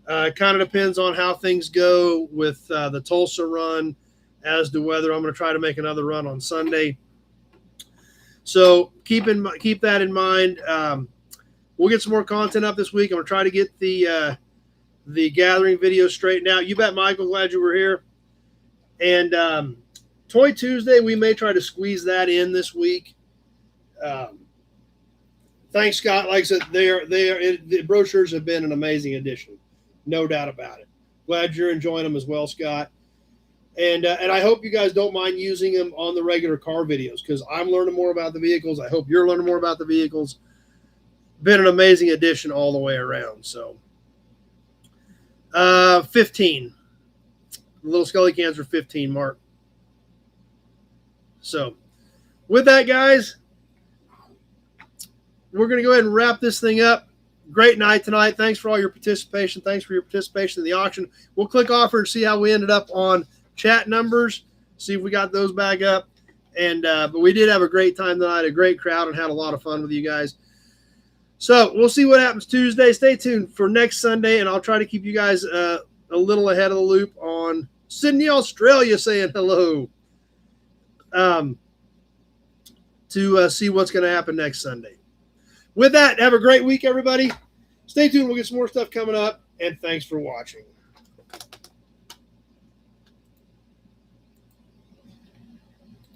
It kind of depends on how things go with the Tulsa run as to whether I'm going to try to make another run on Sunday. So keep that in mind. We'll get some more content up this week. I'm going to try to get the gathering video straightened out. You bet, Michael. Glad you were here. And Toy Tuesday, we may try to squeeze that in this week. Thanks, Scott. Like I said, the brochures have been an amazing addition, no doubt about it. Glad you're enjoying them as well, Scott. And I hope you guys don't mind using them on the regular car videos, because I'm learning more about the vehicles. I hope you're learning more about the vehicles. Been an amazing addition all the way around. So 15. Little Scully cans are 15, Mark. So with that, guys, we're going to go ahead and wrap this thing up. Great night tonight. Thanks for all your participation. Thanks for your participation in the auction. We'll click offer and see how we ended up on chat numbers, see if we got those back up. And but we did have a great time tonight, a great crowd, and had a lot of fun with you guys. So we'll see what happens Tuesday. Stay tuned for next Sunday, and I'll try to keep you guys a little ahead of the loop on Sydney, Australia, saying hello, to see what's going to happen next Sunday. With that, have a great week, everybody. Stay tuned. We'll get some more stuff coming up, and thanks for watching.